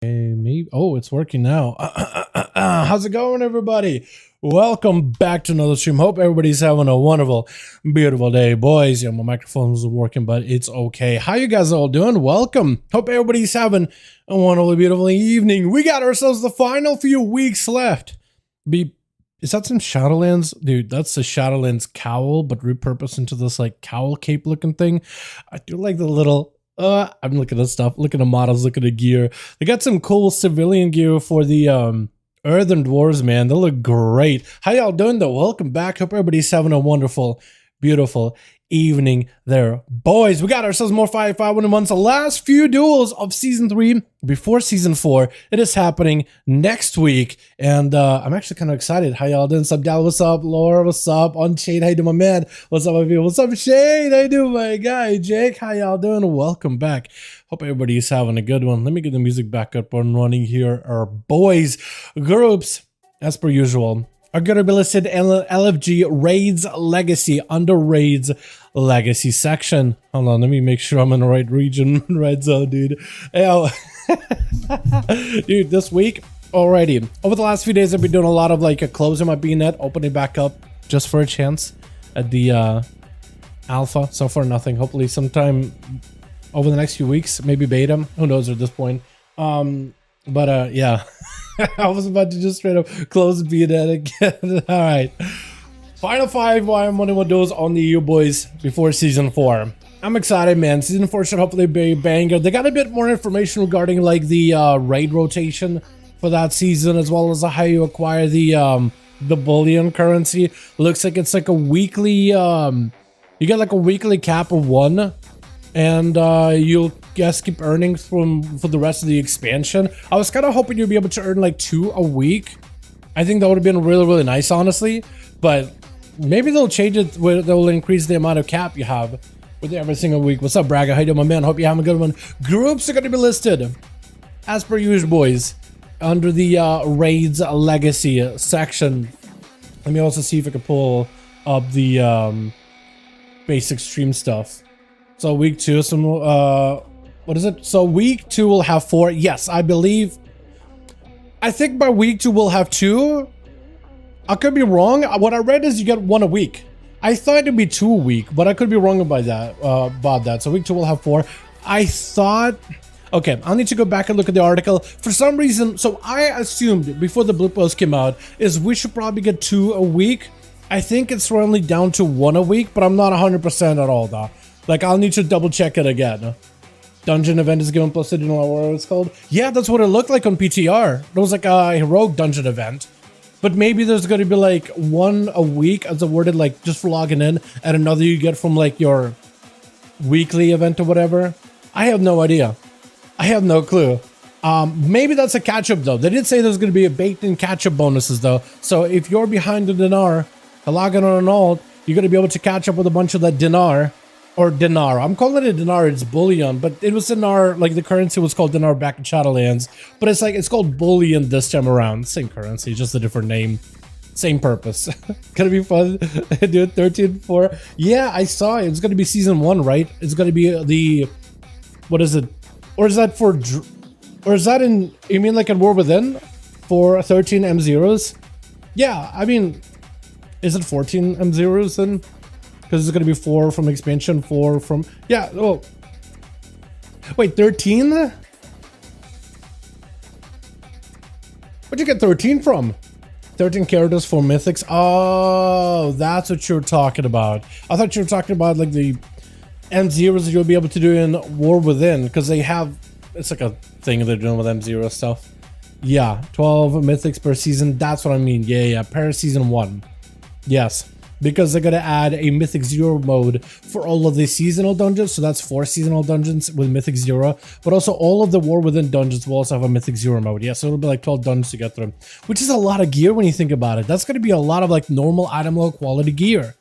Maybe. Oh, it's working now. How's it going, everybody? Welcome back to another stream. Hope everybody's having a wonderful, beautiful day, boys. Yeah, my microphone's working, but it's okay. How you guys all doing? Welcome. Hope everybody's having a wonderful, beautiful evening. We got ourselves the final few weeks left. Is that some Shadowlands? Dude, that's the Shadowlands cowl, but repurposed into this like cowl cape looking thing. I do like the little... I'm looking at stuff, looking at models, looking at gear. They got some cool civilian gear for the Earthen Dwarves, man. They look great. How y'all doing though? Welcome back. Hope everybody's having a wonderful, beautiful evening there. Boys, we got ourselves more 5v5 1v1s. The last few duels of Season 3 before Season 4. It is happening next week. And I'm actually kind of excited. How y'all doing? Sub Dal, what's up? Laura, what's up? Unchained, how you doing, my man? What's up, my people? What's up, Shane? How you doing, my guy? Jake, how y'all doing? Welcome back. Hope everybody's having a good one. Let me get the music back up and running here. Our boys groups, as per usual, are going to be listed in LFG Raids Legacy under Raids Legacy section. Hold on, let me make sure I'm in the right region, right zone, dude. Hey, dude, this week already, over the last few days, I've been doing a lot of like closing my BNet, opening back up just for a chance at the alpha. So far, nothing. Hopefully, sometime over the next few weeks, maybe beta. Who knows at this point? Yeah. I was about to just straight up close BNet again. All right. Final 5v5 1v1 duels on the EU, boys, before Season 4. I'm excited, man. Season 4 should hopefully be a banger. They got a bit more information regarding like the raid rotation for that season, as well as how you acquire the bullion currency. Looks like it's like a weekly, you get like a weekly cap of 1, and you'll keep earning for the rest of the expansion. I was kind of hoping you'd be able to earn like 2 a week. I think that would have been really, really nice, honestly. But maybe they'll change it where they'll increase the amount of cap you have with every single week. What's up, Braga? How you doing, my man? Hope you have a good one. Groups are going to be listed, as per usual, boys, under the Raids Legacy section. Let me also see if I can pull up the basic stream stuff. So week 2, some what is it? So week 2 will have 4. Yes, I believe. I think by week 2 we'll have 2. I could be wrong. What I read is you get 1 a week. I thought it'd be 2 a week, but I could be wrong about that. So week 2 will have 4. I thought. Okay, I'll need to go back and look at the article. For some reason, so I assumed before the blue post came out is we should probably get 2 a week. I think it's only down to 1 a week, but I'm not 100% at all though. Like, I'll need to double check it again. Dungeon event is given plus, didn't know what it's called. Yeah, that's what it looked like on PTR. It was like a heroic dungeon event. But maybe there's going to be like 1 a week as awarded, like just for logging in, and another you get from like your weekly event or whatever. I have no idea. I have no clue. Maybe that's a catch-up though. They did say there's going to be a baked-in catch-up bonuses though. So if you're behind the dinar, logging on an alt, you're going to be able to catch up with a bunch of that dinar. Or dinar. I'm calling it dinar. It's bullion, but it was dinar. Like the currency was called dinar back in Shadowlands, but it's like it's called bullion this time around. Same currency, just a different name, same purpose. Gonna be fun. Dude, 13-4. Yeah, I saw it. It's gonna be season 1, right? It's gonna be the what is it? Or is that for? Or is that in? You mean like in War Within for 13 M0s? Yeah, I mean, is it 14 M0s then? Because it's going to be 4 from expansion, 4 from... Yeah, oh. Wait, 13? Where'd you get 13 from? 13 characters for mythics? Oh, that's what you're talking about. I thought you were talking about like the M0s that you'll be able to do in War Within. Because they have... It's like a thing they're doing with M0 stuff. Yeah, 12 mythics per season. That's what I mean. Yeah, per season 1. Yes. Because they're going to add a Mythic 0 mode for all of the seasonal dungeons. So that's 4 seasonal dungeons with Mythic 0. But also all of the War Within dungeons will also have a Mythic 0 mode. Yeah, so it'll be like 12 dungeons to get through. Which is a lot of gear when you think about it. That's going to be a lot of like normal item low quality gear.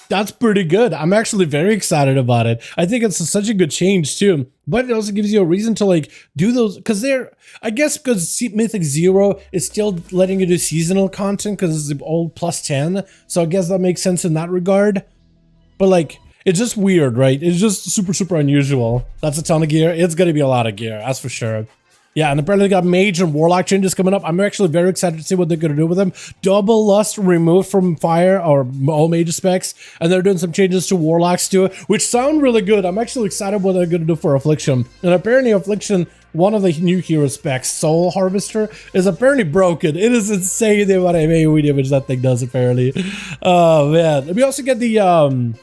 That's pretty good. I'm actually very excited about it. I think it's such a good change too. But it also gives you a reason to like do those, because they're, I guess because Mythic 0 is still letting you do seasonal content because it's the old plus 10. So I guess that makes sense in that regard. But like, it's just weird, right? It's just super, super unusual. That's a ton of gear. It's going to be a lot of gear, that's for sure. Yeah, and apparently they got mage and warlock changes coming up. I'm actually very excited to see what they're going to do with them. Double lust removed from fire, or all mage specs, and they're doing some changes to warlocks too, which sound really good. I'm actually excited what they're going to do for affliction. And apparently affliction, one of the new hero specs, soul harvester, is apparently broken. It is insane the amount of AoE damage that thing does apparently. Oh man, we also get the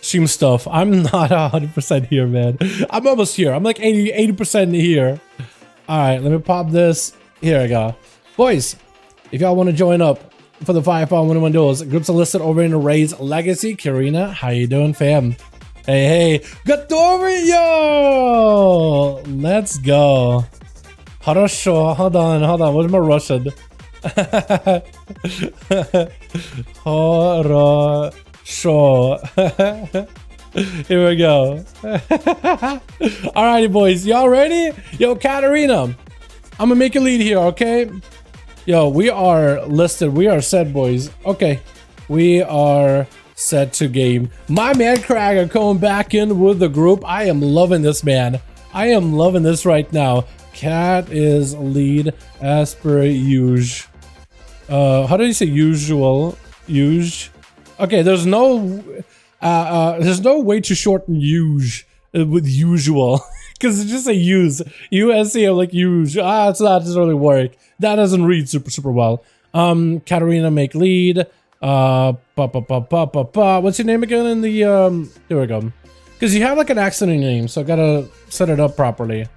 stream stuff. I'm not 100% here, man. I'm almost here. I'm like 80% here. All right, let me pop this. Here we go. Boys, if y'all want to join up for the 5V5 1v1 Duels, groups are listed over in the Raids Legacy. Karina, how you doing, fam? Hey, Готовы, yo! Let's go. Хорошо. Hold on. Where's my Russian? Хорошо. Here we go. Alrighty, boys. Y'all ready? Yo, Katarina, I'm gonna make a lead here, okay? Yo, we are listed. We are set, boys. Okay. We are set to game. My man Krager coming back in with the group. I am loving this, man. I am loving this right now. Cat is lead as per usual. How do you say usual? Okay, there's no way to shorten usual with usual because it's just a use. USC like use. It's not, doesn't really work. That doesn't read super well. Katarina make lead. What's your name again in the there we go. Because you have like an accident name, so I gotta set it up properly.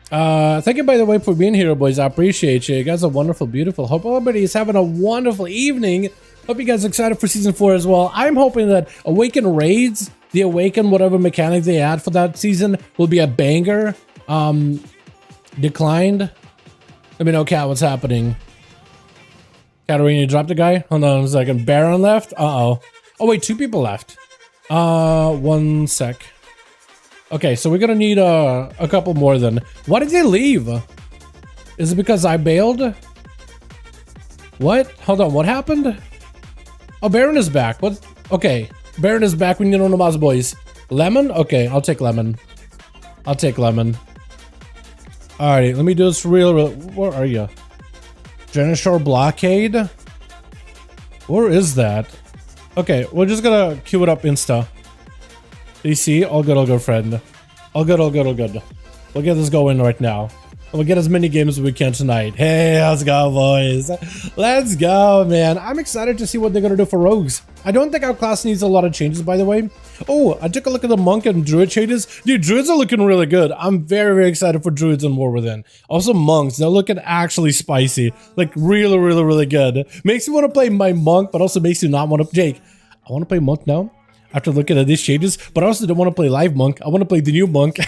Thank you, by the way, for being here, boys. I appreciate you. You guys are wonderful, beautiful. Hope everybody is having a wonderful evening. Hope you guys are excited for season 4 as well. I'm hoping that Awaken Raids, the Awaken, whatever mechanic they add for that season, will be a banger. Declined. Let me know, Cat, what's happening. Katarina, you dropped a guy? Hold on a second. Baron left? Uh-oh. Oh, wait, 2 people left. 1 sec. Okay, so we're gonna need a couple more then. Why did they leave? Is it because I bailed? What? Hold on, what happened? Oh, Baron is back. What? Okay, Baron is back. We need to know about boys. Lemon? Okay, I'll take lemon. I'll take lemon. Alrighty, let me do this real. Where are you? Genishore Blockade? Where is that? Okay, we're just gonna queue it up insta. DC, all good, friend. All good. We'll get this going right now. We'll get as many games as we can tonight. Hey, let's go, boys. Let's go, man. I'm excited to see what they're gonna do for rogues. I don't think our class needs a lot of changes, by the way. Oh, I took a look at the monk and druid changes. Dude, druids are looking really good. I'm very excited for druids and War Within. Also monks, they're looking actually spicy. Like really good. Makes me want to play my monk, but also makes you not want to. Jake, I want to play monk now after looking at these changes, but I also don't want to play live monk. I want to play the new monk.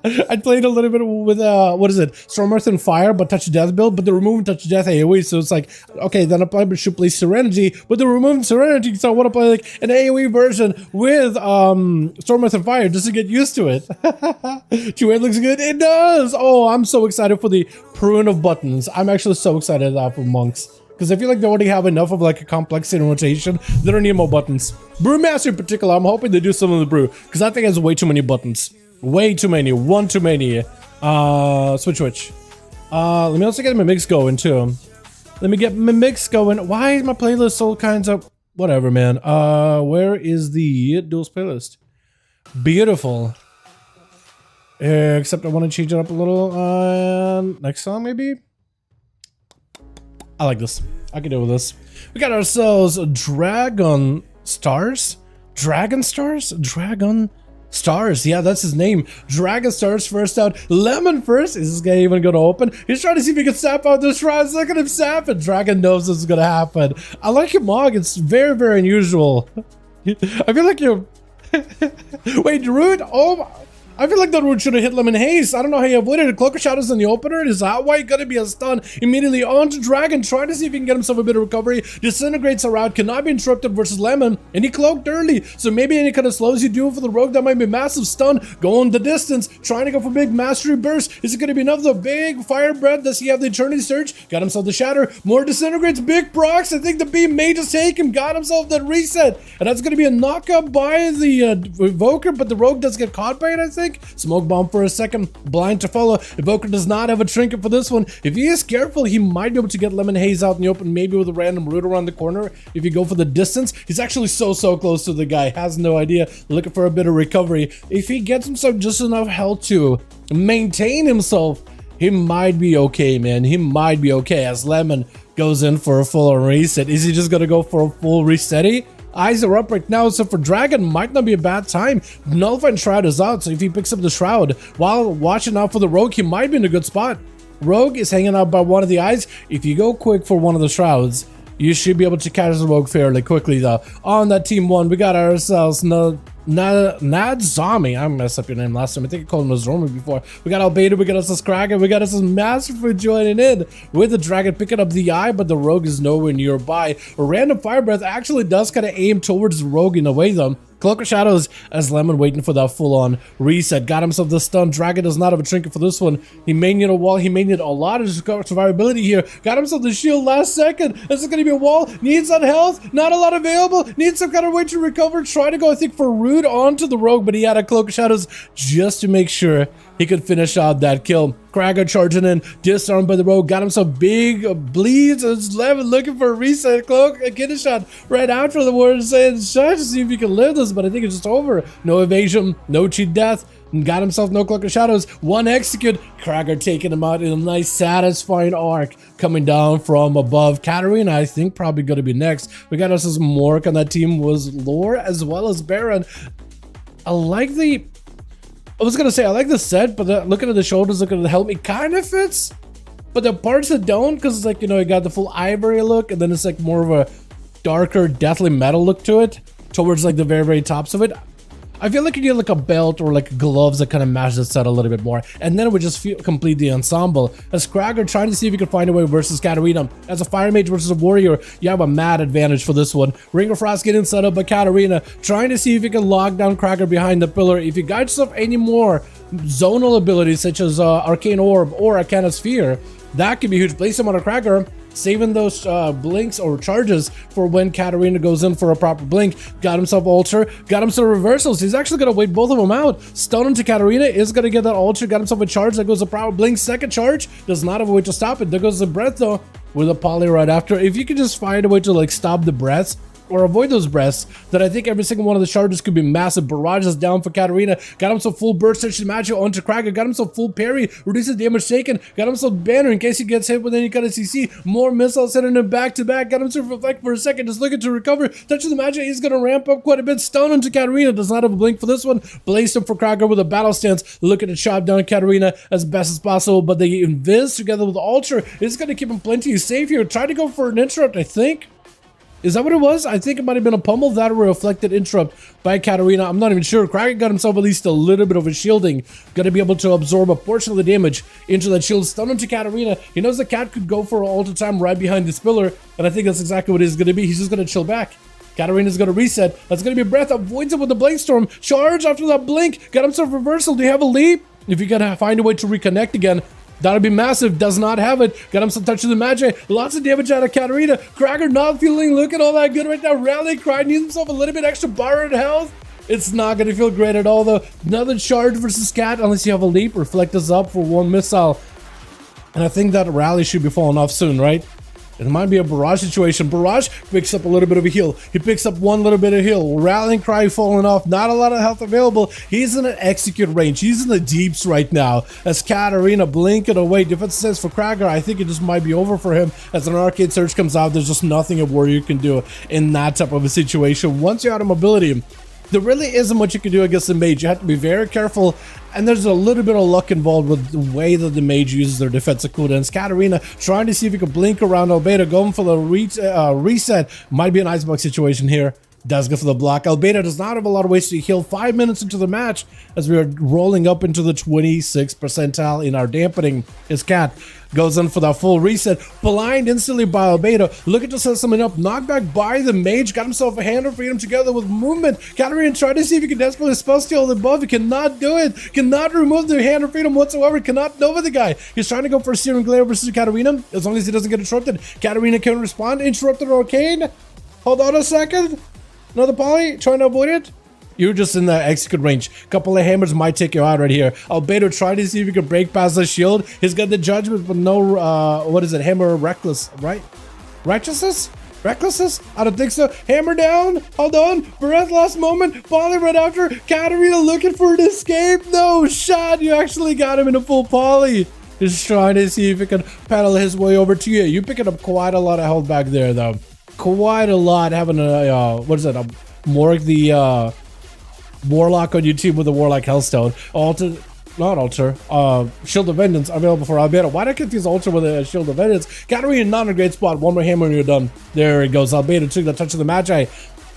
I played a little bit with what is it, Storm Earth and Fire, but Touch of Death build, but they're removing Touch of Death AoE, so it's like, okay, then I probably should play Serenity, but they're removing Serenity, so I want to play like an AoE version with Storm Earth and Fire just to get used to it. 2-8 looks good. It does. Oh, I'm so excited for the prune of buttons. I'm actually so excited for monks. Because I feel like they already have enough of like a complexity and rotation. They don't need more buttons. Brewmaster in particular, I'm hoping they do some of the brew. Because that thing has way too many buttons. Way too many. One too many. Switch. Let me also get my mix going too. Let me get my mix going. Why is my playlist all kinds of... Whatever, man. Where is the Duels playlist? Beautiful. Except I want to change it up a little. Next song, maybe? I like this. I can deal with this. We got ourselves Dragon Stars? Dragon Stars? Dragon Stars. Yeah, that's his name. Dragon Stars first out. Lemon first. Is this guy even going to open? He's trying to see if he can sap out this round. Look at him sap it. Dragon knows this is going to happen. I like your mog. It's very unusual. I feel like you're... Wait, Druid? Oh... I feel like that root should have hit Lemon Haze. I don't know how he avoided it. Cloak of Shadows in the opener. Is that why? Gonna be a stun. Immediately on to Dragon, trying to see if he can get himself a bit of recovery. Disintegrates around, cannot be interrupted versus Lemon. And he cloaked early. So maybe any kind of slows you do for the rogue, that might be massive stun. Going the distance, trying to go for big mastery burst. Is it gonna be enough? The big fire breath. Does he have the Eternity Surge? Got himself the Shatter. More disintegrates. Big procs. I think the beam may just take him. Got himself that reset. And that's gonna be a knockup by the Evoker, but the rogue does get caught by it, I think. Smoke bomb for a second, blind to follow. Evoker does not have a trinket for this one. If he is careful, he might be able to get Lemon Haze out in the open, maybe with a random root around the corner. If you go for the distance, he's actually so close to the guy, has no idea, looking for a bit of recovery. If he gets himself just enough health to maintain himself, he might be okay, man. He might be okay as Lemon goes in for a full reset. Is he just gonna go for a full resetty? Eyes are up right now, so for Dragon, might not be a bad time. Nullify and Shroud is out, so if he picks up the Shroud while watching out for the Rogue, he might be in a good spot. Rogue is hanging out by one of the eyes. If you go quick for one of the Shrouds, you should be able to catch the Rogue fairly quickly, though. On that team one, we got ourselves Nadzami. I messed up your name last time. I think I called him Nozomi before. We got Albedo, we got us Kraken, we got us Masterful joining in with the Dragon picking up the eye, but the Rogue is nowhere nearby. A random Fire Breath actually does kind of aim towards the Rogue in a way, though. Cloak of Shadows as Lemon waiting for that full-on reset. Got himself the stun. Dragon does not have a trinket for this one. He may need a wall. He may need a lot of survivability here. Got himself the shield last second. This is going to be a wall. Needs that health. Not a lot available. Needs some kind of way to recover. Try to go, I think, for Rude onto the Rogue, but he had a Cloak of Shadows just to make sure he could finish out that kill. Krager charging in, disarmed by the Rogue, got himself big bleeds, and Lemon looking for a reset. Cloak, get a shot right after the word saying, try to see if he can live this, but I think it's just over. No evasion, no cheat death, and got himself no Cloak of Shadows. One execute, Krager taking him out in a nice satisfying arc coming down from above. Katarina, I think, probably gonna be next. We got us as Mork on that team was Lore as well as Baron. I like the... I was gonna say, I like the set, but looking at the shoulders, looking at the helmet, it kind of fits. But the parts that don't, because it's like, you know, you got the full ivory look, and then it's like more of a darker, deathly metal look to it, towards like the very, very tops of it. I feel like you need like a belt or like gloves that kind of match the set a little bit more, and then it would just complete the ensemble. As Krager trying to see if he can find a way versus Katarina. As a fire mage versus a warrior, you have a mad advantage for this one. Ring of Frost getting set up by Katarina, trying to see if he can lock down Krager behind the pillar. If you got yourself any more zonal abilities such as Arcane Orb or Arcana Sphere, that could be huge. Place him on a Krager, saving those blinks or charges for when Katarina goes in for a proper blink. Got himself Ultra, got himself reversals. He's actually going to wait both of them out. Stun him to Katarina, is going to get that Ultra, got himself a charge. That goes a proper blink. Second charge, does not have a way to stop it. There goes the breath though, with a poly right after. If you could just find a way to like stop the breaths, or avoid those breaths, then I think every single one of the charges could be massive. Barrage is down for Katarina. Got himself full burst search magic onto Krager. Got himself full parry. Reduces damage taken. Got himself banner in case he gets hit with any kind of CC. More missiles hitting him back to back. Got himself reflect for a second. Just looking to recover. Touching the magic. He's going to ramp up quite a bit. Stun onto Katarina. Does not have a blink for this one. Blazed him for Krager with a battle stance. Looking to chop down Katarina as best as possible. But the Invis together with Ultra is going to keep him plenty safe here. Try to go for an interrupt, I think. Is that what it was? I think it might have been a pummel, that or a reflected interrupt by Katarina. I'm not even sure. Kraken got himself at least a little bit of a shielding. Going to be able to absorb a portion of the damage into that shield. Stun him to Katarina. He knows the cat could go for all the time right behind this pillar, and I think that's exactly what it is going to be. He's just going to chill back. Katarina's going to reset. That's going to be a breath. Avoids it with the Blink Storm. Charge after that blink. Got himself reversal. Do you have a leap? If you got to find a way to reconnect again, that'll be massive. Does not have it. Got him some touch of the magic. Lots of damage out of Katarina. Krager not feeling looking all that good right now. Rally Cry needs himself a little bit extra borrowed health. It's not going to feel great at all though. Another charge versus Cat unless you have a leap. Reflect us up for one missile. And I think that rally should be falling off soon, right? It might be a Barrage situation. Barrage picks up a little bit of a heal. He picks up one little bit of heal. Rallying Cry falling off. Not a lot of health available. He's in an execute range. He's in the deeps right now. As Katarina blinking away. Defense says for Krager, I think it just might be over for him. As an Arcade Surge comes out, there's just nothing a warrior can do in that type of a situation. Once you're out of mobility, there really isn't much you can do against the mage. You have to be very careful, and there's a little bit of luck involved with the way that the mage uses their defensive cooldowns. Katarina trying to see if he can blink around Albedo, going for the reset. Might be an icebox situation here. Does go for the block. Albedo does not have a lot of ways to heal 5 minutes into the match as we are rolling up into the 26th percentile in our dampening. His Cat goes in for that full reset. Blind instantly by Albedo. Looking to set something up. Knockback by the mage. Got himself a hand of freedom together with movement. Katarina trying to see if he can desperately spell steal above. He cannot do it. Cannot remove the hand of freedom whatsoever. Cannot Nova the guy. He's trying to go for a Searing Glare versus Katarina. As long as he doesn't get interrupted. Katarina can respond. Interrupted Arcane. Hold on a second. Another poly, trying to avoid it. You're just in the execute range. Couple of hammers might take you out right here. Albedo trying to see if he can break past the shield. He's got the judgment, but no, what is it? Hammer reckless, right? Righteousness? Recklessness? I don't think so. Hammer down. Hold on. Breath last moment. Poly right after. Katarina looking for an escape. No shot. You actually got him in a full poly. Just trying to see if he can pedal his way over to you. You're picking up quite a lot of health back there, though. Quite a lot having a what is it, a Morg the Warlock on your team with a Warlock Hellstone. Shield of Vengeance available for Albedo. Why did I confuse Ultra with a Shield of Vengeance? Katarina not in a great spot. One more hammer and you're done. There it goes. Albedo took the touch of the Magi,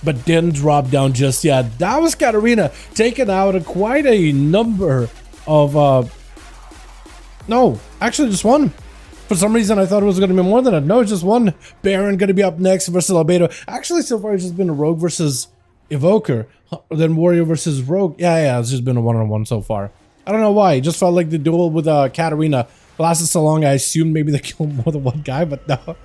but didn't drop down just yet. That was Katarina taking out quite a number of no, actually just one. For some reason, I thought it was going to be more than that. No, it's just one. Baron going to be up next versus Albedo. Actually, so far, it's just been a Rogue versus Evoker. Then Warrior versus Rogue. Yeah, it's just been a one-on-one so far. I don't know why. It just felt like the duel with Katarina lasted so long, I assumed maybe they killed more than one guy, but no.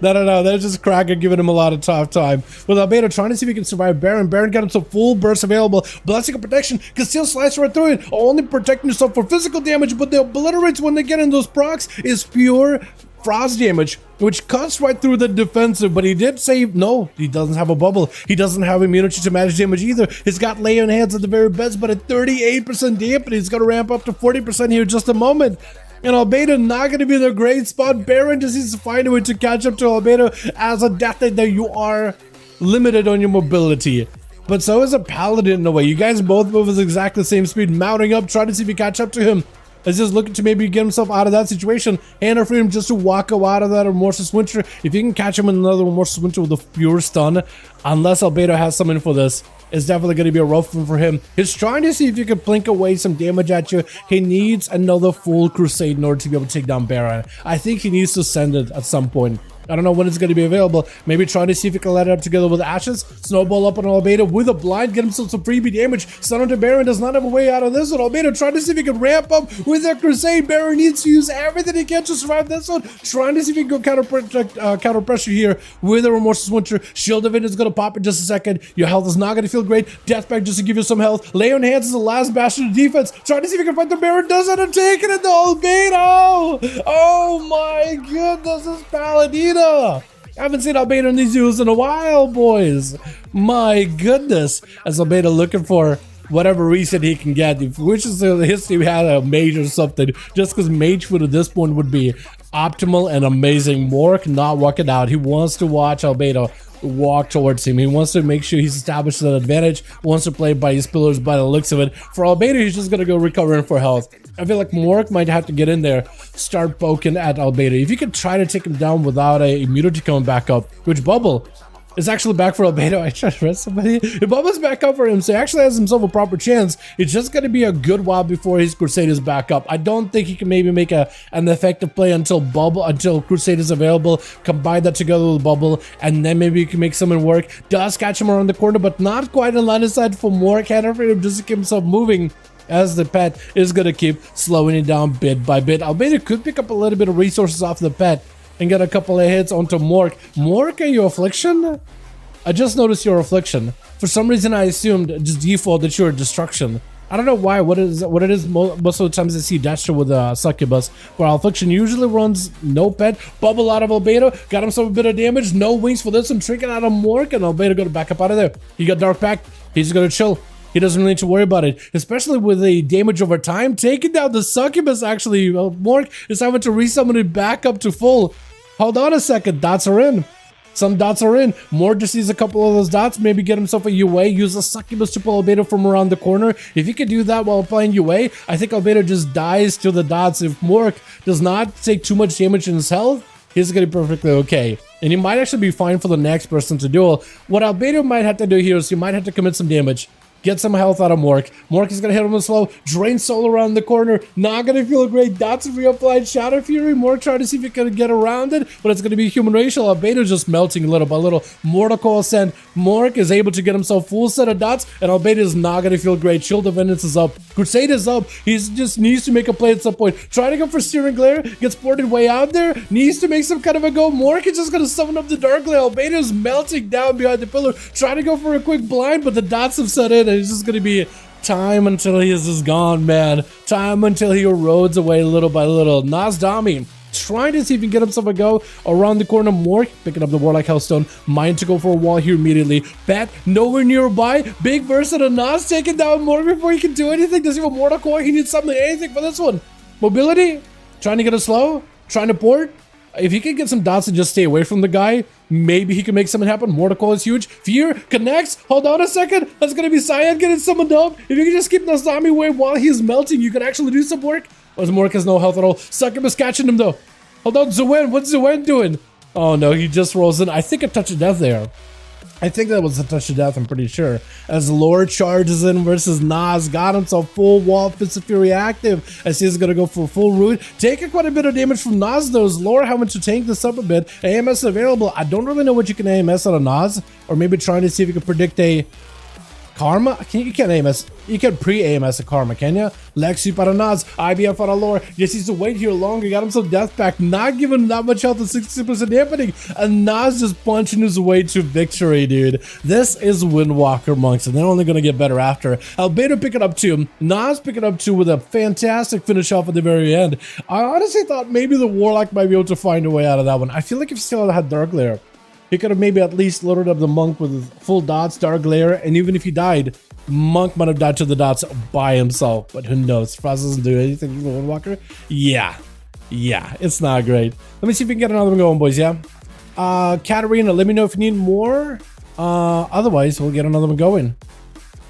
No. They're just Kraken giving him a lot of tough time. With Albedo trying to see if he can survive Baron. Baron got him some full burst available. Blessing of protection can still slice right through it. Only protecting yourself for physical damage, but the obliterates when they get in those procs is pure frost damage, which cuts right through the defensive. But he did save. No, he doesn't have a bubble. He doesn't have immunity to magic damage either. He's got lay on hands at the very best, but at 38% dampen, he's going to ramp up to 40% here in just a moment. And Albedo not going to be in a great spot. Baron just needs to find a way to catch up to Albedo as a death that you are limited on your mobility. but so is a paladin in a way. You guys both move at exactly the same speed, mounting up, trying to see if you catch up to him. Is just looking to maybe get himself out of that situation. Hand of freedom just to walk out of that Remorseless Winter. If you can catch him in another Remorseless Winter with a pure stun, unless Albedo has something for this, it's definitely going to be a rough one for him. He's trying to see if you can blink away some damage at you. He needs another full crusade in order to be able to take down Baron. I think he needs to send it at some point. I don't know when it's going to be available. Maybe trying to see if he can let it up together with Ashes. Snowball up on Albedo with a blind. Get himself some freebie damage. Stun onto Baron. Does not have a way out of this one. Albedo trying to see if he can ramp up with that Crusade. Baron needs to use everything he can to survive this one. Trying to see if he can go counter pressure here with a Remorseless Winter. Shield of it is going to pop in just a second. Your health is not going to feel great. Deathpack just to give you some health. Lay on Hands is the last bastion of defense. Trying to see if he can fight the Baron. Does end up taking it to Albedo. Oh my goodness, this Paladina. I haven't seen Albedo in these duels in a while, boys. My goodness. As Albedo looking for whatever reason he can get. If wishes the history had a mage or something, just because mage food at this point would be optimal and amazing. Mork not walking out. He wants to watch Albedo walk towards him. He wants to make sure he's established an advantage, wants to play by his pillars by the looks of it. For Albedo, he's just going to go recovering for health. I feel like Mork might have to get in there, start poking at Albedo. If you could try to take him down without a immunity coming back up, which Bubble is actually back for Albedo. I tried to rest somebody. If Bubble's back up for him, so he actually has himself a proper chance. It's just going to be a good while before his Crusade is back up. I don't think he can maybe make an effective play until Crusade is available. Combine that together with Bubble, and then maybe you can make something work. Does catch him around the corner, but not quite in line of sight for Mork. Can't afraid him just to keep himself moving, as the pet is going to keep slowing it down bit by bit. Albedo could pick up a little bit of resources off the pet and get a couple of hits onto Mork. Mork, are you Affliction? I just noticed your Affliction. For some reason, I assumed just default that you're Destruction. I don't know why. What it is most of the times I see Dexter with Succubus, where Affliction usually runs no pet. Bubble out of Albedo, got himself a bit of damage. No wings for this one. Tricking out of Mork, and Albedo going to back up out of there. He got Dark Pact. He's going to chill. He doesn't really need to worry about it, especially with the damage over time. Taking down the Succubus, actually, Mork is having to resummon it back up to full. Hold on a second, dots are in. Some dots are in. Mork just sees a couple of those dots, maybe get himself a UA, use a Succubus to pull Albedo from around the corner. If he could do that while playing UA, I think Albedo just dies to the dots. If Mork does not take too much damage in his health, he's going to be perfectly okay. And he might actually be fine for the next person to duel. What Albedo might have to do here is he might have to commit some damage. Get some health out of Mork. Mork is going to hit him with slow. Drain Soul around the corner. Not going to feel great. Dots reapplied Shadow Fury. Mork trying to see if he can get around it, but it's going to be human racial. Albedo just melting little by little. Mortal Coil sent. Mork is able to get himself full set of dots, and Albedo is not going to feel great. Shield of Vengeance is up. Crusade is up. He just needs to make a play at some point. Trying to go for Searing Glare. Gets ported way out there. Needs to make some kind of a go. Mork is just going to summon up the Dark Glare. Albedo is melting down behind the pillar. Trying to go for a quick blind, but the dots have set in. It's just going to be time until he is just gone, man. Time until he erodes away little by little. Nazdami trying to see if he can get himself a go around the corner. Mork picking up the Warlock Hellstone. Mind to go for a wall here immediately. Bat nowhere nearby. Big burst of the Nas taking down Mork before he can do anything. Does he have a Mortal Coil? He needs something, anything for this one. Mobility. Trying to get it slow. Trying to port. If he can get some dots and just stay away from the guy, maybe he can make something happen. Mortal Coil is huge. Fear connects. Hold on a second. That's going to be Cyan getting summoned up. If you can just keep Nazami away while he's melting, you can actually do some work. Oh, Mork has no health at all. Succubus catching him though. Hold on, Zuen. What's Zuen doing? Oh no, he just rolls in. I think a touch of death there. I think that was a touch of death, I'm pretty sure. As Lord charges in versus Nas, got himself full wall, Fist of Fury active, as he's gonna go for full root. Taking quite a bit of damage from Nas though, is Lord having to tank this up a bit. AMS available. I don't really know what you can AMS on a Nas, or maybe trying to see if you can predict a Karma? You can't AMS. You can pre-AMS a Karma, can you? Lexi para Nas, IBF on a lore. Just needs to wait here longer. Got him some death pack. Not giving him that much health and 60% dampening. And Nas just punching his way to victory, dude. This is Windwalker Monks, and they're only going to get better after. Albedo pick it up too. Nas pick it up too with a fantastic finish off at the very end. I honestly thought maybe the Warlock might be able to find a way out of that one. I feel like if he still had Dark Glare, he could have maybe at least loaded up the Monk with full dots, Dark Glare, and even if he died, Monk might have died to the dots by himself. But who knows? Frost doesn't do anything for Windwalker. Yeah, it's not great. Let me see if we can get another one going, boys, yeah? Katarina, let me know if you need more Otherwise, we'll get another one going.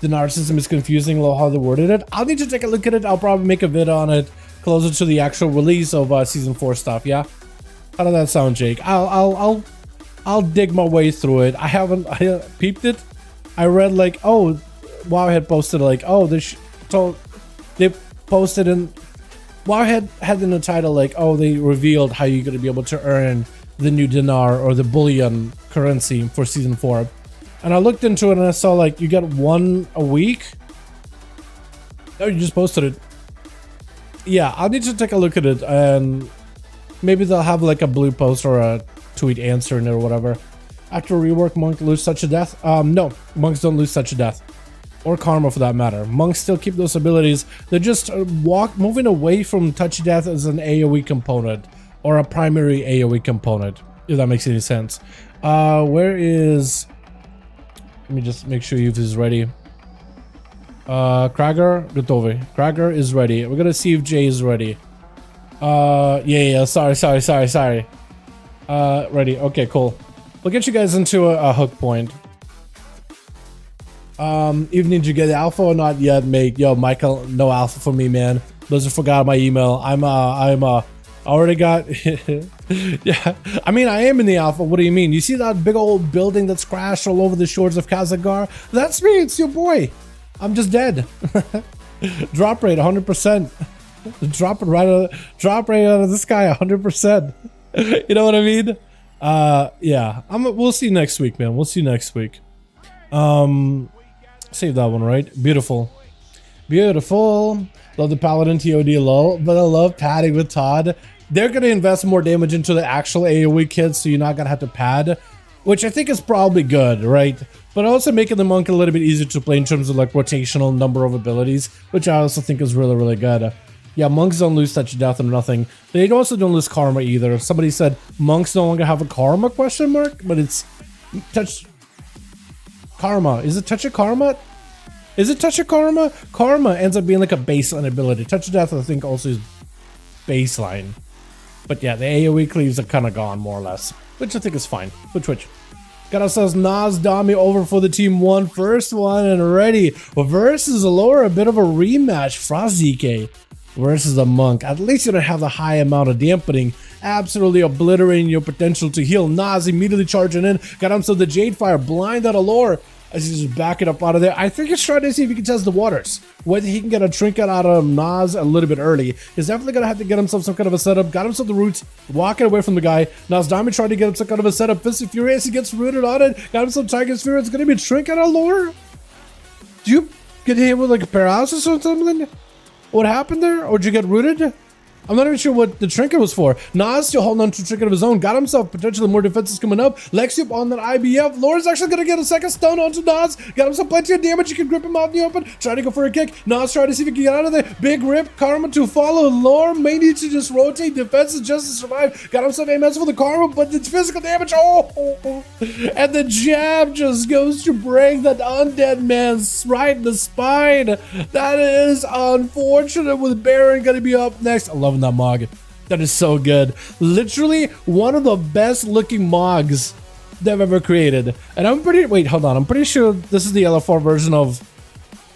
The NAR system is confusing, a little how they worded it. I'll need to take a look at it. I'll probably make a vid on it closer to the actual release of season 4 stuff. Yeah, how does that sound, Jake? I'll dig my way through it. I peeped it. I read like, oh, WoW had posted like, oh, they posted in WoW had in the title like, oh, they revealed how you're gonna be able to earn the new dinar or the bullion currency for season 4. And I looked into it and I saw like you get 1 a week. Oh, you just posted it. Yeah, I'll need to take a look at it and maybe they'll have like a blue post or a tweet answering it or whatever. After rework, monk lose such a death? No, monks don't lose such a death. Or karma for that matter. Monks still keep those abilities. They're just moving away from touchy death as an AoE component or a primary AoE component, if that makes any sense. Where is... Let me just make sure Youth is ready. Krager, Gotovi. Krager is ready. We're gonna see if Jay is ready. Yeah, sorry. Ready, okay, cool. We'll get you guys into a hook point. Even did you get alpha or not yet, mate? Yo, Michael, no alpha for me, man. Blizzard forgot my email. I already got... Yeah, I mean, I am in the alpha. What do you mean? You see that big old building that's crashed all over the shores of Kazagar? That's me, it's your boy. I'm just dead. Drop rate, 100%. Drop rate out of the sky, 100%. You know what I mean? Yeah, we'll see next week, man. We'll see next week. Save that one, right? Beautiful. Beautiful. Love the Paladin TOD lol, but I love padding with Todd. They're going to invest more damage into the actual AoE kits, so you're not going to have to pad, which I think is probably good, right? But also making the monk a little bit easier to play in terms of like rotational number of abilities, which I also think is really, really good. Yeah, monks don't lose touch death or nothing. They also don't lose karma either. Somebody said monks no longer have a karma question mark, but it's touch karma. Is it touch of karma? Is it touch of karma? Karma ends up being like a baseline ability. Touch of death, I think, also is baseline. But yeah, the AoE cleaves are kind of gone, more or less. Which I think is fine. Which. Got ourselves Nas Dami over for the team 1. First one and ready. Versus Allure, a bit of a rematch. Frostdk versus the Monk. At least you don't have the high amount of dampening. Absolutely obliterating your potential to heal. Nas immediately charging in. Got himself the Jade Fire. Blind at Allure. As he's just backing up out of there. I think he's trying to see if he can test the waters. Whether he can get a trinket out of Nas a little bit early. He's definitely going to have to get himself some kind of a setup. Got himself the roots. Walking away from the guy. Nas Diamond trying to get him some kind of a setup. Fist of Furious. He gets rooted on it. Got himself Tiger Sphere. It's going to be a trinket out Lore. Do you get hit with like a paralysis or something? What happened there? Or did you get rooted? I'm not even sure what the trinket was for. Nas still holding on to a trinket of his own. Got himself potentially more defenses coming up. Lexiup on that IBF. Lore's actually going to get a second stun onto Nas. Got himself plenty of damage. You can grip him out in the open. Trying to go for a kick. Nas trying to see if he can get out of there. Big rip. Karma to follow. Lore may need to just rotate defenses just to survive. Got himself MS for the Karma, but it's physical damage. Oh! And the jab just goes to break that undead man's right in the spine. That is unfortunate with Baron going to be up next. I love that Mog. That is so good. Literally one of the best looking Mogs they've ever created. And I'm pretty sure this is the LFR version of...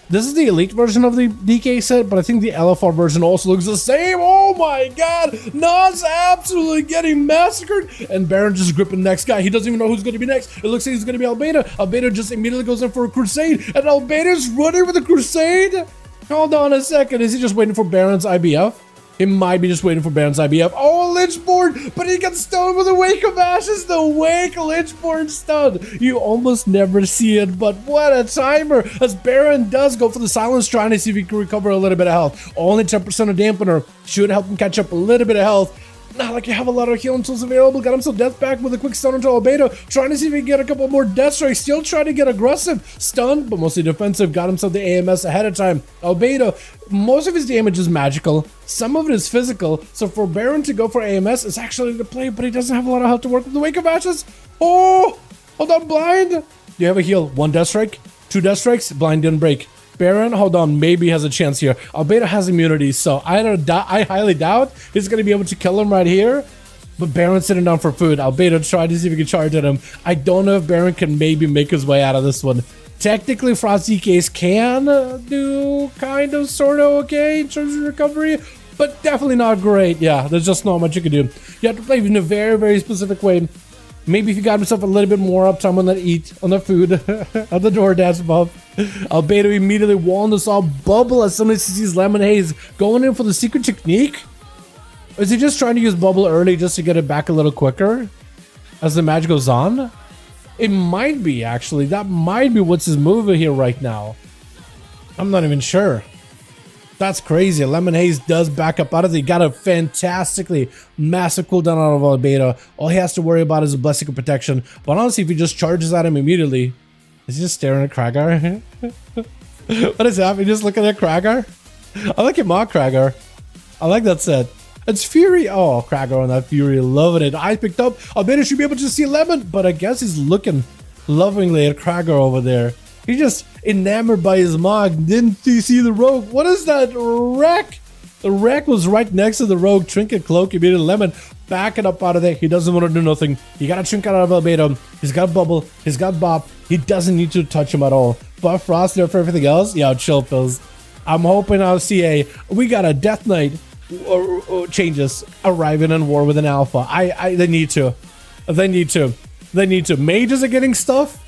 This is the elite version of the DK set, but I think the LFR version also looks the same. Oh my god! Nas absolutely getting massacred! And Baron just gripping the next guy. He doesn't even know who's going to be next. It looks like he's going to be Albeda. Albeda just immediately goes in for a crusade. And Albeda's running with a crusade? Hold on a second. Is he just waiting for Baron's IBF? He might be just waiting for Baron's IBF. Oh, Lynchborn! But he gets stoned with a Wake of Ashes. The Wake Lynchborn stun. You almost never see it, but what a timer. As Baron does go for the silence, trying to see if he can recover a little bit of health. Only 10% of dampener should help him catch up a little bit of health. Not like you have a lot of healing tools available. Got himself death back with a quick stun into Albedo. Trying to see if he can get a couple more death strikes. Still trying to get aggressive. Stunned, but mostly defensive. Got himself the AMS ahead of time. Albedo, most of his damage is magical. Some of it is physical. So for Baron to go for AMS is actually the play, but he doesn't have a lot of health to work with the Wake of Ashes. Oh, hold on, Blind. Do you have a heal? 1 death strike? 2 death strikes? Blind didn't break. Baron, hold on, maybe has a chance here. Albedo has immunity, so I highly doubt he's going to be able to kill him right here. But Baron's sitting down for food. Albedo tried to see if he can charge at him. I don't know if Baron can maybe make his way out of this one. Technically, Frosty Case can do kind of, sort of okay in terms of recovery, but definitely not great. Yeah, there's just not much you can do. You have to play in a very, very specific way. Maybe if you got yourself a little bit more uptime on the food, on the DoorDash buff. Albedo immediately walling this all bubble as soon as he sees Lemon Haze going in for the secret technique. Is he just trying to use bubble early just to get it back a little quicker as the match goes on? It might be, actually. That might be what's his move here right now. I'm not even sure. That's crazy. Lemon Haze does back up out of it. He got a fantastically massive cooldown out of Albedo. All he has to worry about is a blessing of protection. But honestly, if he just charges at him immediately... Is he just staring at Kragar? What is happening? Just looking at Kragar? I like him on Kragar. I like that set. It's Fury. Oh, Kragar on that Fury. Loving it. I picked up. Albedo should be able to see Lemon, but I guess he's looking lovingly at Kragar over there. He's just enamored by his Mog. Didn't you see the Rogue? What is that? Wreck? The Wreck was right next to the Rogue. Trinket Cloak. Immediately Lemon backing up out of there. He doesn't want to do nothing. You got a Trinket out of Albedo. He's got Bubble. He's got Bop. He doesn't need to touch him at all. But Frost there for everything else. Yeah, chill pills. I'm hoping I'll see we got a Death Knight or changes arriving in war with an alpha. They need to. Mages are getting stuff.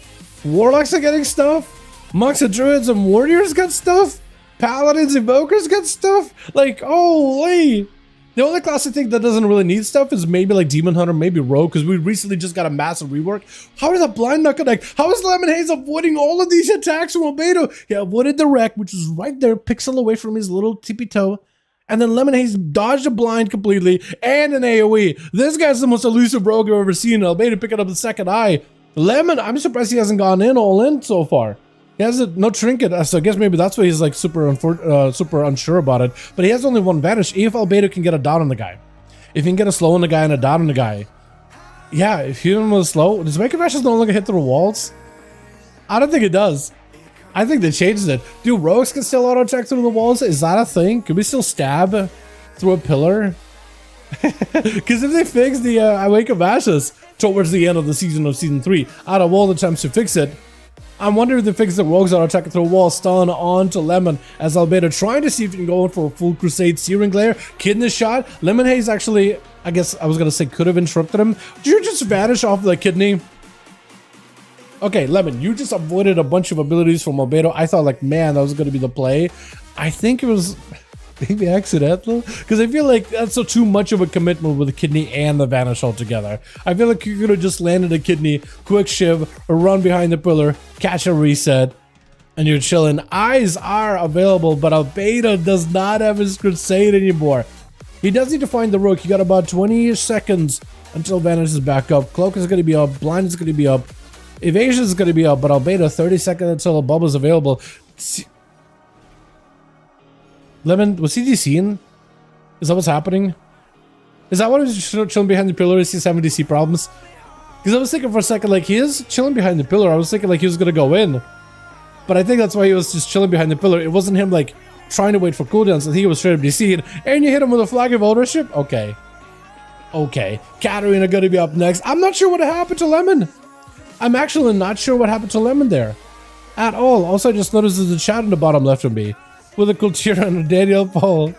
Warlocks are getting stuff. Monks and Druids and Warriors got stuff. Paladins, Evokers got stuff. Like, holy. The only class I think that doesn't really need stuff is maybe like Demon Hunter, maybe Rogue, because we recently just got a massive rework. How did the blind not connect? How is Lemon Haze avoiding all of these attacks from Albedo? He avoided the Wreck, which was right there, pixel away from his little tippy toe. And then Lemon Haze dodged a blind completely and an AoE. This guy's the most elusive rogue I've ever seen. Albedo picking up the second eye. Lemon, I'm surprised he hasn't gone in all in so far. He has no trinket, so I guess maybe that's why he's like super unsure about it. But he has only one vanish. If Albedo can get a dot on the guy, if he can get a slow on the guy and a dot on the guy, yeah. If he was slow, does Make Vashes no longer hit through walls? I don't think it does. I think they changed it. Do rogues can still auto attack through the walls? Is that a thing? Can we still stab through a pillar? Because if they fix the Wake of Ashes towards the end of the season of season 3, out of all the attempts to fix it, I'm wondering if they fix the rogues auto attack through a wall, stun onto Lemon as Albedo trying to see if he can go in for a full Crusade Searing Glare. Kidney shot. Lemon Haze actually, I guess I was gonna say could have interrupted him. Did you just vanish off the kidney? Okay, Lemon, you just avoided a bunch of abilities from Albedo. I thought like, man, that was gonna be the play. I think it was maybe accidental, because I feel like that's too much of a commitment with the kidney and the vanish altogether. I feel like you could have just landed a kidney, quick shiv, or run behind the pillar, catch a reset, and you're chilling. Eyes are available, but Albedo does not have his Crusade anymore. He does need to find the rook. He got about 20 seconds until vanish is back up. Cloak is going to be up, blind is going to be up, evasion is going to be up, but Albedo 30 seconds until a bubble is available. Lemon, was he DCing? Is that what's happening? Is that what he was chilling behind the pillar? Is he having DC problems? Because I was thinking for a second, like, he is chilling behind the pillar. I was thinking, like, he was going to go in. But I think that's why he was just chilling behind the pillar. It wasn't him, like, trying to wait for cooldowns. I think he was straight up DCing. And you hit him with a flag of ownership? Okay. Okay. Katarina going to be up next. I'm not sure what happened to Lemon. I'm actually not sure what happened to Lemon there. At all. Also, I just noticed there's a chat in the bottom left of me. With a Kultiran and a Daniel Paul.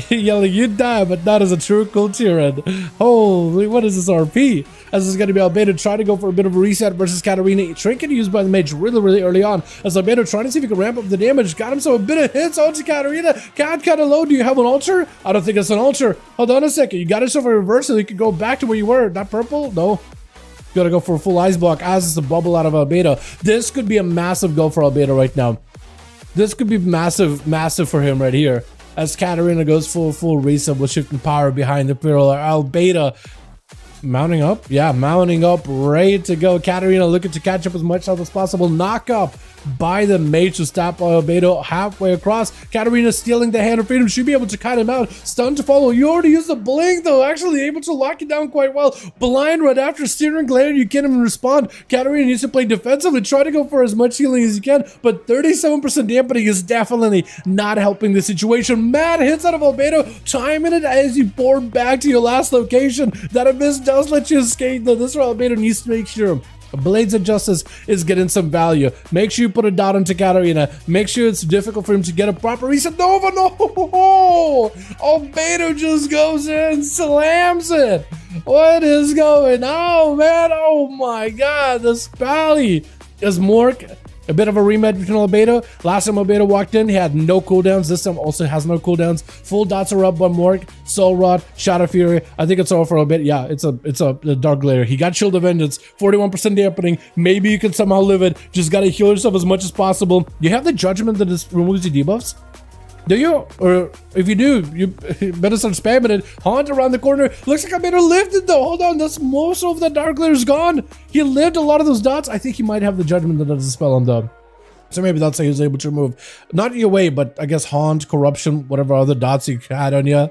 Yelling, you die, but not as a true Kultiran. Holy, what is this RP? As this is going to be Albedo trying to go for a bit of a reset versus Katarina. Trinket used by the mage really early on. As Albedo trying to see if he can ramp up the damage. Got himself a bit of hits onto Katarina. Cat kind of low. Do you have an altar? I don't think it's an altar. Hold on a second. You got yourself a reverse so you can go back to where you were. Not purple? No. Gotta go for a full ice block as it's a bubble out of Albedo. This could be a massive go for Albedo right now. This could be massive for him right here. As Katarina goes full reset with shifting power behind the pillar. Albedo mounting up. Yeah, mounting up, ready to go. Katarina looking to catch up as much health as possible. Knock up by the mage to stop Albedo halfway across. Katarina stealing the Hand of Freedom. Should be able to cut him out. Stun to follow. You already used the blink though. Actually able to lock it down quite well. Blind right after steering glare. You can't even respond. Katarina needs to play defensively. Try to go for as much healing as you can, but 37% dampening is definitely not helping the situation. Mad hits out of Albedo. Timing it as you board back to your last location. That abyss does let you escape though. This is where Albedo needs to make sure Blades of Justice is getting some value. Make sure you put a dot into Katarina. Make sure it's difficult for him to get a proper reset. Nova, no! Albedo just goes in, slams it. What is going on, man? Oh my god, this Pally is Mork. A bit of a rematch between Albedo. Last time Albedo walked in, he had no cooldowns. This time also has no cooldowns. Full dots are up by Mork. Soul Rod, Shadow Fury. I think it's over for a bit. Yeah, it's a Dark Glare. He got Shield of Vengeance, 41% dampening. Maybe you can somehow live it. Just gotta heal yourself as much as possible. You have the Judgment that removes your debuffs? Do you? Or if you do, you better start spamming it. Haunt around the corner. Looks like I better lift it though. Hold on, that's most of the Dark Glare is gone. He lived a lot of those dots. I think he might have the Judgment that does a spell on the. So maybe that's how he was able to remove. Not your way, but I guess Haunt, Corruption, whatever other dots he had on you.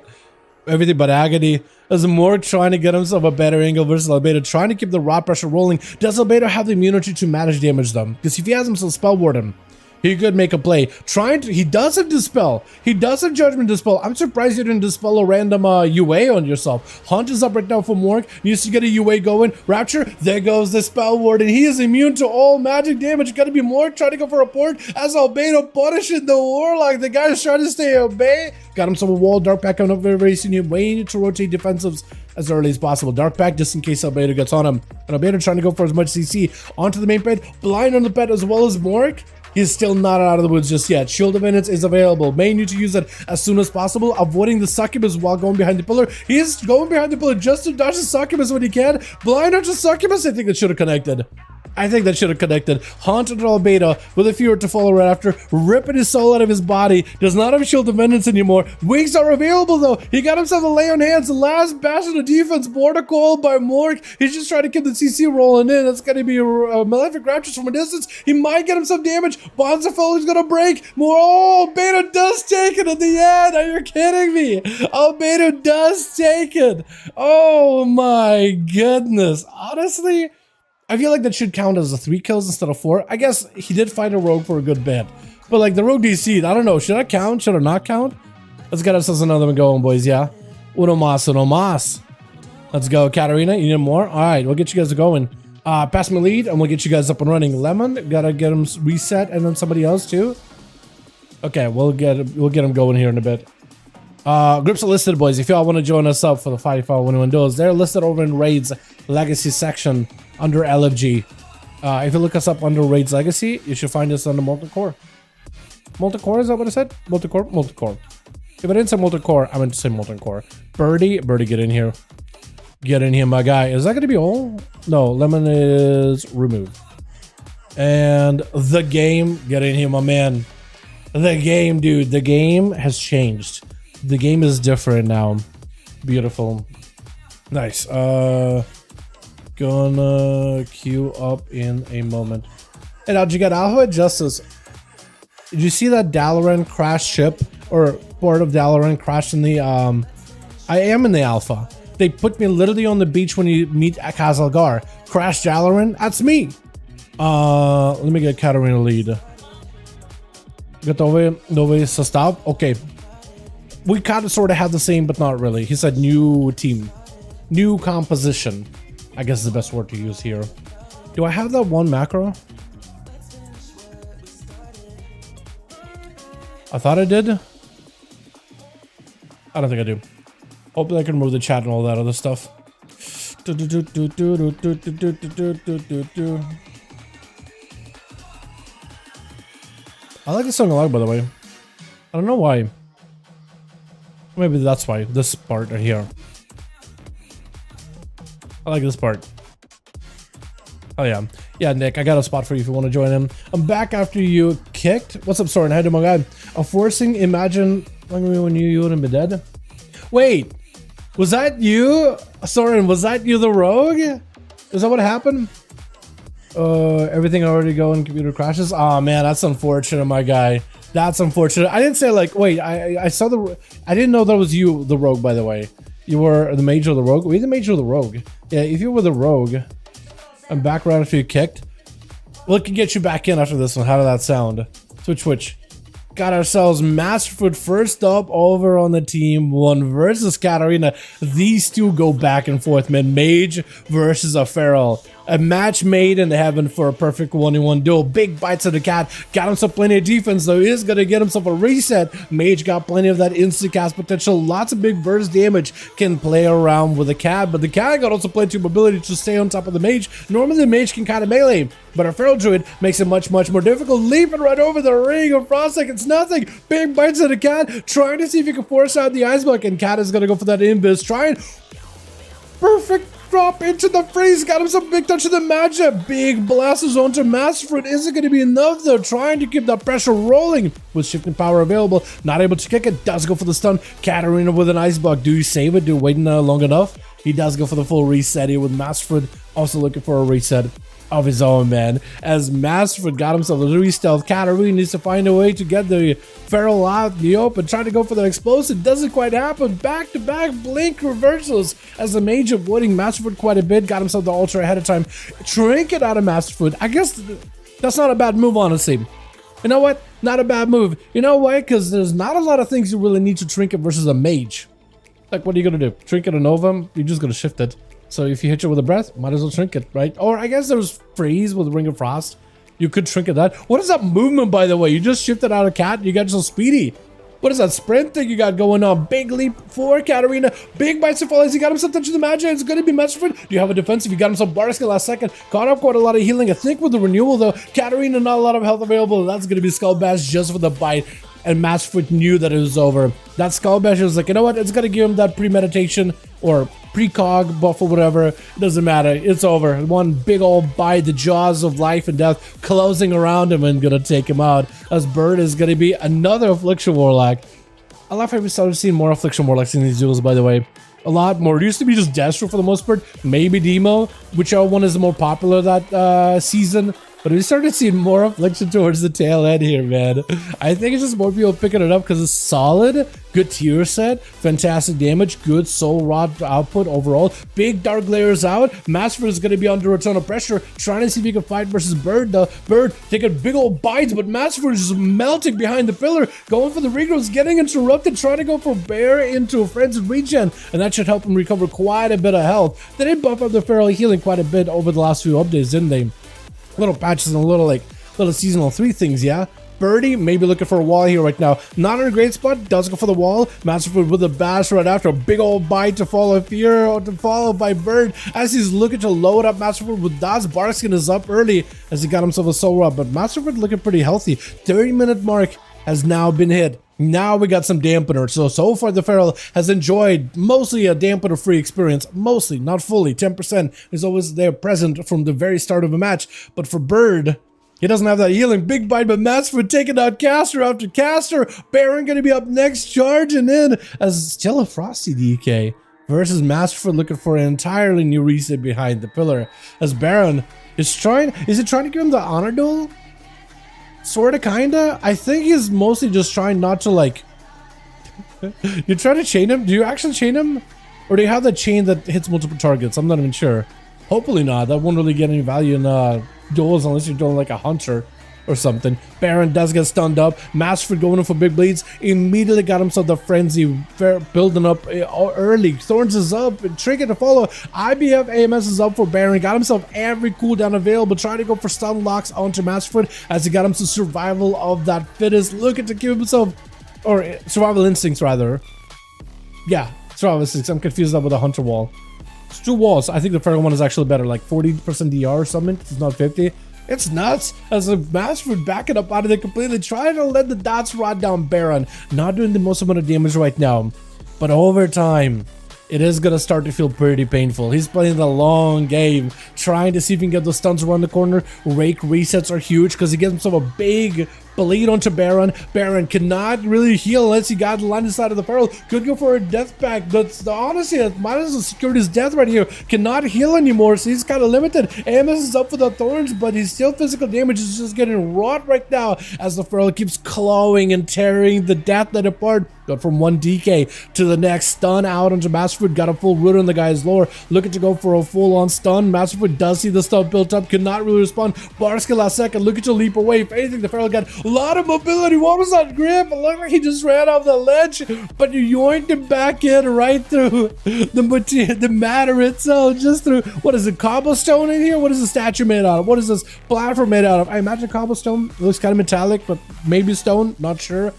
Everything but Agony. As Mork trying to get himself a better angle versus Albedo, trying to keep the raw pressure rolling. Does Albedo have the immunity to manage damage though? Because if he has himself Spell Warden, he could make a play. He does have Dispel. He does have Judgment Dispel. I'm surprised you didn't Dispel a random UA on yourself. Hunt is up right now for Mork. Needs to get a UA going. Rapture, there goes the Spell Warden. He is immune to all magic damage. Gotta be Mork trying to go for a port as Albedo punishing the Warlock. The guy's trying to stay at bay. Got himself a wall. Dark Pack coming up very, very soon. You need to rotate defensives as early as possible. Dark Pack just in case Albedo gets on him. And Albedo trying to go for as much CC. Onto the main pet. Blind on the pet as well as Mork. He's still not out of the woods just yet. Shield of Vengeance is available. May need to use it as soon as possible. Avoiding the Succubus while going behind the pillar. He is going behind the pillar just to dodge the Succubus when he can. Blind onto Succubus. I think that should have connected. Haunted Albedo with a Fury to follow right after. Ripping his soul out of his body. Does not have Shield of Vengeance anymore. Wings are available though. He got himself a lay on hands. The last bastion of defense. Border Coil by Mork. He's just trying to keep the CC rolling in. That's going to be a Malefic Raptures from a distance. He might get himself damage. Bonzafell is going to break. More. Oh, Albedo does take it at the end. Are you kidding me? Albedo does take it. Oh my goodness. Honestly, I feel like that should count as 3 kills instead of 4. I guess he did find a rogue for a good bit. But like the rogue DC, I don't know. Should I count? Should I not count? Let's get ourselves another one going, boys, yeah? Uno mas. Let's go, Katarina. You need more? All right, we'll get you guys going. Pass me lead, and we'll get you guys up and running. Lemon, gotta get him reset, and then somebody else too. Okay, we'll get him going here in a bit. Groups are listed, boys. If y'all want to join us up for the 5v5 1v1 Duels, they're listed over in Raids Legacy section under LFG. If you look us up under Raids Legacy, you should find us under Molten Core. Molten Core, is that what I said? Molten Core? Molten Core. If I didn't say Molten Core, I meant to say Molten Core. Birdie, get in here. Get in here, my guy. Is that going to be all? No, Lemon is removed. And the game, get in here, my man. The game, dude. The game has changed. The game is different now. Beautiful. Nice. Gonna queue up in a moment. Hey, now, did you get Alpha Justice? Did you see that Dalaran crashed ship? Or part of Dalaran crashed in the, I am in the Alpha. They put me literally on the beach when you meet Kazalgar. Crash Dalaran? That's me. Let me get Katarina lead. Gotowy Sastav? Okay. We kind of sort of have the same, but not really. He said new team. New composition. I guess is the best word to use here. Do I have that one macro? I thought I did. I don't think I do. Hopefully I can remove the chat and all that other stuff. I like the song a lot, by the way. I don't know why. Maybe that's why. This part right here. I like this part. Oh yeah. Yeah, Nick, I got a spot for you if you want to join him. I'm back after you kicked. What's up, Soren? How do my guy? I'm forcing imagine when you wouldn't be dead. Wait, was that you? Soren, was that you the rogue? Is that what happened? Everything already going, computer crashes. Oh man, that's unfortunate, my guy. That's unfortunate. I didn't say like, wait, I saw I didn't know that was you, the rogue, by the way. You were the mage or the rogue? Were you the mage or the rogue? Yeah, if you were the rogue, I'm back right after you kicked. Well, it can get you back in after this one. How did that sound? Switch. Got ourselves Masterfoot first up over on the team one versus Katarina. These two go back and forth, man. Mage versus a Feral. A match made in heaven for a perfect 1v1 duel. Big bites of the cat. Got himself plenty of defense, though. He is going to get himself a reset. Mage got plenty of that instant cast potential. Lots of big burst damage. Can play around with the cat, but the cat got also plenty of ability to stay on top of the mage. Normally, the mage can kind of melee, but our Feral Druid makes it much more difficult. Leaping right over the ring of Frostlight. It's nothing. Big bites of the cat. Trying to see if he can force out the ice block, and cat is going to go for that invis. Trying. Perfect. Drop into the freeze, got him some big touch of the matchup. Big blasters onto Masterfoot. Isn't going to be enough though. Trying to keep that pressure rolling with shifting power available. Not able to kick it. Does go for the stun. Katarina with an ice block. Do you save it? Do you wait long enough? He does go for the full reset here with Masterfoot. Also looking for a reset of his own, man. As Masterfoot got himself a re-stealth, Katarina needs to find a way to get the Feral out in the open, trying to go for the explosive. Doesn't quite happen. Back-to-back blink reversals as the mage avoiding Masterfoot quite a bit. Got himself the ultra ahead of time. Trinket out of Masterfoot. I guess that's not a bad move, honestly. You know what? Not a bad move. You know why? Because there's not a lot of things you really need to trinket versus a mage. Like, what are you going to do? Trinket a Novum? You're just going to shift it. So if you hit it with a breath, might as well trinket, right? Or I guess there's freeze with Ring of Frost. You could trinket that. What is that movement, by the way? You just shifted out a cat. You got so speedy. What is that sprint thing you got going on? Big leap for Katarina. Big bites to fall as he got himself touching the magic. It's going to be Masterfoot. Do you have a defensive? You got himself Barskin last second. Caught up quite a lot of healing. I think with the renewal, though, Katarina, not a lot of health available. That's going to be Skull Bash just for the bite. And Masterfoot knew that it was over. That Skull Bash was like, you know what? It's going to give him that premeditation or precog buff or whatever. It doesn't matter. It's over. One big old bite, the jaws of life and death closing around him and gonna take him out. As Bird is gonna be another Affliction Warlock. I love how we started seeing more Affliction Warlocks in these duels, by the way. A lot more. It used to be just Destro for the most part. Maybe Demo, whichever one is the more popular that season. But we started seeing more Affliction towards the tail end here, man. I think it's just more people picking it up because it's solid, good tier set, fantastic damage, good soul rod output overall. Big dark layers out. Masterfoot is going to be under a ton of pressure, trying to see if he can fight versus Bird. The Bird taking big old bites, but Masterfoot is just melting behind the pillar, going for the regrowth, getting interrupted, trying to go for Bear into a frenzied regen, and that should help him recover quite a bit of health. They did buff up the Feral healing quite a bit over the last few updates, didn't they? Little patches and little seasonal 3 things, yeah. Birdie maybe looking for a wall here right now. Not in a great spot. Does go for the wall. Masterfoot with a bash right after. A big old bite to follow here, to follow by Bird as he's looking to load up Masterfoot with Daz. Barskin is up early as he got himself a soul rod, but Masterfoot looking pretty healthy. 30-minute mark has now been hit. Now we got some dampener. So far the Feral has enjoyed mostly a dampener free experience. Mostly, not fully. 10% is always there present from the very start of a match. But for Bird, he doesn't have that healing. Big bite, but Masterfoot taking out caster after caster. Baron gonna be up next, charging in as still a Frosty DK versus Masterfoot looking for an entirely new reset behind the pillar. As Baron is trying to give him the honor duel? Sorta, kinda. I think he's mostly just trying not to, like... You try to chain him? Do you actually chain him? Or do you have that chain that hits multiple targets? I'm not even sure. Hopefully not. That won't really get any value in duels unless you're doing like a hunter or something. Baron does get stunned up. Masterfoot going in for big bleeds. Immediately got himself the frenzy building up early. Thorns is up. Trinket to follow. IBF AMS is up for Baron. Got himself every cooldown available. Trying to go for stun locks onto Masterfoot as he got him to survival of that fittest. Looking to give himself, or survival instincts rather. Yeah, survival instincts. I'm confused up with a hunter wall. It's 2 walls. I think the Feral one is actually better. Like 40% DR or something. It's not 50. It's nuts as the Masterfoot backing up out of there completely, trying to let the dots rod down Baron. Not doing the most amount of damage right now, but over time, it is going to start to feel pretty painful. He's playing the long game, trying to see if he can get those stuns around the corner. Rake resets are huge because he gets himself a big Bleed onto Baron. Baron cannot really heal unless he got the line inside of the Feral. Could go for a death pack, but honestly, might as well secure his death right here. Cannot heal anymore, so he's kind of limited. AMS is up for the Thorns, but he's still physical damage is just getting wrought right now as the Feral keeps clawing and tearing the Death Knight apart. Got from one DK to the next. Stun out onto Masterfoot. Got a full root on the guy's lore. Looking to go for a full-on stun. Masterfoot does see the stun built up. Cannot really respond. Barska last second. Looking to leap away. If anything, the Feral got a lot of mobility. What was that grip? It looked like he just ran off the ledge, but you yoinked him back in right through the matter itself. Just through, what is it, cobblestone in here? What is the statue made out of? What is this platform made out of? I imagine cobblestone. It looks kind of metallic, but maybe stone. Not sure.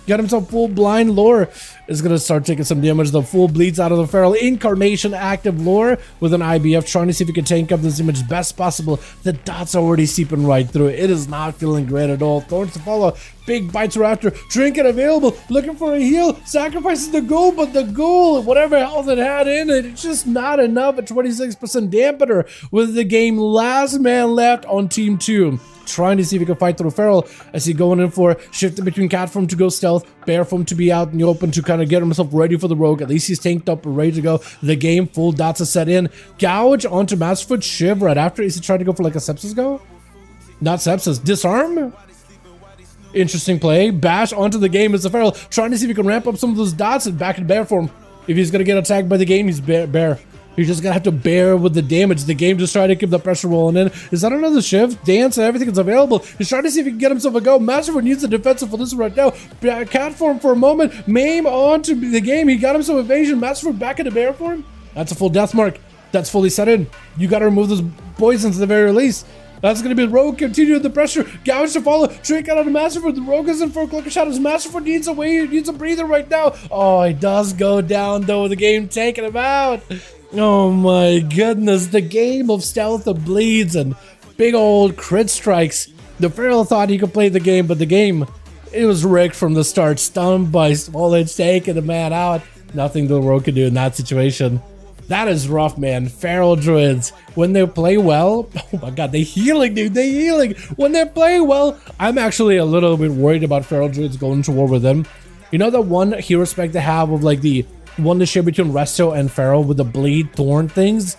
Got himself full blind. Lore is going to start taking some damage. The full bleeds out of the Feral. Incarnation active Lore with an IBF, trying to see if he can tank up this image best possible. The dots are already seeping right through it. It is not feeling great at all. Thorns to follow. Big bites are after. Trinket available. Looking for a heal. Sacrifices the ghoul, but the ghoul, whatever health it had in it, it's just not enough. A 26% dampener with the game last man left on team 2. Trying to see if he can fight through Feral as he going in for shifting between cat form to go stealth, bear form to be out in the open to kind of get himself ready for the rogue. At least he's tanked up and ready to go. The game full dots are set in. Gouge onto Masterfoot. Shiv right after. Is he trying to go for like a sepsis go? Not sepsis. Disarm? Interesting play. Bash onto the game as the Feral trying to see if he can ramp up some of those dots and back in bear form. If he's going to get attacked by the game, he's bear. He's just gonna have to bear with the damage. The game just trying to keep the pressure rolling in. Is that another shift? Dance and everything is available. He's trying to see if he can get himself a go. Masterfoot needs a defensive for this right now. Cat form for a moment. Maim onto the game. He got himself evasion. Masterfoot back into bear form. That's a full death mark. That's fully set in. You gotta remove those poisons at the very least. That's going to be the Rogue. Continue the pressure. Gouge to follow. Trick out of the Masterfoot. The Rogue is in for a cloak of shadows. Masterfoot needs a way. He needs a breather right now. Oh, he does go down though. The game taking him out. Oh my goodness. The game of stealth and bleeds and big old crit strikes. The Feral thought he could play the game, but the game, it was rigged from the start. Stunned by Small Edge taking the man out. Nothing the Rogue could do in that situation. That is rough, man. Feral Druids, when they play well, oh my god, they healing, dude, they healing. When they play well, I'm actually a little bit worried about Feral Druids going to war with them. You know the one hero spec they have of like the one to share between Resto and Feral with the bleed thorn things?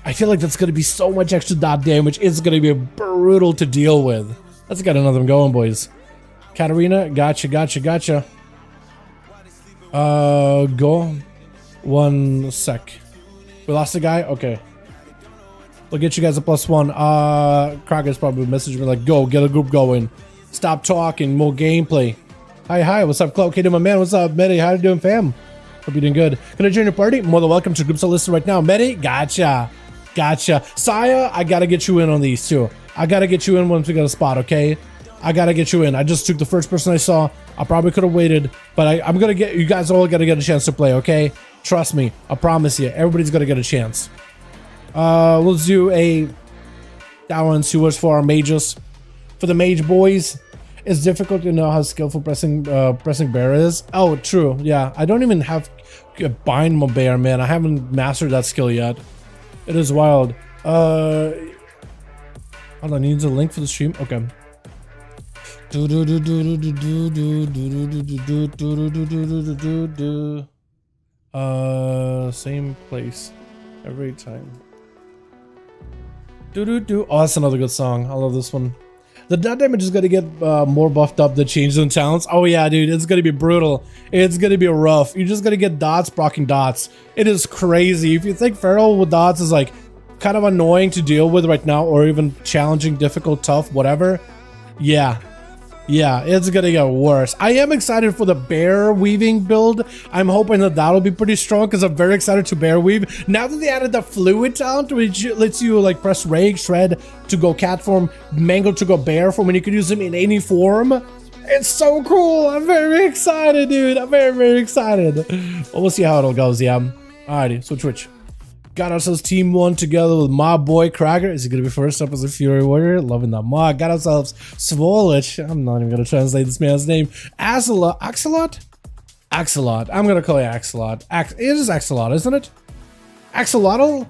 I feel like that's going to be so much extra dot damage. It's going to be brutal to deal with. Let's get another one going, boys. Katarina, gotcha. Go. 1 sec. We lost a guy? Okay. We'll get you guys a +1. Krager's probably messaging me like, go, get a group going. Stop talking, more gameplay. Hi, what's up, Cloak? Hey, my man, what's up, Medi? How you doing, fam? Hope you're doing good. Can I join your party? More than welcome to groups I listed right now. Medi, gotcha. Saya, I gotta get you in on these too. I gotta get you in once we got a spot, okay? I gotta get you in. I just took the first person I saw. I probably could have waited, but I'm gonna get, you guys all gotta get a chance to play, okay? Trust me, I promise you, everybody's gonna get a chance. Let's do a Dalaran sewers for our mages. For the mage boys, it's difficult to know how skillful pressing bear is. Oh, true, yeah. I don't even have bind my bear, man. I haven't mastered that skill yet. It is wild. Hold on, needs a link for the stream. Okay. Same place every time. Oh, that's another good song. I love this one. The dot damage is gonna get more buffed up. The changes in talents. Oh yeah, dude, it's gonna be brutal. It's gonna be rough. You're just gonna get dots proccing dots. It is crazy. If you think Feral with dots is like kind of annoying to deal with right now, or even challenging, difficult, tough, whatever. Yeah, it's gonna get worse. I am excited for the bear weaving build. I'm hoping that that'll be pretty strong because I'm very excited to bear weave. Now that they added the fluid talent, which lets you like press rage, shred to go cat form, mangle to go bear form, and you can use them in any form. It's so cool. I'm very excited, dude. I'm very excited. Well, we'll see how it goes, yeah. Alrighty, so Twitch. Got ourselves team 1 together with my boy Krager. Is he gonna be first up as a Fury Warrior? Loving that mod. Got ourselves Svolich. I'm not even gonna translate this man's name. Axolot. I'm gonna call it Axolot. It is Axolot, isn't it? Axolotl?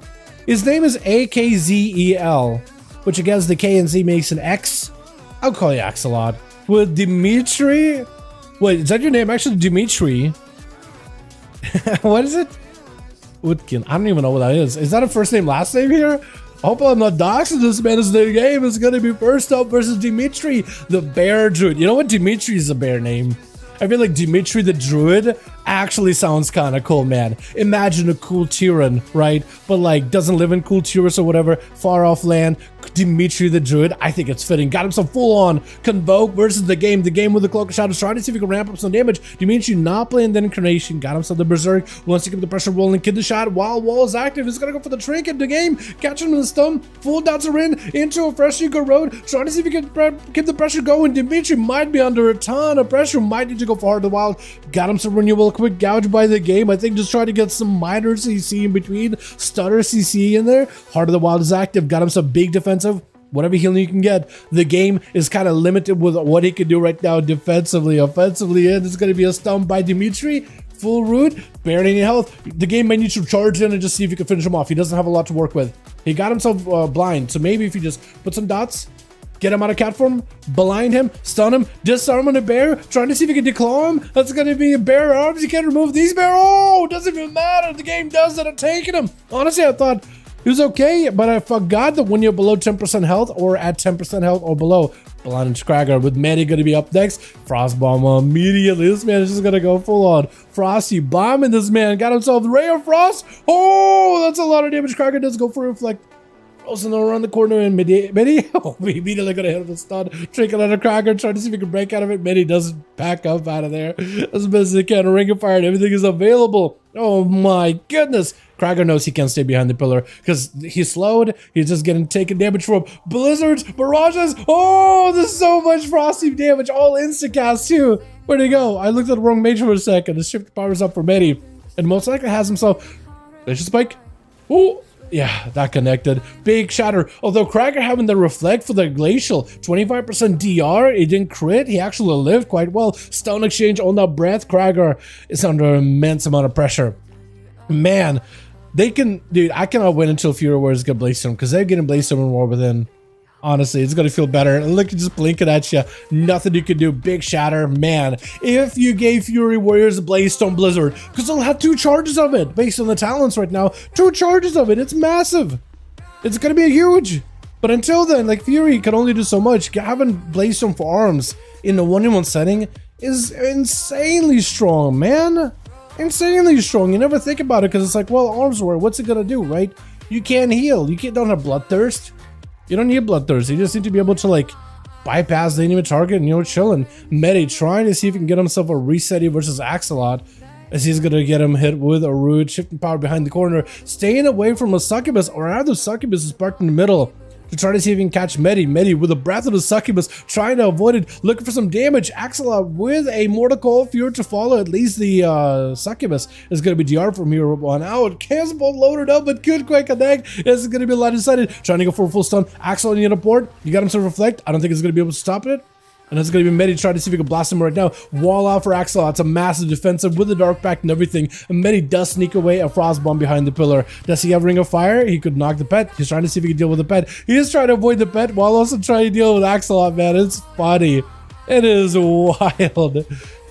His name is AKZEL, which against the K and Z makes an X. I'll call you Axolot. with Dimitri. Wait, is that your name? Actually, Dimitri. What is it? Utkin. I don't even know what that is. Is that a first name, last name here? I hope I'm not doxing this man. As the game is going to be first up versus Dimitri, the bear druid. You know what? Dimitri is a bear name. I feel like Dimitri the druid actually sounds kind of cool, man. Imagine a cool Tyran, right? But like doesn't live in cool Tyrus or whatever, far off land. Dimitri the druid, I think it's fitting. Got him some full on Convoke versus the game with the Cloak of Shadows, trying to see if he can ramp up some damage. Dimitri not playing the Incarnation, got himself the Berserk, wants to keep the pressure rolling, kid the shot while Wall is active. He's gonna go for the trinket, the game, catch him in the stun, full Dalaran into a fresh Eco Road, trying to see if he can keep the pressure going. Dimitri might be under a ton of pressure, might need to go for Heart of the Wild, got him some renewable, quick gouge by the game. I think just trying to get some minor CC in between, stutter CC in there. Heart of the Wild is active, got him some big defensive, whatever healing you can get. The game is kind of limited with what he can do right now defensively. Offensively, and it's going to be a stun by Dimitri. Full root, barely any health. The game may need to charge in and just see if you can finish him off. He doesn't have a lot to work with. He got himself blind, so maybe if you just put some dots, get him out of cat form, blind him, stun him, disarm on a bear, trying to see if he can declaw him. That's going to be a bear arms. You can't remove these bear. Oh, doesn't even matter. The game does it. I'm taking him. Honestly, I thought he was okay, but I forgot that when you're below 10% health or at 10% health or below, Blind and Scragger with Medi going to be up next. Frost Bomb immediately. This man is just going to go full on Frosty bombing this man. Got himself the Ray of Frost. Oh, that's a lot of damage. Scragger does go for Reflect. Frozen around the corner and Medi. Oh, we immediately gonna hit him with stun. Trickle out a Cracker, trying to see if he can break out of it. Medi doesn't back up out of there as best as he can. Ring of Fire and everything is available. Oh my goodness. Cracker knows he can't stay behind the pillar because he's slowed. He's just getting taken damage from blizzards, mirages. Oh, there's so much Frosty damage. All instacast too. Where'd he go? I looked at the wrong mage for a second. The shift powers up for Medi. And most likely has himself Glacial Spike. Oh, yeah, that connected. Big shatter. Although Cracker having the reflect for the glacial, 25% DR, it didn't crit. He actually lived quite well. Stone exchange on the breath. Cracker is under immense amount of pressure. Man, they can, dude, I cannot wait until Fury Warriors get Blaze Storm because they're getting Blaze Storm and War Within. Honestly, it's gonna feel better. Look, just blinking at you. Nothing you can do. Big shatter, man. If you gave Fury Warriors Blaze Stone Blizzard, because they'll have 2 charges of it based on the talents right now. 2 charges of it. It's massive. It's gonna be huge. But until then, like Fury can only do so much. Having Blaze Stone for arms in the 1v1 setting is insanely strong, man. Insanely strong. You never think about it because it's like, well, arms war. What's it gonna do, right? You can't heal. You don't have Bloodthirst. You don't need Bloodthirst. You just need to be able to like bypass the enemy target and, you know, chilling. Medi trying to see if he can get himself a Resetty versus Axolot, as he's gonna get him hit with a Root, shifting power behind the corner, staying away from a Succubus, or rather Succubus is parked in the middle to try to see if he can catch Medi. Medi with the breath of the Succubus, trying to avoid it, looking for some damage. Axolot with a Mortal Coil Fury to follow. At least the Succubus is going to be DR from here on out. Cannonball loaded up, but could quite connect. This is going to be line decided. Trying to go for a full stun. Axolot in the board. You got him to reflect. I don't think it's going to be able to stop it. And it's going to be Medi trying to see if he can blast him right now. Wall out for Axolot. It's a massive defensive with the Dark Pact and everything. And Medi does sneak away a Frost Bomb behind the pillar. Does he have Ring of Fire? He could knock the pet. He's trying to see if he can deal with the pet. He is trying to avoid the pet while also trying to deal with Axolot, man. It's funny. It is wild.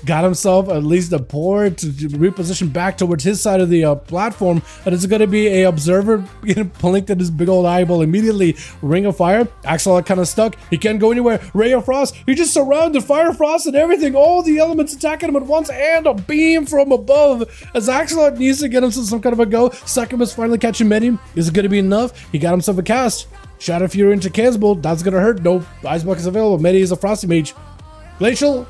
Got himself at least a port to reposition back towards his side of the platform, and it's going to be a observer getting blinked at his big old eyeball immediately. Ring of Fire, Axolot kind of stuck. He can't go anywhere. Ray of Frost, he just surrounded Fire Frost and everything. All the elements attacking him at once, and a beam from above as Axolot needs to get himself some kind of a go. Succubus finally catching Medi. Is it going to be enough? He got himself a cast. Shadow Fury into Cannonball. That's going to hurt. No Ice Block is available. Medi is a Frosty Mage. Glacial,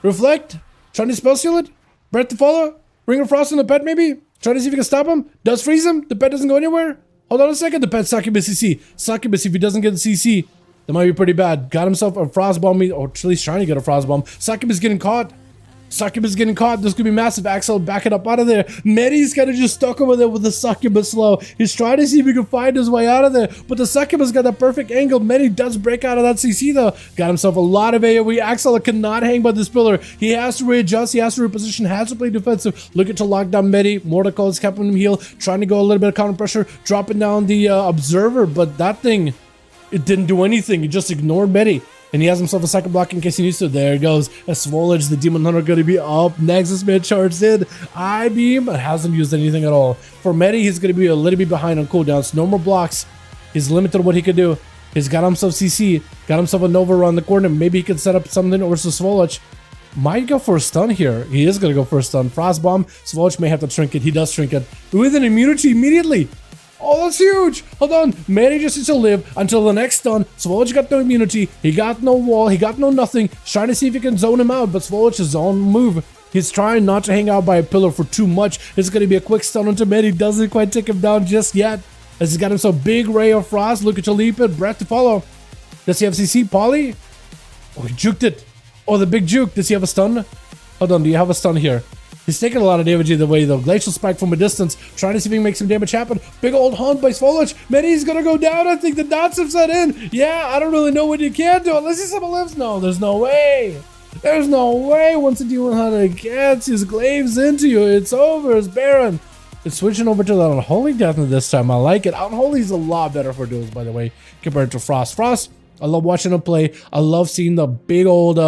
Reflect, trying to spell seal it. Breath to follow. Ring of Frost on the pet maybe. Trying to see if he can stop him. Does freeze him. The pet doesn't go anywhere. Hold on a second. The pet Succubus CC. Succubus, if he doesn't get the CC, that might be pretty bad. Got himself a Frost Bomb, or at least trying to get a Frost Bomb. Succubus getting caught. Succubus getting caught. This could be massive. Axel backing up out of there. Medi's kind of just stuck over there with the Succubus slow. He's trying to see if he can find his way out of there, but the Succubus got that perfect angle. Medi does break out of that CC though. Got himself a lot of AoE. Axel cannot hang by this pillar. He has to readjust. He has to reposition. Has to play defensive. Looking to lock down Medi. Mortal Coil is keeping him heal. Trying to go a little bit of counter pressure. Dropping down the Observer, but that thing, it didn't do anything. It just ignored Medi. And he has himself a second block in case he needs to. There it goes. As Swolage, the Demon Hunter, going to be up. Next, this man charged in. I-beam, but hasn't used anything at all. For Medi, he's going to be a little bit behind on cooldowns. No more blocks. He's limited what he can do. He's got himself CC. Got himself a Nova around the corner. Maybe he can set up something over to Swolage. Might go for a stun here. He is going to go for a stun. Frost Bomb. Swolage may have to trinket. He does trinket. With an immunity immediately. Oh, that's huge. Hold on. Medi just needs to live until the next stun. Swolage got no immunity. He got no wall. He got no nothing. He's trying to see if he can zone him out, but Swolage is on move. He's trying not to hang out by a pillar for too much. It's going to be a quick stun onto Medi. Doesn't quite take him down just yet. As he's got himself a big ray of frost. Look at Chalipa. Breath to follow. Does he have CC? Poly? Oh, he juked it. Oh, the big juke. Does he have a stun? Hold on. Do you have a stun here? He's taking a lot of damage either way, though. Glacial Spike from a distance, trying to see if he can make some damage happen. Big old hunt by Swolage. Medi's gonna go down. I think the dots have set in. Yeah, I don't really know what you can do unless he's someone lives. No, there's no way. There's no way. Once the Demon Hunter gets his glaives into you, it's over. It's Baron. It's switching over to the Unholy Death this time. I like it. Unholy's a lot better for duels, by the way, compared to Frost. Frost, I love watching him play. I love seeing the big old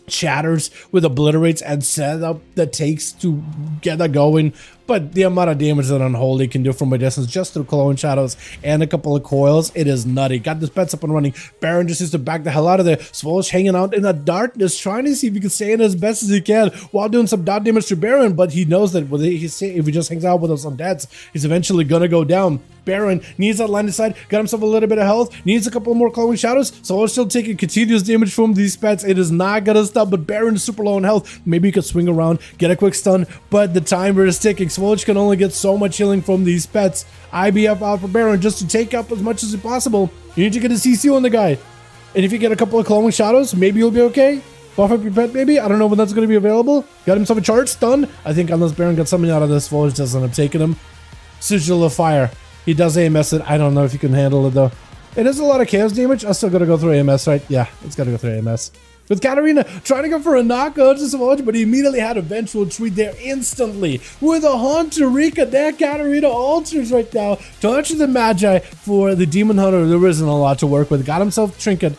shatters with obliterates and setup that takes to get that going, but the amount of damage that Unholy can do from a distance just through clone shadows and a couple of coils, it is nutty. Got this pets up and running. Baron just needs to back the hell out of there. Swolage hanging out in the darkness, trying to see if he can stay in as best as he can while doing some dot damage to Baron, but he knows that if he just hangs out with us on deaths, he's eventually gonna go down. Baron needs that line of sight, got himself a little bit of health, needs a couple more clone shadows, so still taking continuous damage from these pets. It is not gonna stop, but Baron is super low on health. Maybe he could swing around, get a quick stun, but the timer is ticking. Swolage can only get so much healing from these pets. IBF out for Baron just to take up as much as possible. You need to get a CC on the guy. And if you get a couple of clone shadows, maybe you'll be okay. Buff up your pet, maybe. I don't know when that's going to be available. Got himself a charge, stun. I think unless Baron got something out of this, Swolage doesn't end up taking him. Sigil of Fire. He does AMS it. I don't know if you can handle it though. It is a lot of chaos damage. I still got to go through AMS, right? Yeah, it's got to go through AMS. With Katarina trying to go for a knockout to Swolage, but he immediately had a vengeful treat there instantly. With a Hunter Rika, that Katarina alters right now. Touch of the Magi for the Demon Hunter. There isn't a lot to work with. Got himself Trinket.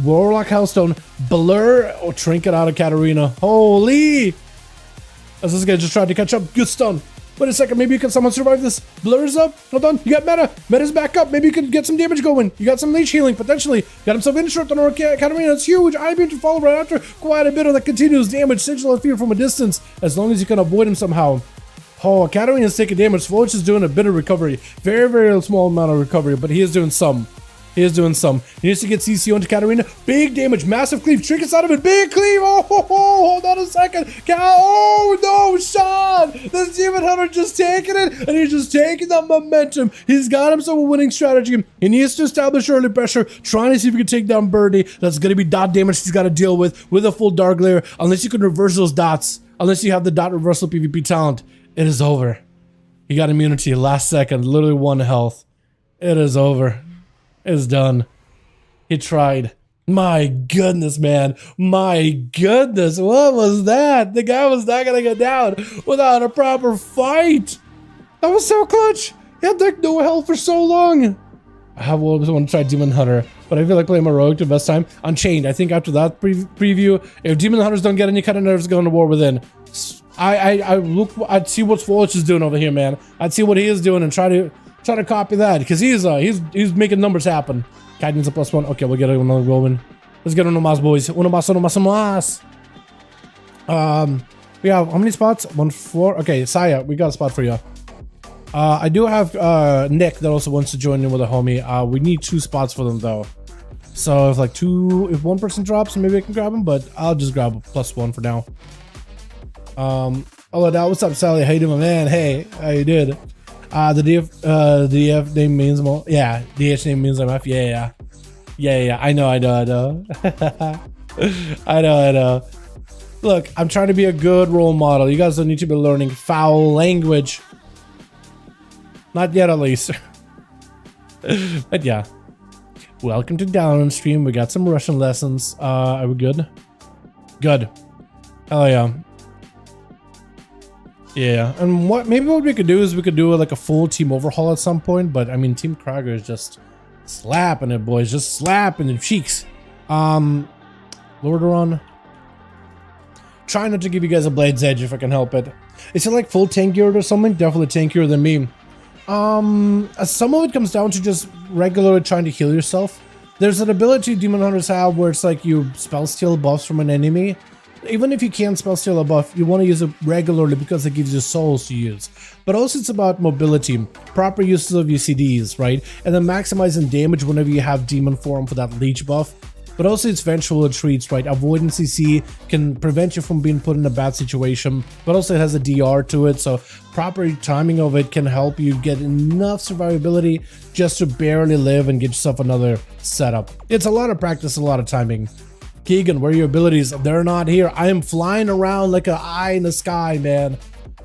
Warlock Hellstone. Blur. Oh, Trinket out of Katarina. Holy! As this guy just tried to catch up. Good stun. Wait a second, maybe you can someone survive this. Blur's up. Hold on. You got Meta. Meta's back up. Maybe you can get some damage going. You got some leech healing, potentially. Got himself Instruct on our Katarina. That's huge. I-beam to follow right after. Quite a bit of that continuous damage. Sigil of Fear from a distance, as long as you can avoid him somehow. Oh, Katarina's taking damage. Swolage is doing a bit of recovery. Very, very small amount of recovery, but he is doing some. He is doing some. He needs to get CC onto Katarina. Big damage. Massive cleave. Trinkets out of it. Big cleave. Oh, hold on a second. Oh, no, Sean. This Demon Hunter just taking it, and he's just taking the momentum. He's got himself a winning strategy. He needs to establish early pressure, trying to see if he can take down Birdie. That's going to be dot damage he's got to deal with a full Dark Layer. Unless you can reverse those dots. Unless you have the dot reversal PvP talent. It is over. He got immunity last second. Literally 1 health. It is over. It's done. He tried. My goodness, man. My goodness. What was that? The guy was not going to get down without a proper fight. That was so clutch. He had like no health for so long. I will want to try Demon Hunter, but I feel like playing my rogue to the best time. Unchained. I think after that preview, if Demon Hunters don't get any kind of nerves going to war within, I'd see what Swolage is doing over here, man. I'd see what he is doing and try to copy that, because he's making numbers happen. Guidance a +1. Okay, we'll get another Roman. Let's get uno más, boys. Uno más. We have how many spots? 1, 4. Okay, Saya, we got a spot for you. I do have Nick that also wants to join in with a homie. We need 2 spots for them though. So if one person drops, maybe I can grab him, but I'll just grab a +1 for now. Hello, Dal. What's up, Sally? How you doing, man? Hey, how you did? The DF name means more. Yeah, DH name means MF. Yeah. I know. I know. Look, I'm trying to be a good role model. You guys don't need to be learning foul language. Not yet, at least. But yeah. Welcome to Dalaran stream. We got some Russian lessons. Are we good? Good. Hell yeah. Yeah, and maybe what we could do is we could do like a full team overhaul at some point, but I mean Team Krager is just slapping it, boys, just slapping the cheeks. Lordaeron. Try not to give you guys a Blade's Edge if I can help it. Is it like full tank geared or something? Definitely tankier than me. Some of it comes down to just regularly trying to heal yourself. There's an ability Demon Hunters have where it's like you spell steal buffs from an enemy. Even if you can't spell steal a buff, you want to use it regularly because it gives you souls to use. But also it's about mobility, proper uses of your CDs, right? And then maximizing damage whenever you have demon form for that leech buff. But also it's vengeful retreats, right? Avoidance CC can prevent you from being put in a bad situation, but also it has a DR to it, so proper timing of it can help you get enough survivability just to barely live and get yourself another setup. It's a lot of practice, a lot of timing. Keegan, where are your abilities? They're not here. I am flying around like an eye in the sky, man.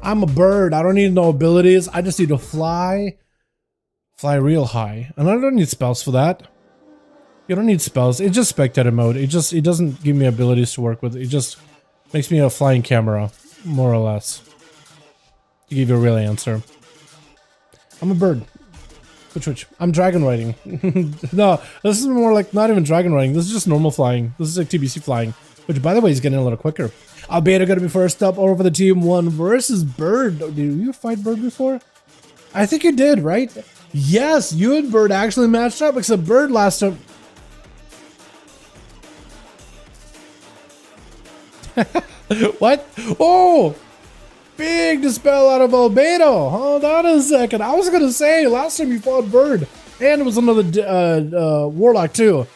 I'm a bird. I don't need no abilities. I just need to fly real high. And I don't need spells for that. You don't need spells. It's just spectator mode. It doesn't give me abilities to work with. It just makes me a flying camera, more or less. To give you a real answer. I'm a bird. Which I'm dragon riding. No, this is more like not even dragon riding. This is just normal flying. This is like TBC flying, which by the way is getting a little quicker. Albeta gonna be first up over the team 1 versus Bird. Did you fight Bird before? I think you did, right? Yes, you and Bird actually matched up, except Bird last time. What? Oh! Big dispel out of Albedo. Hold on a second. I was gonna say last time you fought Bird, and it was another Warlock too.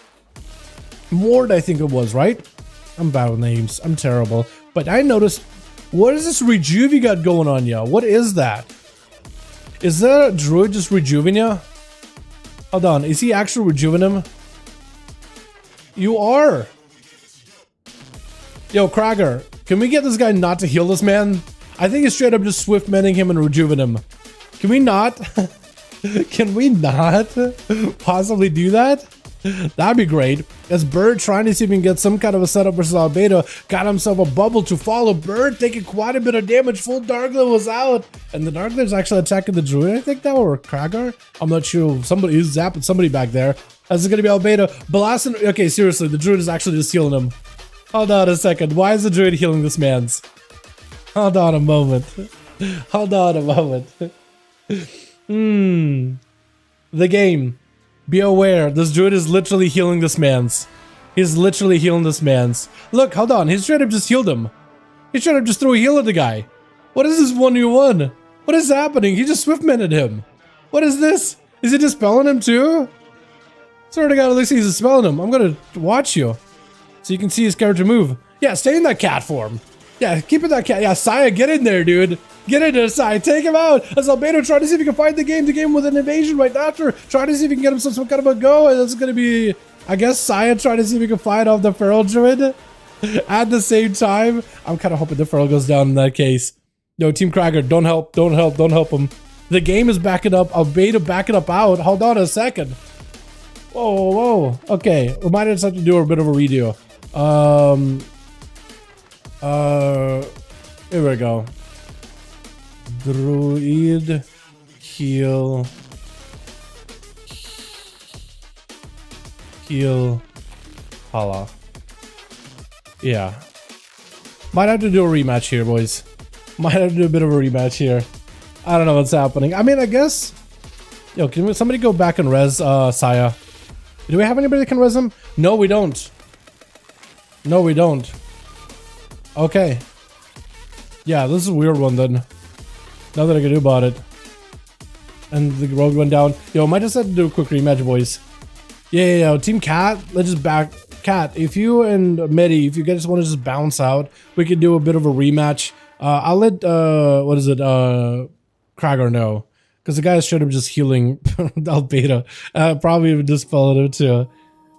Mord, I think it was, right? I'm bad with names. I'm terrible. But I noticed. What is this rejuve you got going on, ya? What is that? Is that a druid just rejuving ya? Hold on. Is he actually rejuving him? You are. Yo, Krager, can we get this guy not to heal this man? I think it's straight up just swift mending him and rejuvenating him. Can we not? Can we not possibly do that? That'd be great. As Bird trying to see if he can get some kind of a setup versus Albedo, got himself a bubble to follow. Bird taking quite a bit of damage. Full Darkler was out. And the Darkler's actually attacking the Druid. I think that were Krager. I'm not sure. Somebody is zapping somebody back there. This is going to be Albedo. Blasting. Okay, seriously. The Druid is actually just healing him. Hold on a second. Why is the Druid healing this man's? Hold on a moment. Hold on a moment. The game. Be aware. This Druid is literally healing this man's. He's literally healing this man's. Look, hold on. He's straight up just healed him. He straight up just threw a heal at the guy. What is this 1v1? What is happening? He just swift-mended him. What is this? Is he dispelling him too? Swear to God, at least he's dispelling him. I'm gonna watch you. So you can see his character move. Yeah, stay in that cat form. Yeah, keep it that cat. Yeah, Saya, get in there, dude. Get in there, Saya. Take him out. As Albedo trying to see if he can find the game with an invasion right after. Trying to see if he can get himself some kind of a go. And that's going to be, I guess, Saya trying to see if he can fight off the Feral Druid. At the same time, I'm kind of hoping the Feral goes down in that case. No, Team Krager, don't help. Don't help. Don't help him. The game is backing up. Albedo backing up out. Hold on a second. Whoa, whoa. Okay, we might just have to do a bit of a redo. Here we go. Druid heal Hala. Yeah. Might have to do a rematch here, boys. Might have to do a bit of a rematch here. I don't know what's happening. I mean, I guess. Yo, can somebody go back and res Saya? Do we have anybody that can res him? No, we don't. No, we don't. Okay. Yeah, this is a weird one then. Nothing I can do about it. And the road went down. Yo, might just have to do a quick rematch, boys. Yeah. Team Cat, let's just back. Cat, if you and Medi, if you guys want to just bounce out, we could do a bit of a rematch. I'll let, what is it, Krager know. Because the guy is straight up just healing Albedo. Probably even dispelling him too.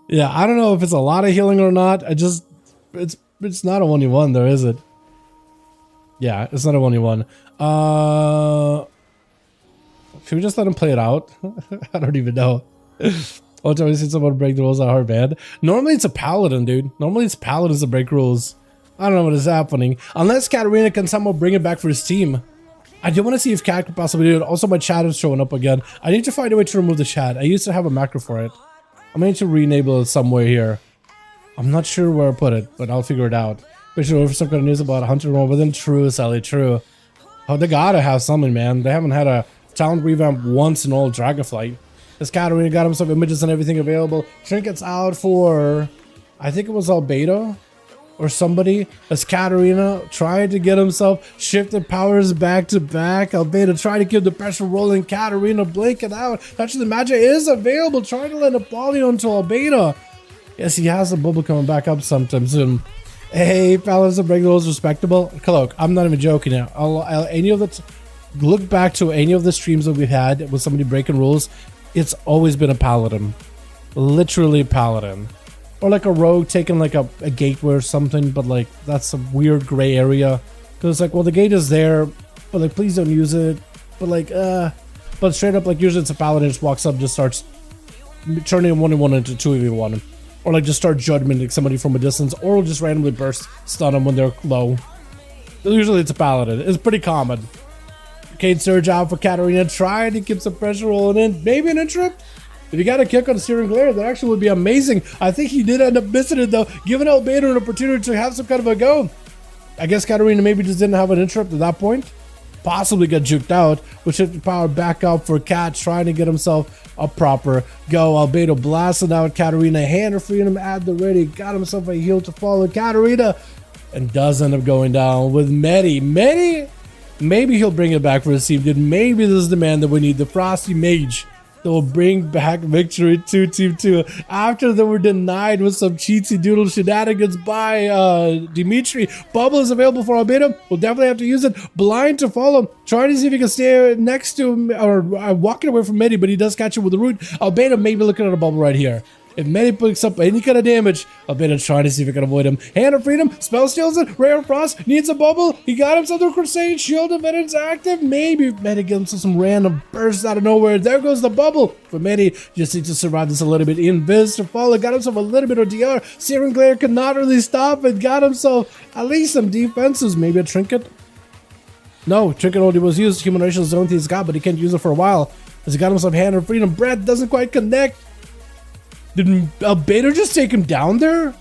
Yeah, I don't know if it's a lot of healing or not. It's not a 1v1 though, is it? Yeah, it's not a 1v1. Should we just let him play it out? I don't even know. Oh, time we see someone break the rules on hard band. Normally it's a paladin, dude. Normally it's paladins that break rules. I don't know what is happening. Unless Katarina can somehow bring it back for his team. I do want to see if Cat could possibly do it. Also, my chat is showing up again. I need to find a way to remove the chat. I used to have a macro for it. I'm going to re-enable it somewhere here. I'm not sure where I put it, but I'll figure it out. Pretty sure some kind of news about Hunter Roll, but then true, Sally, true. Oh, they gotta have something, man. They haven't had a talent revamp once in all Dragonflight. This Katarina got himself images and everything available. Trinkets out for, I think it was Albedo or somebody. As Katarina tried to get himself shifted powers back to back. Albedo tried to keep the pressure rolling. Katarina blinking out. Actually, the magic is available. Trying to land Apollyon to Albedo. Yes, he has a bubble coming back up sometime soon. Hey, Paladins of Break Rules respectable. Cloak, I'm not even joking now. Look back to any of the streams that we've had with somebody breaking rules. It's always been a Paladin. Literally a Paladin. Or like a rogue taking like a gateway or something, but like that's a weird gray area. Because it's like, well, the gate is there, but like, please don't use it. But like, but straight up, like usually it's a Paladin just walks up, just starts turning 1v1 into 2v1. Or like just start judgmenting somebody from a distance, or will just randomly burst stun them when they're low. Usually it's a Paladin. It's pretty common. Cade Surge out for Katarina, trying to keep some pressure rolling in. Maybe an interrupt? If you got a kick on Searing Glare, that actually would be amazing. I think he did end up missing it though, giving Albedo an opportunity to have some kind of a go. I guess Katarina maybe just didn't have an interrupt at that point. Possibly got juked out, which should power back up for Cat, trying to get himself a proper go. Albedo blasted out Katarina, hand of freedom at the ready, got himself a heal to follow Katarina, and does end up going down with Medi. Maybe he'll bring it back for his team, dude. Maybe this is the man that we need, the Frosty Mage that will bring back victory to Team 2 after they were denied with some cheatsy doodle shenanigans by Dimitri. Bubble is available for Albedo. We'll definitely have to use it. Blind to follow. Trying to see if he can stay next to him or walking away from Medi, but he does catch him with the root. Albedo may be looking at a bubble right here. If Medi picks up any kind of damage, Albedo trying to see if he can avoid him. Hand of Freedom, Spell steals it, Rare Frost, needs a bubble, he got himself the Crusade, Shield of Vengeance active, maybe Medi gets himself some random bursts out of nowhere, there goes the bubble for Medi, just needs to survive this a little bit, Invis to follow, got himself a little bit of DR, Searing Glare could not really stop it, got himself at least some defenses, maybe a Trinket? No, Trinket only was used, Human Racial Zone he's got, but he can't use it for a while, as he got himself Hand of Freedom, Breath doesn't quite connect. Did Albedo just take him down there?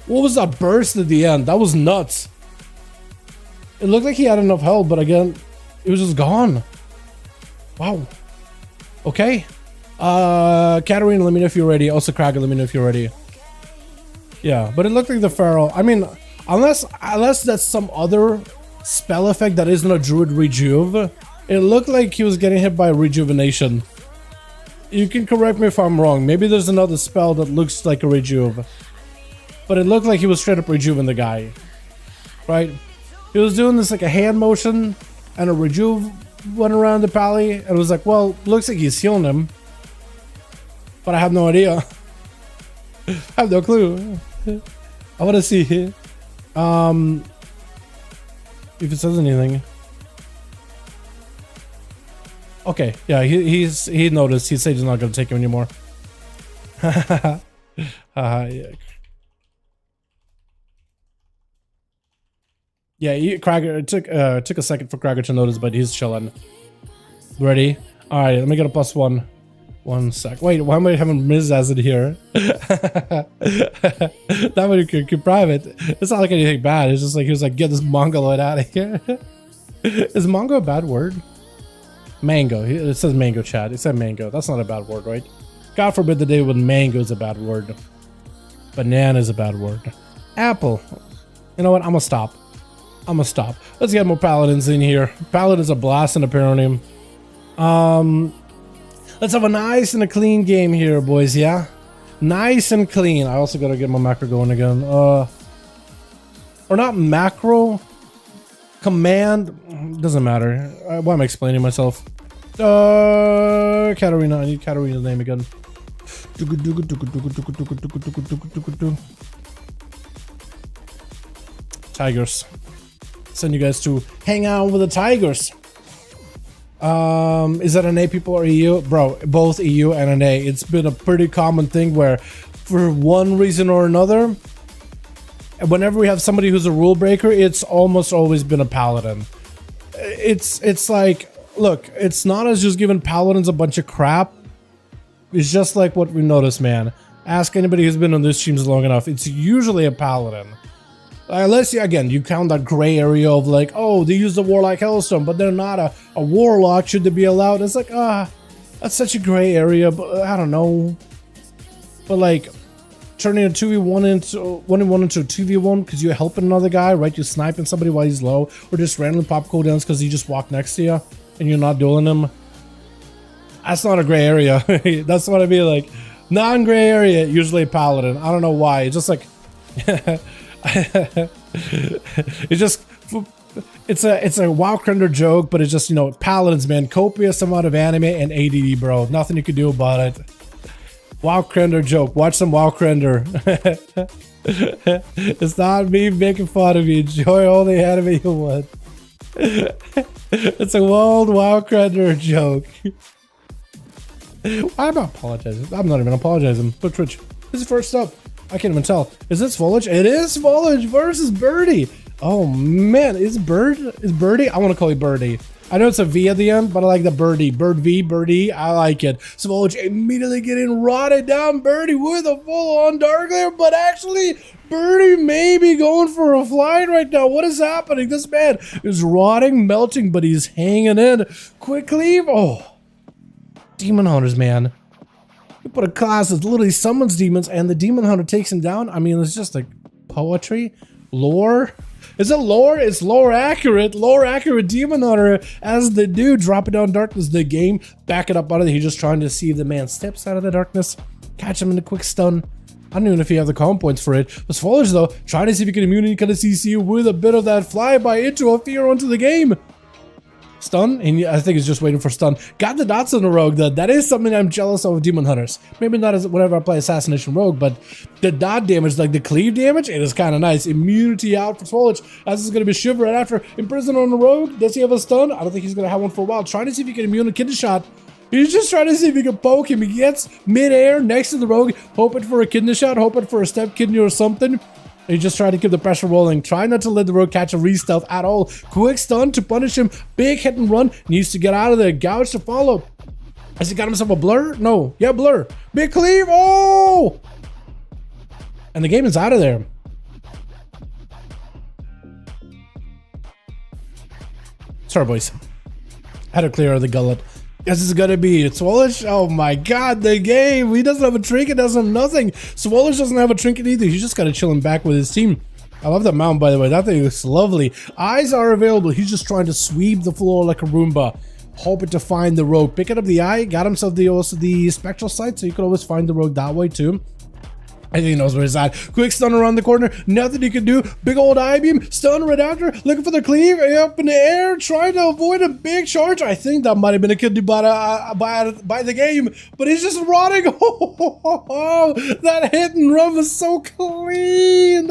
What was that burst at the end? That was nuts. It looked like he had enough health, but again, it was just gone. Wow. Okay. Katarina, let me know if you're ready. Also, Krager, let me know if you're ready. Yeah, but it looked like the Pharaoh. I mean, unless that's some other spell effect that isn't a Druid Rejuve, it looked like he was getting hit by Rejuvenation. You can correct me if I'm wrong. Maybe there's another spell that looks like a Rejuve. But it looked like he was straight up Rejuve the guy. Right? He was doing this like a hand motion, and a Rejuve went around the pally, and it was like, well, looks like he's healing him. But I have no idea. I have no clue. I want to see if it says anything. Okay, yeah, he noticed. He said he's not gonna take him anymore. Yeah. Yeah, Krager, it took a second for Krager to notice, but he's chilling. Ready? All right, let me get a +1. 1 sec. Wait, why am I having Miz as it here? That would keep private. It's not like anything bad. It's just like he was like, get this mongoloid out of here. Is mongo a bad word? Mango. It says mango, chat. It said mango. That's not a bad word, right? God forbid the day when mango is a bad word. Banana is a bad word. Apple. You know what? I'm gonna stop. Let's get more paladins in here. Paladins are blasting apparently. Let's have a nice and a clean game here, boys, yeah? Nice and clean. I also gotta get my macro going again. Or not macro. Command. Doesn't matter. Why am I explaining myself? Katarina. I need Katarina's name again. Tigers. Send you guys to hang out with the Tigers. Is that NA people or EU? Bro, both EU and NA. It's been a pretty common thing where for one reason or another, whenever we have somebody who's a rule breaker, it's almost always been a paladin. It's like, look, it's not as just giving paladins a bunch of crap. It's just like what we noticed, man. Ask anybody who's been on these streams long enough. It's usually a paladin. Unless, again, you count that gray area of like, oh, they use the warlock hellstone, but they're not a warlock. Should they be allowed? It's like, that's such a gray area, but I don't know. But like, turning a 2v1 into 1v1 into a 2v1 because you're helping another guy, right? You're sniping somebody while he's low, or just randomly pop cooldowns because he just walked next to you and you're not dueling him. That's not a gray area. That's what I mean. Like, non-gray area, usually a paladin. I don't know why. It's just like, it's a WoW Crender joke, but it's just, you know, paladins, man. Copious amount of anime and ADD, bro. Nothing you can do about it. WoW Crender joke. Watch some WoW Crender. It's not me making fun of you. Enjoy all the anime you want. It's a old WoW Crender joke. I'm not apologizing. I'm not even apologizing. But Twitch, this is first up. I can't even tell. Is this Foliage? It is Foliage versus Birdie. Oh man, is Birdie? I want to call you Birdie. I know it's a V at the end, but I like the Birdie. Bird V, Birdie, I like it. Foliage immediately getting rotted down. Birdie with a full-on dark layer, but actually, Birdie may be going for a flight right now. What is happening? This man is rotting, melting, but he's hanging in. Quick leave. Oh, Demon Hunters, man. You put a class that literally summons demons, and the Demon Hunter takes him down. I mean, it's just like poetry, lore. Is it lore? It's lore accurate. Lore accurate Demon Hunter as the dude dropping down darkness. The game back it up out of there. He's just trying to see if the man steps out of the darkness, catch him in a quick stun. I don't even know if you have the calm points for it. But Foliage though, trying to see if he can immune any kind of CC with a bit of that flyby into a fear onto the game. Stun, and I think he's just waiting for stun. Got the dots on the rogue. That is something I'm jealous of Demon Hunters. Maybe not as whenever I play Assassination Rogue, but the dot damage, like the cleave damage, it is kind of nice. Immunity out for Foliage. As is going to be Shiver right after. Imprisoned on the rogue. Does he have a stun? I don't think he's going to have one for a while. Trying to see if he can immune a kidney shot. He's just trying to see if he can poke him. He gets mid-air next to the rogue, hoping for a kidney shot, hoping for a step kidney or something. He's just trying to keep the pressure rolling. Try not to let the rogue catch a re-stealth at all. Quick stun to punish him. Big hit and run. Needs to get out of there. Gouge to follow. Has he got himself a blur? No. Yeah, blur. Big cleave. Oh! And the game is out of there. Sorry, boys. Had to clear the gullet. This is gonna be Swallish. Oh my god, the game. He doesn't have a trinket, doesn't have nothing. Swallish doesn't have a trinket either. He's just gotta chilling back with his team. I love that mount, by the way. That thing is lovely. Eyes are available. He's just trying to sweep the floor like a Roomba, hoping to find the rogue. Picking up the eye, got himself also the spectral sight, so you could always find the rogue that way too. I think he knows where he's at. Quick stun around the corner. Nothing he can do. Big old eye beam. Stun right after. Looking for the cleave. Up in the air. Trying to avoid a big charge. I think that might have been a kidney by the game. But he's just rotting. Oh, that hit and run was so clean.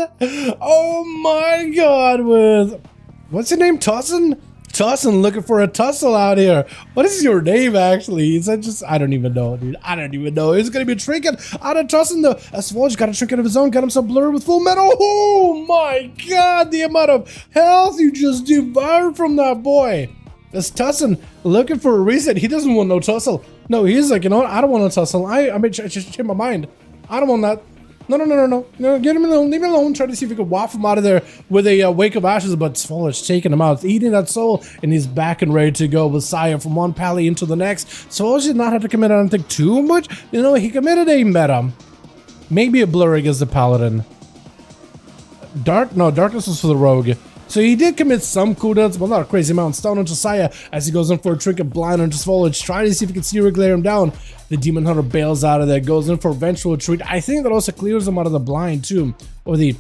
Oh my god. With... What's your name? Tussin? Tussin looking for a tussle out here. What is your name actually? Is that just, I don't even know, dude. I don't even know. It's gonna be a trinket out of Tussin though. Swalliage got a trinket of his own, got himself blurred with full metal. Oh my god, the amount of health you just devoured from that boy. This Tussin looking for a reason. He doesn't want no tussle. No, he's like, you know what? I don't want no tussle. I mean, just change my mind. I don't want that. No, get him alone, leave him alone. Try to see if we could waft him out of there with a wake of ashes, but Swalliage taking him out, eating that soul, and he's back and ready to go with Saya from one pally into the next. Swalliage did not have to commit, I don't think, too much. You know, he committed a meta. Maybe a blur against the paladin. Darkness was for the rogue. So he did commit some cooldowns, but not a crazy amount. Stun onto Saya as he goes in for a trinket blind onto Swalliage, trying to see if he can see glare him down. The Demon Hunter bails out of there, goes in for eventual retreat. I think that also clears him out of the blind too. Or the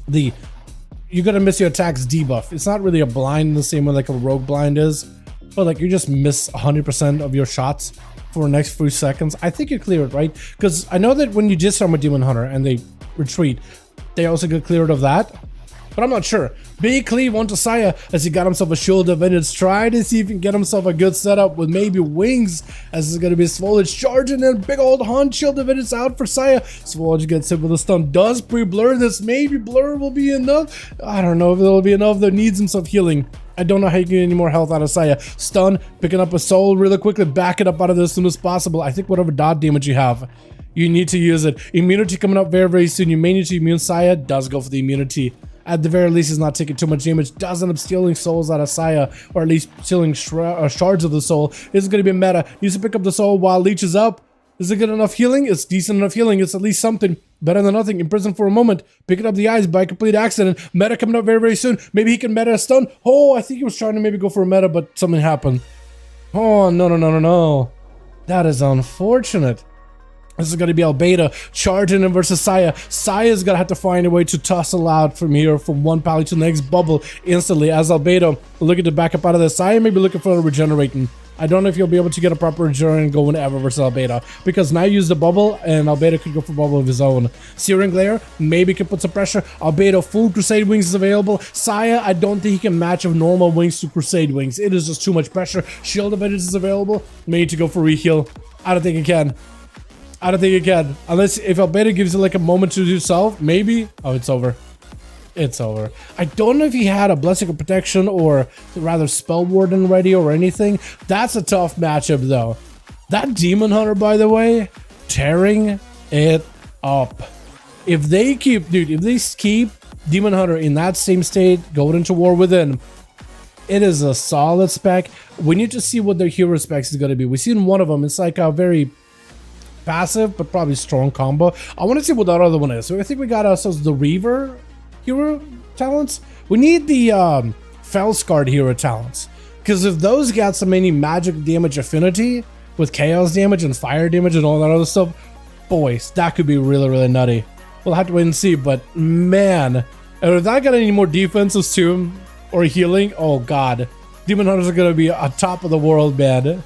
you're gonna miss your attacks debuff. It's not really a blind in the same way like a rogue blind is, but like you just miss 100% of your shots for the next few seconds. I think you clear it, right? Because I know that when you just summon a Demon Hunter and they retreat, they also get cleared of that. But I'm not sure. Big cleave onto Saya as he got himself a shield of vengeance. Try to see if he can get himself a good setup with maybe wings, as it's going to be Swalliage charging in. Big old hunt shield of vengeance out for Saya. Swalliage gets hit with a stun. Does pre-blur this? Maybe blur will be enough. I don't know if it'll be enough. There needs himself healing. I don't know how you get any more health out of Saya. Stun, picking up a soul really quickly. Back it up out of this as soon as possible. I think whatever dot damage you have, You need to use it. Immunity coming up very, very soon. You may need to immune Saya. Does go for the immunity. At the very least, he's not taking too much damage. Does end up stealing souls out of Saya, or at least stealing shards of the soul. This is going to be meta. Needs to pick up the soul while Leech is up. Is it good enough healing? It's decent enough healing. It's at least something. Better than nothing. Imprison for a moment. Picking up the eyes by complete accident. Meta coming up very, very soon. Maybe he can meta a stun. Oh, I think he was trying to maybe go for a meta, but something happened. Oh, no. That is unfortunate. This is going to be Albedo charging in versus Saya. Saya's going to have to find a way to tussle out from here, from one pally to the next bubble instantly. As Albedo looking to back up out of this, Saya may be looking for a regenerating. I don't know if you'll be able to get a proper regeneration going ever versus Albedo, because now use the bubble and Albedo could go for bubble of his own. Searing Glare maybe can put some pressure. Albedo full Crusade Wings is available. Saya, I don't think he can match of normal wings to Crusade Wings. It is just too much pressure. Shield of Vengeance is available. May need to go for reheal. I don't think he can. Unless if Albedo gives you like a moment to do yourself, maybe. Oh, it's over. It's over. I don't know if he had a Blessing of Protection or rather Spell Warden ready or anything. That's a tough matchup though. That Demon Hunter, by the way, tearing it up. If they keep, dude, if they keep Demon Hunter in that same state, going into war within, it is a solid spec. We need to see what their hero specs is going to be. We've seen one of them. It's like a very passive but probably strong combo. I want to see what that other one is. So I think we got ourselves the Reaver hero talents. We need the Felscard hero talents, because if those got some any magic damage affinity with chaos damage and fire damage and all that other stuff, boys, that could be really, really nutty. We'll have to wait and see, but man, and if that got any more defenses too or healing, oh god, Demon Hunters are gonna be on top of the world, man.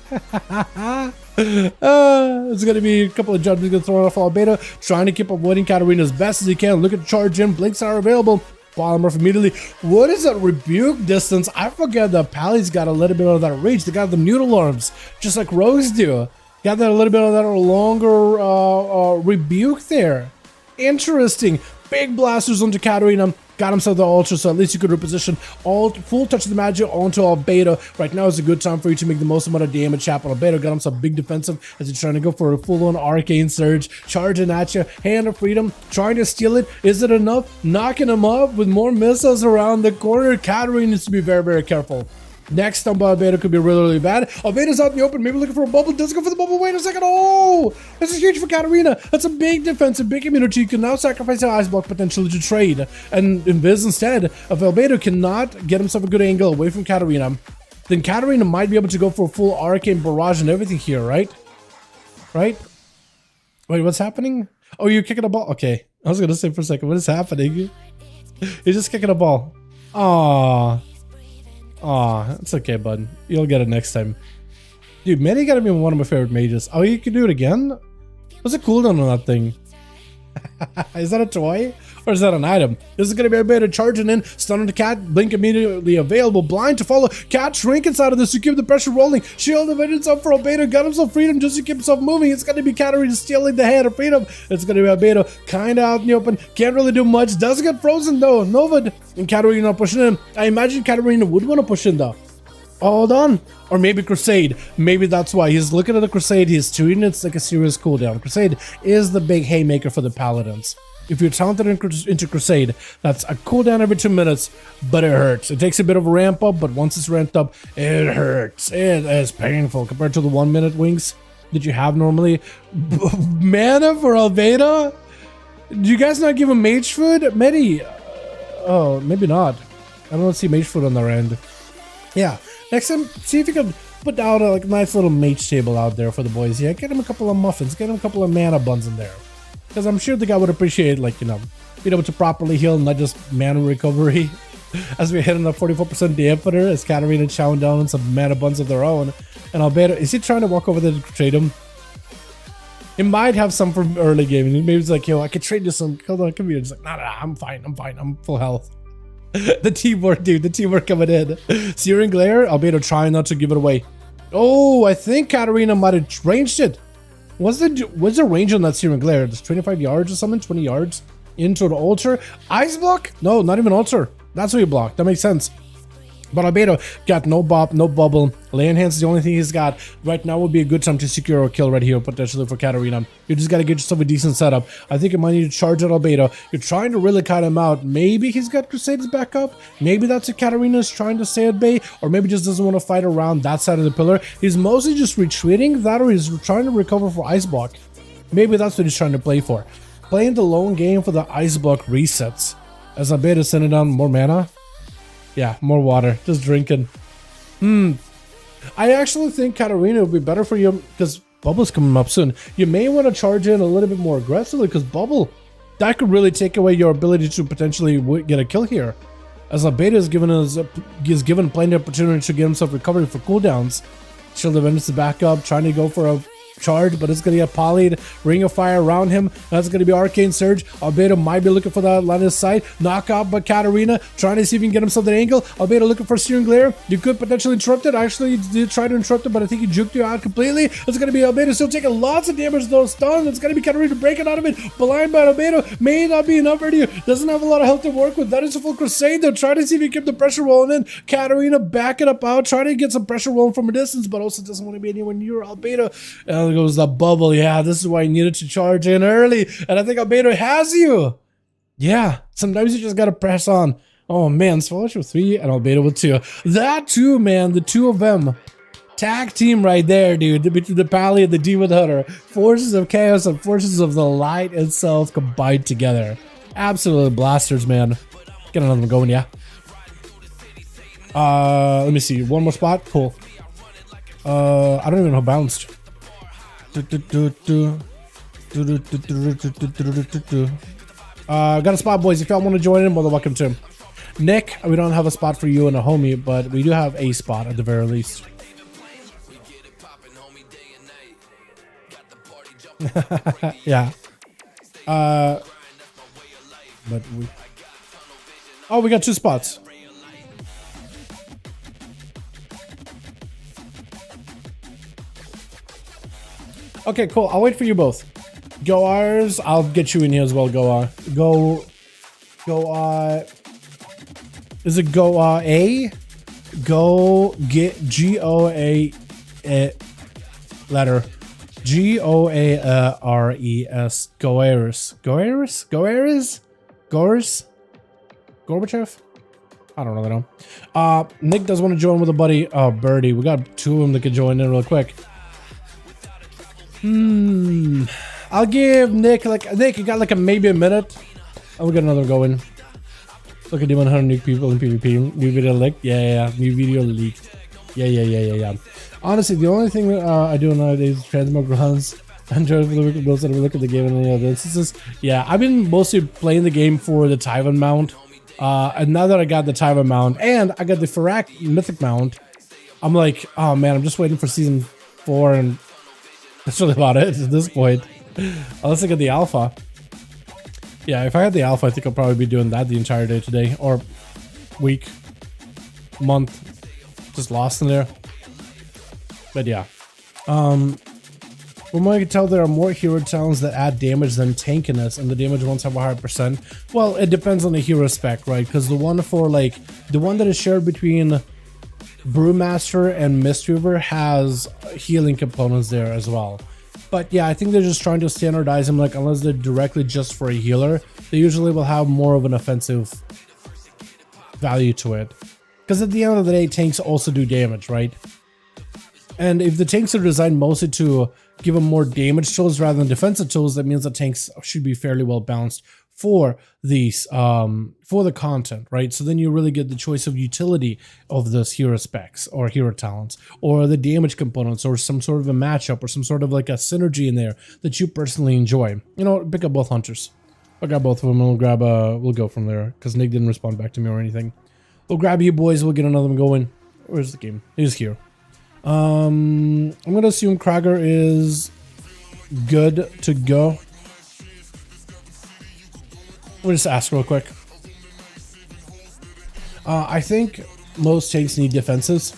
It's gonna be a couple of judges gonna throw off Albedo, trying to keep avoiding Katarina as best as he can. Look at charge in, blinks are available. Polymorph immediately. What is that rebuke distance? I forget that Pally's got a little bit of that reach. They got the noodle arms, just like Rogues do. Got that a little bit of that longer rebuke there. Interesting. Big blasters onto Katarina. Got himself the Ultra, so at least you could reposition all full touch of the magic onto Albedo. Right now is a good time for you to make the most amount of damage happen. Albedo got himself big defensive as he's trying to go for a full-on Arcane Surge. Charging at you. Hand of Freedom. Trying to steal it. Is it enough? Knocking him up with more missiles around the corner. Katarina needs to be very, very careful. Next stump by Albedo could be really, really bad. Albedo's out in the open, maybe looking for a bubble. Doesn't go for the bubble. Wait a second. Oh, this is huge for Katarina. That's a big defense, a big immunity. You can now sacrifice your Ice Block potentially to trade. And Invis instead, if Albedo cannot get himself a good angle away from Katarina, then Katarina might be able to go for a full Arcane Barrage and everything here, right? Right? Wait, what's happening? Oh, you're kicking a ball? Okay. I was going to say for a second, what is happening? You're just kicking a ball. Aww. Aw, it's okay, bud. You'll get it next time. Dude, Medi gotta be one of my favorite mages. Oh, you can do it again? What's the cooldown on that thing? Is that a toy? Or is that an item? This is gonna be a bit of charging in, stunning the cat, blink immediately available, blind to follow. Cat shrink inside of this to keep the pressure rolling. Shield of Vengeance up for Albedo, got himself freedom just to keep himself moving. It's gonna be Katarina stealing the hand of freedom. It's gonna be Albedo kinda out in the open, can't really do much, doesn't get frozen though. Nova and Katarina not pushing in. I imagine Katarina would want to push in though. Hold on. Or maybe Crusade. Maybe that's why. He's looking at the Crusade. He's treating it like a serious cooldown. Crusade is the big haymaker for the Paladins. If you're talented into Crusade, that's a cooldown every 2 minutes, but it hurts. It takes a bit of a ramp up, but once it's ramped up, it hurts. It is painful compared to the 1 minute wings that you have normally. Mana for Albedo? Do you guys not give him mage food? Medi. Oh, maybe not. I don't see mage food on their end. Yeah. Next time, see if you can put out a nice little mage table out there for the boys. Yeah, get him a couple of muffins, get him a couple of mana buns in there. Because I'm sure the guy would appreciate, like, you know, being able to properly heal, not just mana recovery. As we're hitting a 44% dampener, as Katarina chowing down on some mana buns of their own. And Albedo, is he trying to walk over there to trade him? He might have some from early game. Maybe it's like, yo, I could trade you some. Hold on, come here. He's like, nah, I'm fine. I'm full health. The teamwork, dude. The teamwork coming in. Searing Glare. Albedo trying not to give it away. Oh, I think Katarina might have ranged it. What's the range on that Searing Glare? It's 25 yards or something? 20 yards into the altar? Ice block? No, not even altar. That's what you block. That makes sense. But Albedo got no bop, no bubble. Lay enhance is the only thing he's got. Right now would be a good time to secure a kill right here, potentially for Katarina. You just got to get yourself a decent setup. I think you might need to charge at Albedo. You're trying to really cut him out. Maybe he's got Crusaders back up. Maybe that's what Katarina is trying to stay at bay. Or maybe just doesn't want to fight around that side of the pillar. He's mostly just retreating. That or he's trying to recover for Ice Block. Maybe that's what he's trying to play for. Playing the lone game for the Ice Block resets. As Albedo sending down more mana. Yeah, more water. Just drinking. I actually think Katarina would be better for you because Bubble's coming up soon. You may want to charge in a little bit more aggressively because Bubble, that could really take away your ability to potentially get a kill here. As Albedo is given plenty of opportunity to get himself recovery for cooldowns. Shield of Vengeance is back up, trying to go for a charge, but it's going to get polyed. Ring of Fire around him. That's going to be Arcane Surge. Albedo might be looking for that line of sight. Knock out by Katarina, trying to see if he can get himself that angle. Albedo looking for Searing Glare. You could potentially interrupt it. Actually, you did try to interrupt it, but I think he juked you out completely. It's going to be Albedo still taking lots of damage though. Stun. It's going to be Katarina breaking out of it. Blind by Albedo. May not be enough for you. Doesn't have a lot of health to work with. That is a full Crusade though. Try to see if he can keep the pressure rolling in. Katarina backing up out. Trying to get some pressure rolling from a distance, but also doesn't want to be anywhere near Albedo. And there goes the bubble. Yeah, this is why you needed to charge in early. And I think Albedo has you. Yeah, sometimes you just gotta press on. Oh man, Swallow with 3 and Albedo with 2. That too, man, the two of them. Tag team right there, dude. Between the Pally and the Demon Hunter. Forces of Chaos and Forces of the Light itself combined together. Absolute blasters, man. Get another one going, yeah. Let me see. One more spot. Cool. I don't even know how bounced. Got a spot, boys. If y'all want to join in, more than welcome to. Nick, we don't have a spot for you and a homie, but we do have a spot at the very least. Yeah. But we. Oh, we got 2 spots. Okay, cool. I'll wait for you both. Goars, I'll get you in here as well, Goar. Is it Goa A? Go get G-O-A letter. G-O-A-R-E-S. Goaris. Gorbachev? I don't really know. Nick does want to join with a buddy. Oh, Birdie. We got 2 of them that could join in real quick. I'll give Nick you got like maybe a minute. We'll get another going. Look at the 100 new people in PvP. New video leaked. Yeah. New video leaked. Yeah. Honestly, the only thing that I do nowadays is transmog runs. Enjoy those that look at the game and any other instances. Yeah, I've been mostly playing the game for the Tyvan mount. And now that I got the Tyvan mount and I got the Farak Mythic mount, I'm like, oh man, I'm just waiting for season 4 and that's really about it at this point. Unless I get the alpha. Yeah, if I had the alpha, I think I'll probably be doing that the entire day today. Or week, month. Just lost in there. But yeah. From what I can tell, there are more hero talents that add damage than tankiness, and the damage ones have a higher percent. Well, it depends on the hero spec, right? Because the one for like, the one that is shared between Brewmaster and Mistweaver has healing components there as well. But yeah, I think they're just trying to standardize them, like unless they're directly just for a healer, they usually will have more of an offensive value to it. Because at the end of the day, tanks also do damage, right? And if the tanks are designed mostly to give them more damage tools rather than defensive tools, that means the tanks should be fairly well balanced for these for the content, right? So then you really get the choice of utility of those hero specs or hero talents or the damage components or some sort of a matchup or some sort of like a synergy in there that you personally enjoy. You know, pick up both hunters. I got both of them and we'll grab we'll go from there because Nick didn't respond back to me or anything. We'll grab you boys, we'll get another one going. Where's the game? He's here. I'm gonna assume Krager is good to go. We'll just ask real quick. I think most tanks need defenses.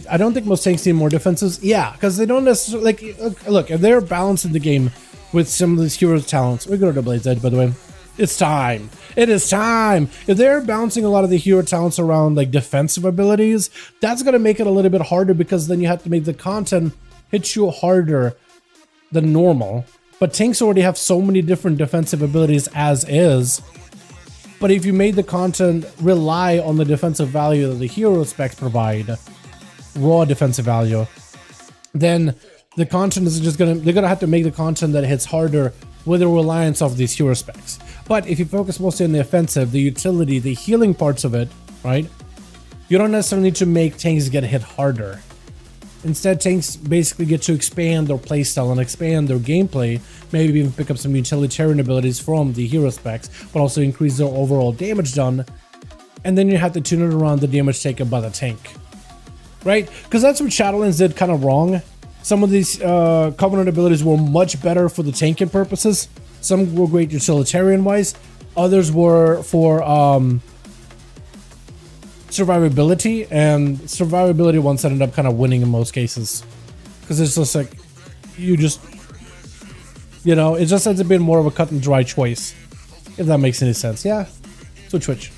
I don't think most tanks need more defenses. Yeah, because they don't necessarily like. Look, if they're balancing the game with some of these heroes' talents, we go to the Blade's Edge, by the way. It's time. It is time. If they're bouncing a lot of the hero talents around like defensive abilities, that's going to make it a little bit harder because then you have to make the content hit you harder than normal. But tanks already have so many different defensive abilities as is. But if you made the content rely on the defensive value that the hero specs provide, raw defensive value, then the content is just they're gonna have to make the content that hits harder with the reliance of these hero specs. But if you focus mostly on the offensive, the utility, the healing parts of it, right? You don't necessarily need to make tanks get hit harder. Instead, tanks basically get to expand their playstyle and expand their gameplay, maybe even pick up some utilitarian abilities from the hero specs, but also increase their overall damage done. And then you have to tune it around the damage taken by the tank, right? Because that's what Shadowlands did kind of wrong. Some of these Covenant abilities were much better for the tanking purposes. Some were great utilitarian-wise. Others were for survivability, and survivability ones ended up kind of winning in most cases. Because it's just like, you just, you know, it just ends up being more of a cut and dry choice. If that makes any sense. Yeah, switch.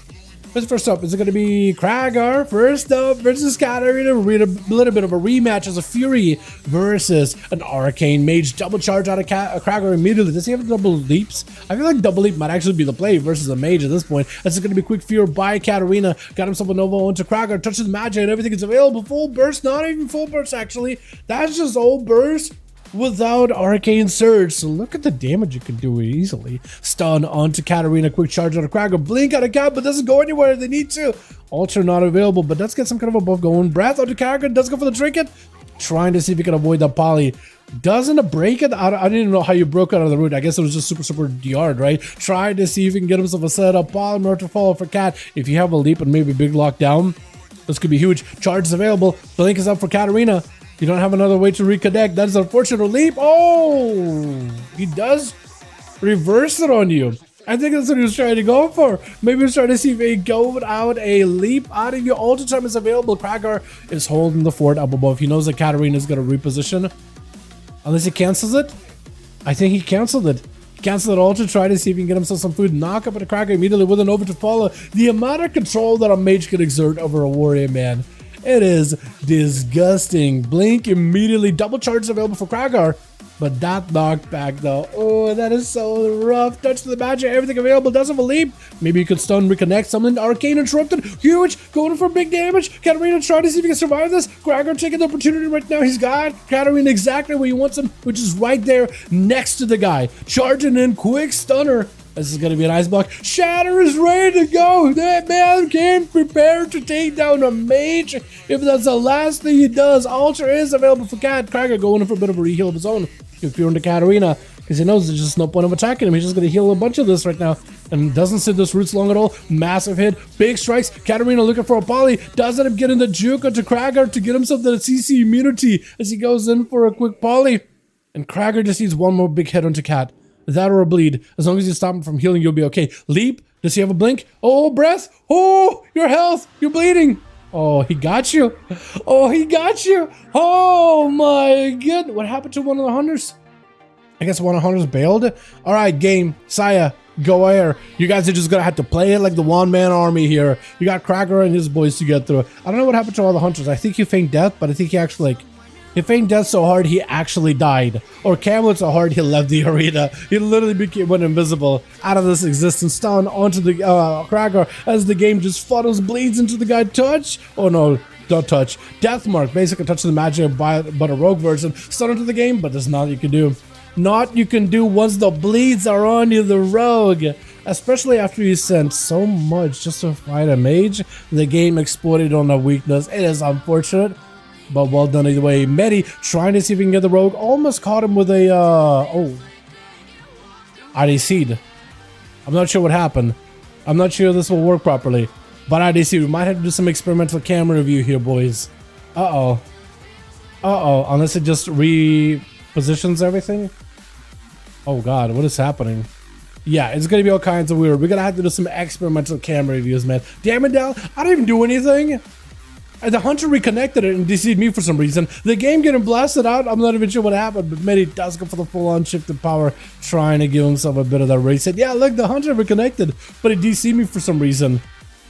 First up, is it going to be Kragar first up versus Katarina? We're read a little bit of a rematch as a Fury versus an Arcane Mage. Double charge out of Kragar immediately. Does he have double leaps? I feel like double leap might actually be the play versus a Mage at this point. This is going to be quick Fury by Katarina. Got himself a Nova onto Kragar. Touches magic and everything is available. Full burst, not even full burst actually. That's just old burst without Arcane Surge. So look at the damage you can do easily. Stun onto Katarina, quick charge out of Kragar, blink out of Cat, but doesn't go anywhere if they need to. Alter not available, but does get some kind of a buff going. Breath onto Kragar, does go for the trinket. Trying to see if he can avoid the poly. Doesn't break it? I didn't know how you broke out of the root. I guess it was just super DR'd, right? Trying to see if he can get himself a setup. Polymer to follow for Cat. If you have a leap and maybe big lockdown, this could be huge. Charge is available. Blink is up for Katarina. You don't have another way to reconnect. That is an unfortunate leap. Oh, he does reverse it on you. I think that's what he was trying to go for. Maybe he was trying to see if he go out a leap out of your ultra time is available. Kragar is holding the fort up above. He knows that Katarina is going to reposition. Unless he cancels it. I think he canceled it. Cancel it ultra, try to see if he can get himself some food. Knock up at a Kragar immediately with an over to follow. The amount of control that a mage can exert over a warrior, man. It is disgusting. Blink immediately. Double charge is available for Kragar. But that knockback though. Oh, that is so rough. Touch to the magic. Everything available. Doesn't have a leap. Maybe you could stun, reconnect. Summon Arcane interrupted. Huge. Going for big damage. Katarina trying to see if he can survive this. Kragar taking the opportunity right now. He's got Katarina exactly where he wants him, which is right there next to the guy. Charging in. Quick stunner. This is going to be an ice block. Shatter is ready to go. That man came prepared to take down a mage. If that's the last thing he does, Alter is available for Cat. Kragar going in for a bit of a reheal of his own. If you're into Katarina, because he knows there's just no point of attacking him. He's just going to heal a bunch of this right now. And doesn't sit those roots long at all. Massive hit. Big strikes. Katarina looking for a poly. Does end up getting the juke onto Kragar to get himself the CC immunity as he goes in for a quick poly. And Kragar just needs one more big hit onto Cat. That or a bleed. As long as you stop him from healing, you'll be okay. Leap. Does he have a blink? Oh, breath. Oh, your health. You're bleeding. Oh, he got you. Oh, he got you. Oh, my goodness. What happened to one of the hunters? I guess one of the hunters bailed. All right, game. Saya, go air. You guys are just going to have to play it like the one-man army here. You got Kragar and his boys to get through. I don't know what happened to all the hunters. I think he feigned death, but I think he actually, like, he feigned death so hard he actually died. Or Camelot so hard he left the arena. He literally went invisible out of this existence. Stun onto the Kragar as the game just funnels, bleeds into the guy. Touch? Oh no, don't touch. Death mark, basically touch the magic but a rogue version. Stun into the game, but there's nothing you can do. Not you can do once the bleeds are on you, the rogue. Especially after you sent so much just to fight a mage. The game exploded on a weakness. It is unfortunate. But well done either way. Medi trying to see if he can get the rogue. Almost caught him with a, IDC'd. I'm not sure what happened. I'm not sure this will work properly. But IDC, we might have to do some experimental camera review here, boys. Uh-oh. Uh-oh. Unless it just repositions everything. Oh, God. What is happening? Yeah, it's going to be all kinds of weird. We're going to have to do some experimental camera reviews, man. Damn it, Dal. I didn't even do anything. And the hunter reconnected it and DC'd me for some reason. The game getting blasted out, I'm not even sure what happened, but Medi does go for the full-on shifted power, trying to give himself a bit of that reset. Yeah, look, the hunter reconnected, but it DC'd me for some reason.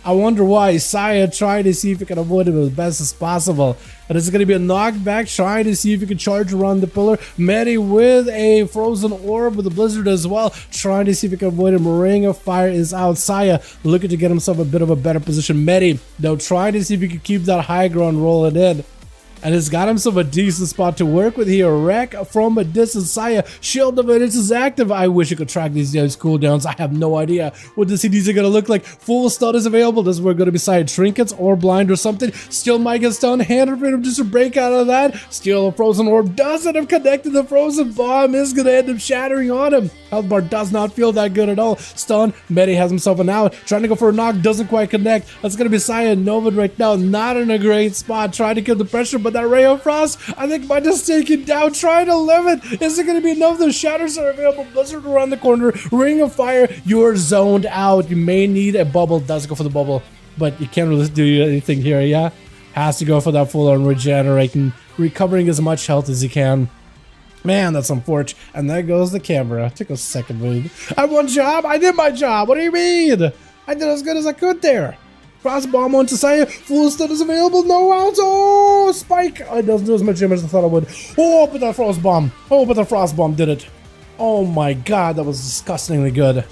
I wonder why. Saya tried to see if he can avoid it as best as possible. And it's going to be a knockback, trying to see if he can charge around the pillar. Medi with a frozen orb with a blizzard as well, trying to see if he can avoid him. Ring of Fire is out. Saya looking to get himself a bit of a better position. Medi, though, trying to see if he can keep that high ground rolling in. And it's got himself a decent spot to work with here. Wreck from a distance. Saya, shield of it is active. I wish you could track these guys' cooldowns. I have no idea what the CDs are going to look like. Full stun is available. This is where going to be Saya trinkets or blind or something. Still might get stunned. Hand of freedom just to break out of that. Still a frozen orb. Doesn't have connected. The frozen bomb is going to end up shattering on him. Health bar does not feel that good at all. Stun. Medi has himself an out. Trying to go for a knock. Doesn't quite connect. That's going to be Saya and Nova right now. Not in a great spot. Trying to kill the pressure, but that Ray of Frost, I think, might just take it down. Trying to limit. Is it going to be enough? The shatters are available. Blizzard around the corner. Ring of Fire. You're zoned out. You may need a bubble. Does go for the bubble, but you can't really do anything here. Yeah, has to go for that full on regenerating, recovering as much health as he can. Man, that's unfortunate. And there goes the camera. Took a second move. I have one job. I did my job. What do you mean? I did as good as I could there. Frost bomb onto Saya. Full stun is available. No outs. Oh, spike. It doesn't do as much damage as I thought it would. Oh, but that frost bomb. Oh, but the frost bomb did it. Oh my god, that was disgustingly good.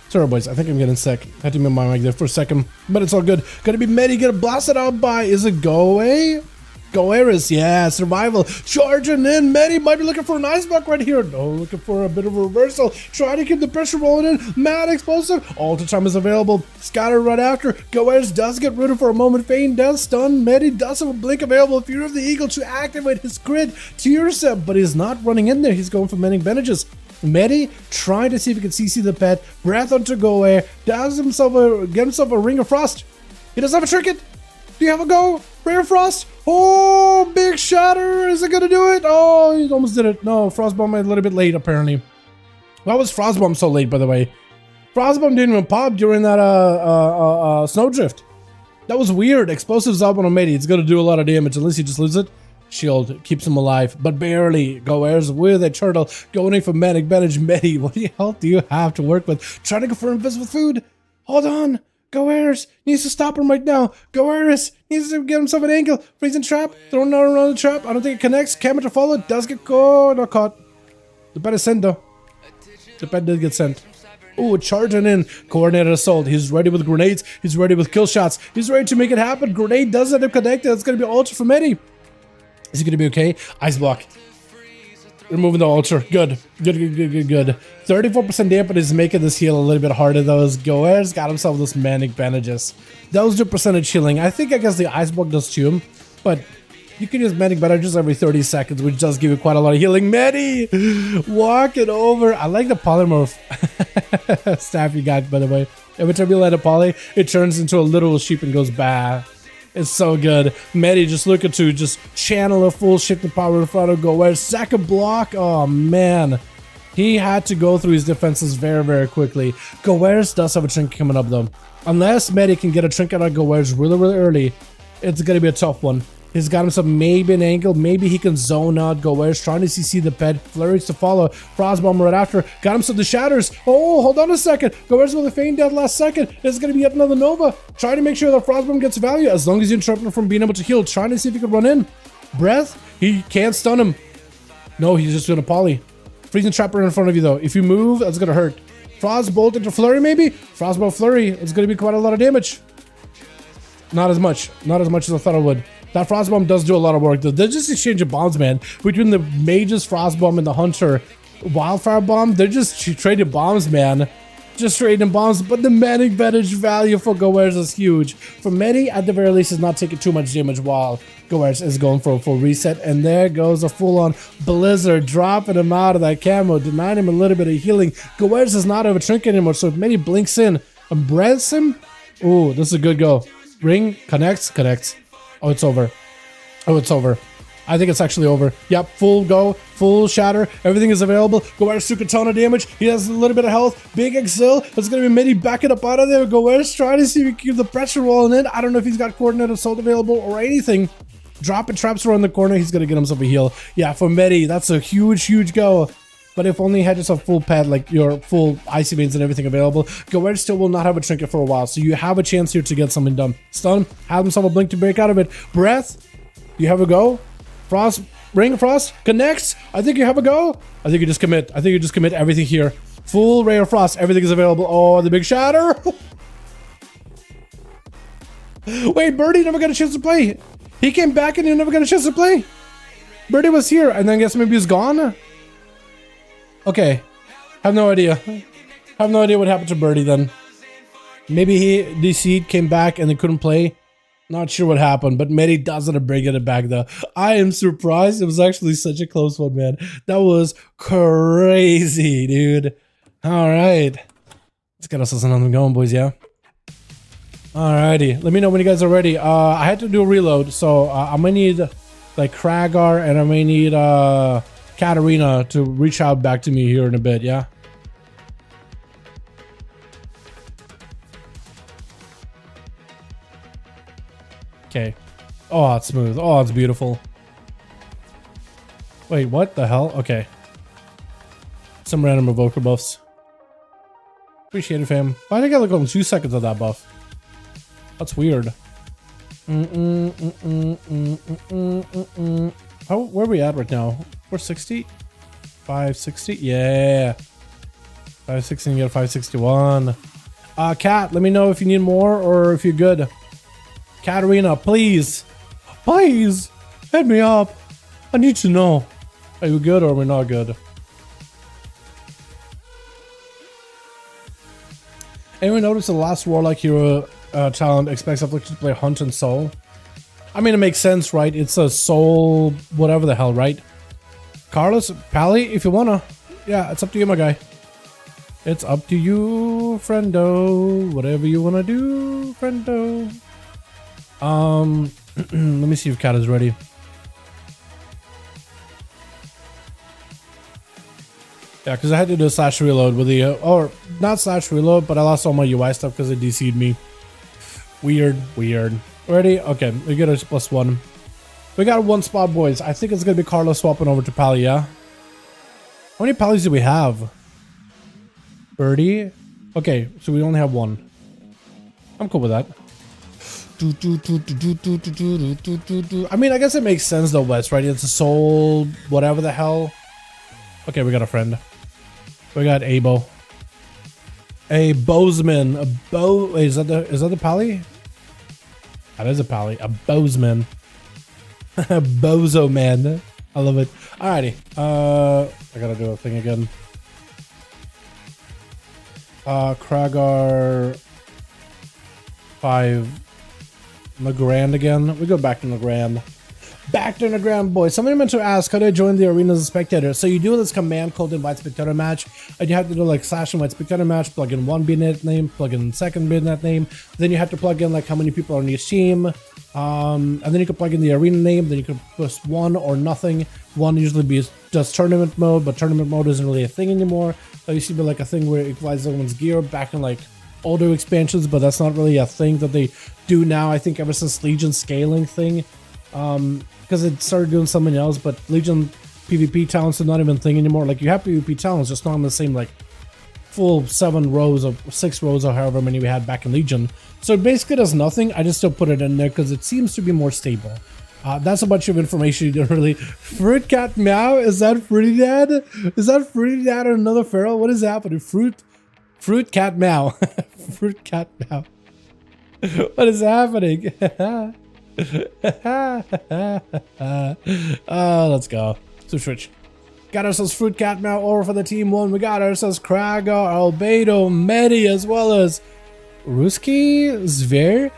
Sorry, boys. I think I'm getting sick. I had to mute my mic there for a second, but it's all good. Gonna be Medi. Get blasted out by. Is it Go Away? Goeris, yeah, survival, charging in. Medi might be looking for an ice block right here. No, looking for a bit of a reversal. Try to keep the pressure rolling in. Mad explosive. Alter time is available. Scatter right after. Goeris does get rooted for a moment. Feign does stun. Medi does have a blink available. Fury of the Eagle to activate his crit. Tearset, but he's not running in there. He's going for many bandages. Medi trying to see if he can CC the pet. Breath onto Goe. Does himself get himself a Ring of Frost. He doesn't have a trinket. Do you have a go? Ring of Frost. Oh, big shatter. Is it gonna do it? Oh, he almost did it. No, Frostbomb a little bit late apparently. Why was Frostbomb so late, by the way? Frostbomb didn't even pop during that snowdrift. That was weird. Explosives up on a Medi. It's gonna do a lot of damage unless he just loses it. Shield keeps him alive, but barely. Goers with a turtle going in for medic bandage. Medi, what the hell do you have to work with? Trying to go for invisible food. Hold on. Goeris needs to stop him right now. Goeris needs to get himself an angle. Freezing trap. Throwing out around the trap. I don't think it connects. Camera to follow. Does get caught. Not caught. The pet is sent though. The pet did get sent. Oh, charging in. Coordinated assault. He's ready with grenades. He's ready with kill shots. He's ready to make it happen. Grenade does end up connected. It's going to be ultra for Medi. Is he going to be okay? Ice block. Removing the ultra. Good. Good. 34% dampen is making this heal a little bit harder though. As Goers got himself those manic bandages. Those do percentage healing. I think I guess the ice block does too. But you can use manic bandages every 30 seconds, which does give you quite a lot of healing. Medi! Walk it over. I like the polymorph staff you got, by the way. Every time you let a poly, it turns into a literal sheep and goes bah. It's so good. Medi just looking to just channel a full shifting power in front of Goers. Second block. Oh man. He had to go through his defenses very, very quickly. Goers does have a trinket coming up though. Unless Medi can get a trinket on Goers really, really early, it's gonna be a tough one. He's got himself maybe an angle. Maybe he can zone out Goers, trying to CC the pet. Flurries to follow. Frostbomb right after. Got himself the shatters. Oh, hold on a second. Goers with a feign death last second. It's going to be yet another Nova. Trying to make sure that Frostbomb gets value as long as you interrupt him from being able to heal. Trying to see if he can run in. Breath. He can't stun him. No, he's just going to poly. Freezing trapper in front of you though. If you move, that's going to hurt. Frostbolt into Flurry maybe? Frostbolt Flurry. It's going to be quite a lot of damage. Not as much. Not as much as I thought it would. That Frostbomb does do a lot of work though. They're just exchanging bombs, man. Between the Mage's Frostbomb and the Hunter Wildfire Bomb, they're just trading bombs, man. Just trading bombs, but the manic bandage value for Goers is huge. For Medi, at the very least, is not taking too much damage while Goers is going for a full reset. And there goes a full-on Blizzard, dropping him out of that camo, denying him a little bit of healing. Goers does not have a trinket anymore, so if Medi blinks in and breaths him, ooh, this is a good go. Ring, connects. Oh, it's over. Oh, it's over. I think it's actually over. Yep, full go, full shatter. Everything is available. Goers took a ton of damage. He has a little bit of health. Big Exil. It's going to be Midi backing up out of there. Goers trying to see if he can keep the pressure rolling in. I don't know if he's got coordinate assault available or anything. Dropping traps around the corner. He's going to get himself a heal. Yeah, for Midi, that's a huge, huge go. But if only you had just a full pad, like your full icy veins and everything available, Goer still will not have a trinket for a while. So you have a chance here to get something done. Stun, have himself a blink to break out of it. Breath, you have a go. Frost, Ring of Frost, connects. I think you have a go. I think you just commit. I think you just commit everything here. Full Ray of Frost, everything is available. Oh, the big shatter. Wait, Birdie never got a chance to play. He came back and he never got a chance to play. Birdie was here and then I guess maybe he's gone. Okay, have no idea. Have no idea what happened to Birdie then. Maybe he DC'd, came back and they couldn't play. Not sure what happened, but Medi does end up bringing it back though. I am surprised. It was actually such a close one, man. That was crazy, dude. All right. Let's get us another going, boys, yeah? Alrighty. Let me know when you guys are ready. I had to do a reload, so I'm gonna need like Kragar and I may need Katarina to reach out back to me here in a bit, yeah? Okay. Oh, it's smooth. Oh, it's beautiful. Wait, what the hell? Okay. Some random evoker buffs. Appreciate it, fam. Why did I get like only 2 seconds of that buff? That's weird. How, where are we at right now? 460? 560? Yeah. 560 and get a 561. Kat, let me know if you need more or if you're good. Katarina, please. Please. Hit me up. I need to know. Are we good or are we not good? Anyone notice the last Warlock hero talent expects Affliction to play Hunt and Soul? I mean, it makes sense, right? It's a soul, whatever the hell, right? Carlos, Pally, if you wanna. Yeah, it's up to you, my guy. It's up to you, friendo. Whatever you wanna do, friendo. Let me see if Kat is ready. Yeah, because I had to do a slash reload with the, or not slash reload, but I lost all my UI stuff because it DC'd me. Weird, weird. Ready? Okay, we get a +1. We got one spot, boys. I think it's going to be Carlos swapping over to Pally, yeah? How many Pallies do we have? 30? Okay, so we only have one. I'm cool with that. I mean, I guess it makes sense though, Wes, right? It's a soul, whatever the hell. Okay, we got a friend. We got Abo. A Bozeman. A wait, is that the Pally? That is a Pally. A Bozeman. A Bozo man. I love it. Alrighty. I gotta do a thing again. Kragar 5 Legrand again. We go back to Legrand. Back to Legrand, boys. Somebody meant to ask, how do I join the arena as a spectator? So you do this command called invite spectator match, and you have to do like / invite spectator match, plug in one BNet name, plug in second BNet name, then you have to plug in like how many people are on your team, and then you can plug in the arena name, then you can push 1 or nothing. 1 usually be just tournament mode, but tournament mode isn't really a thing anymore. So you see like a thing where it equalizes everyone's gear back in like older expansions, but that's not really a thing that they do now. I think ever since Legion scaling thing, because it started doing something else, but Legion PvP talents are not even a thing anymore. Like you have PvP talents, just not on the same like full 7 rows or 6 rows or however many we had back in Legion. So it basically does nothing. I just still put it in there because it seems to be more stable. That's a bunch of information you don't really. Fruit Cat Meow, is that Fruity Dad? Is that Fruity Dad or another feral? What is happening? Fruit Cat Meow. Fruit Cat Meow. What is happening? Let's go. Switch. Got ourselves Fruit Cat Meow over for the team 1. We got ourselves Kragar, Albedo, Medi, as well as Ruski Zver.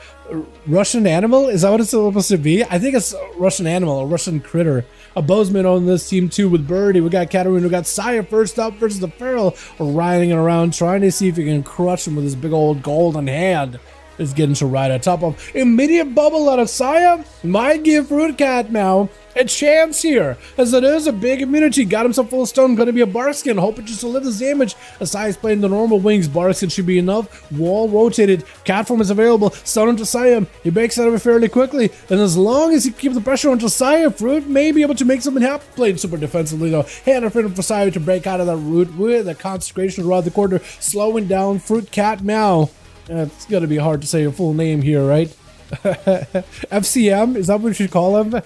Russian animal? Is that what it's supposed to be? I think it's Russian animal, a Russian critter. A Bozeman on this team too with Birdie. We got Katarina, we got Saya first up versus the Feral. Riding around trying to see if he can crush him with his big old golden hand. Is getting to ride on top of immediate bubble out of Saya. Might give Fruit Cat now a chance here, as it is a big immunity. Got himself full stun, gonna be a Barskin, hoping just to lift his damage. Asai's playing the normal wings, Barskin should be enough. Wall rotated, cat form is available, stun on Josiah, he breaks out of it fairly quickly, and as long as he keeps the pressure on Josiah, Fruit may be able to make something happen. Played super defensively though, hand in front of Josiah to break out of that root with a consecration around the corner, slowing down Fruit Cat Meow. It's gonna be hard to say your full name here, right? FCM, is that what we should call him?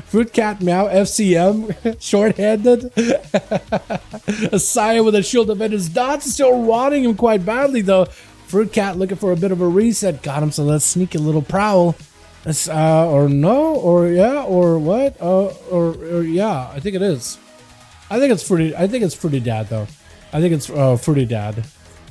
Fruit Cat Meow, FCM, short-handed. Asaya with a shield of his dots is still rotting him quite badly though. Fruit Cat looking for a bit of a reset, got him, so let's sneak a little prowl. Or no, or yeah, or what? Or yeah, I think it is. I think it's Fruity Dad though. I think it's Fruity Dad.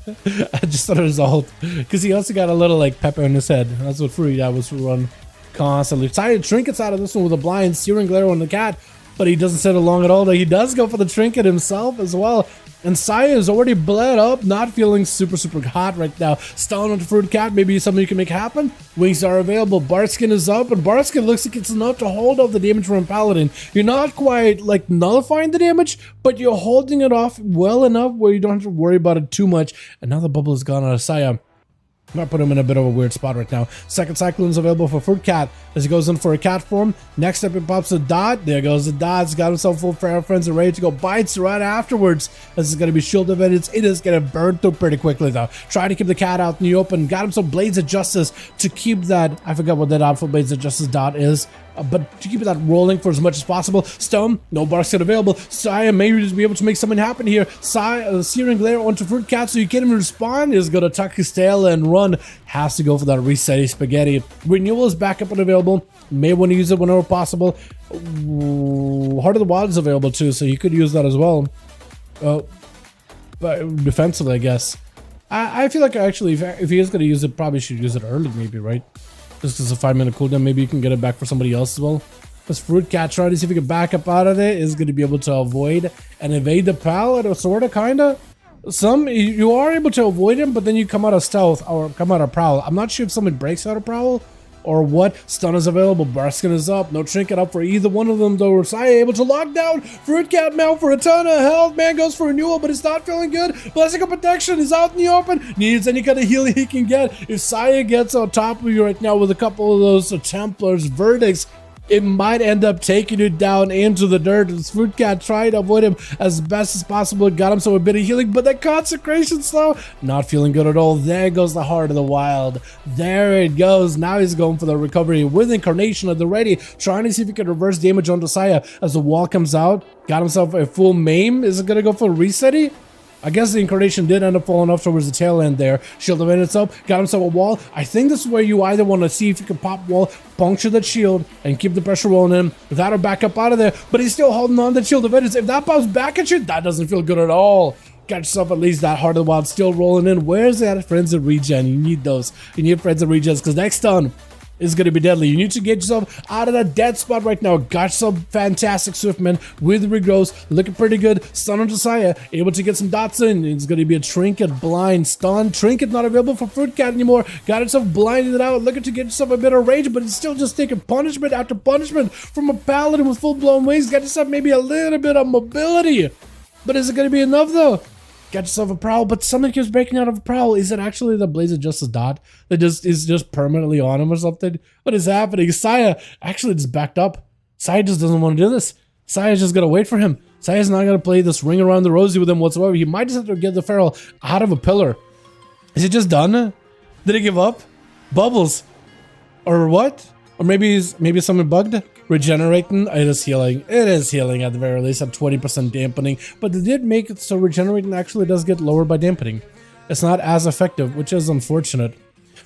I just thought it was alt because he also got a little like pepper in his head. That's what Fruity Dad was to run constantly. Trying to trinkets out of this one with a blind searing glare on the cat, but he doesn't settle long at all. Though he does go for the trinket himself as well. And Saya is already bled up, not feeling super hot right now. Stun on the Fruit Cat, maybe something you can make happen. Wings are available, Barskin is up, and Barskin looks like it's enough to hold off the damage from Paladin. You're not quite like nullifying the damage, but you're holding it off well enough where you don't have to worry about it too much. And now the bubble is gone out of Saya. Might put him in a bit of a weird spot right now. Second Cyclone is available for Fruit Cat as he goes in for a cat form. Next up, it pops a dot. There goes the dot. He's got himself full Fair Friends and ready to go. Bites right afterwards. This is going to be shield events. It is going to burn through pretty quickly though. Trying to keep the cat out in the open. Got himself Blades of Justice to keep that. I forgot what that dot for Blades of Justice dot is. But to keep that rolling for as much as possible. Stone, no Barskin available. Saya maybe just be able to make something happen here. Searing Glare onto Fruit Cat so you can't even respond. Is going to tuck his tail and run. Has to go for that reset spaghetti. Renewal is back up and available. May want to use it whenever possible. Heart of the Wild is available too, so you could use that as well. But defensively, I guess. I feel like actually, if he is going to use it, probably should use it early, maybe, right? Just as a 5-minute cooldown, maybe you can get it back for somebody else as well. This Fruit Cat trying to see if he can back up out of it is going to be able to avoid and evade the pallet, or sort of, kind of. You are able to avoid him, but then you come out of stealth or come out of prowl. I'm not sure if someone breaks out of prowl or what. Stun is available. Barskin is up. No trinket up for either one of them though. Saya able to lock down Fruit Cat Mount for a ton of health. Man goes for renewal, but it's not feeling good. Blessing of Protection is out in the open. Needs any kind of healing he can get. If Saya gets on top of you right now with a couple of those Templars verdicts, it might end up taking you down into the dirt. This Fruit Cat tried to avoid him as best as possible. Got him a bit of healing, but that consecration slow, not feeling good at all. There goes the Heart of the Wild. There it goes. Now he's going for the recovery with Incarnation at the ready, trying to see if he can reverse damage on Josiah as the wall comes out. Got himself a full maim. Is it gonna go for resetty? I guess the Incarnation did end up falling off towards the tail end there. Shield of itself, got himself a wall. I think this is where you either want to see if you can pop wall, puncture that shield, and keep the pressure rolling in without her back up out of there. But he's still holding on to the Shield of Vengeance. If that pops back at you, that doesn't feel good at all. Got yourself at least that Heart of the Wild still rolling in. Where's that Friends of Regen? You need those. You need Friends of Regens because next stun is going to be deadly. You need to get yourself out of that dead spot right now. Got some fantastic Swiftman with regrowth, looking pretty good. Stun on Josiah, able to get some dots in. It's going to be a trinket, blind, stun. Trinket not available for Fruit Cat anymore. Got himself blinded out, looking to get yourself a bit of rage, but it's still just taking punishment after punishment from a Paladin with full-blown wings. Got yourself maybe a little bit of mobility, but is it going to be enough though? Got yourself a prowl, but something keeps breaking out of a prowl. Is it actually the Blaze of Justice dot that is just permanently on him or something? What is happening? Saya actually just backed up. Saya just doesn't want to do this. Saya's just gonna wait for him. Saya's not gonna play this ring around the rosy with him whatsoever. He might just have to get the feral out of a pillar. Is he just done? Did he give up? Bubbles, or what? Or maybe something bugged. Regenerating, it is healing. It is healing at the very least at 20% dampening, but they did make it so regenerating actually does get lowered by dampening. It's not as effective, which is unfortunate.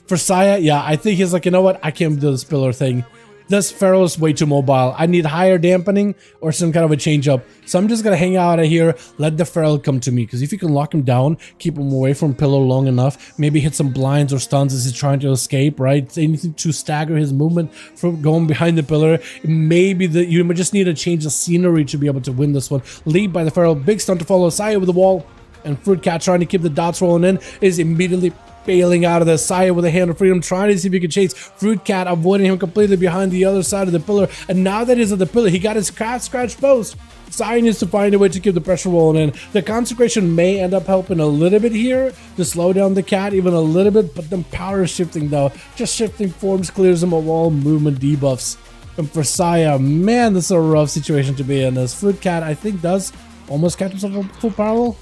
For Saya, yeah, I think he's like, you know what? I can't do this pillar thing. This Pharaoh is way too mobile. I need higher dampening or some kind of a change up. So I'm just going to hang out of here, let the Pharaoh come to me. Because if you can lock him down, keep him away from pillar long enough, maybe hit some blinds or stuns as he's trying to escape, right? Anything to stagger his movement from going behind the pillar. Maybe you just need to change the scenery to be able to win this one. Lead by the Pharaoh. Big stun to follow. Saya with the wall. And Fruit Cat trying to keep the dots rolling in is immediately bailing out of the Saya with a hand of freedom, trying to see if he can chase Fruit Cat, avoiding him completely behind the other side of the pillar. And now that he's at the pillar, he got his cat scratched post. Saya needs to find a way to keep the pressure rolling in. The consecration may end up helping a little bit here to slow down the cat even a little bit, but then power shifting though, just shifting forms clears him of all movement debuffs. And for Saya, man, this is a rough situation to be in. As Fruit Cat, I think, does almost catch himself a full parallel.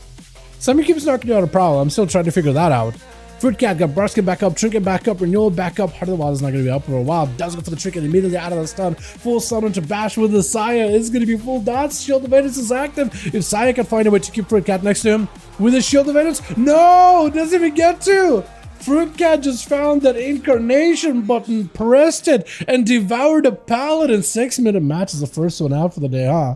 Somebody keeps knocking out a parallel. I'm still trying to figure that out. Fruit Cat got Bruskin back up, Trinket back up, Renewal back up. Heart of the Wild is not going to be up for a while. Does go for the Trinket immediately out of the stun. Full stun into Bash with the Saya. It's going to be full dots. Shield of Vengeance is active. If Saya can find a way to keep Fruit Cat next to him with his Shield of Vengeance, no, doesn't even get to. Fruit Cat just found that incarnation button, pressed it, and devoured a Paladin. 6-minute match is the first one out for the day, huh?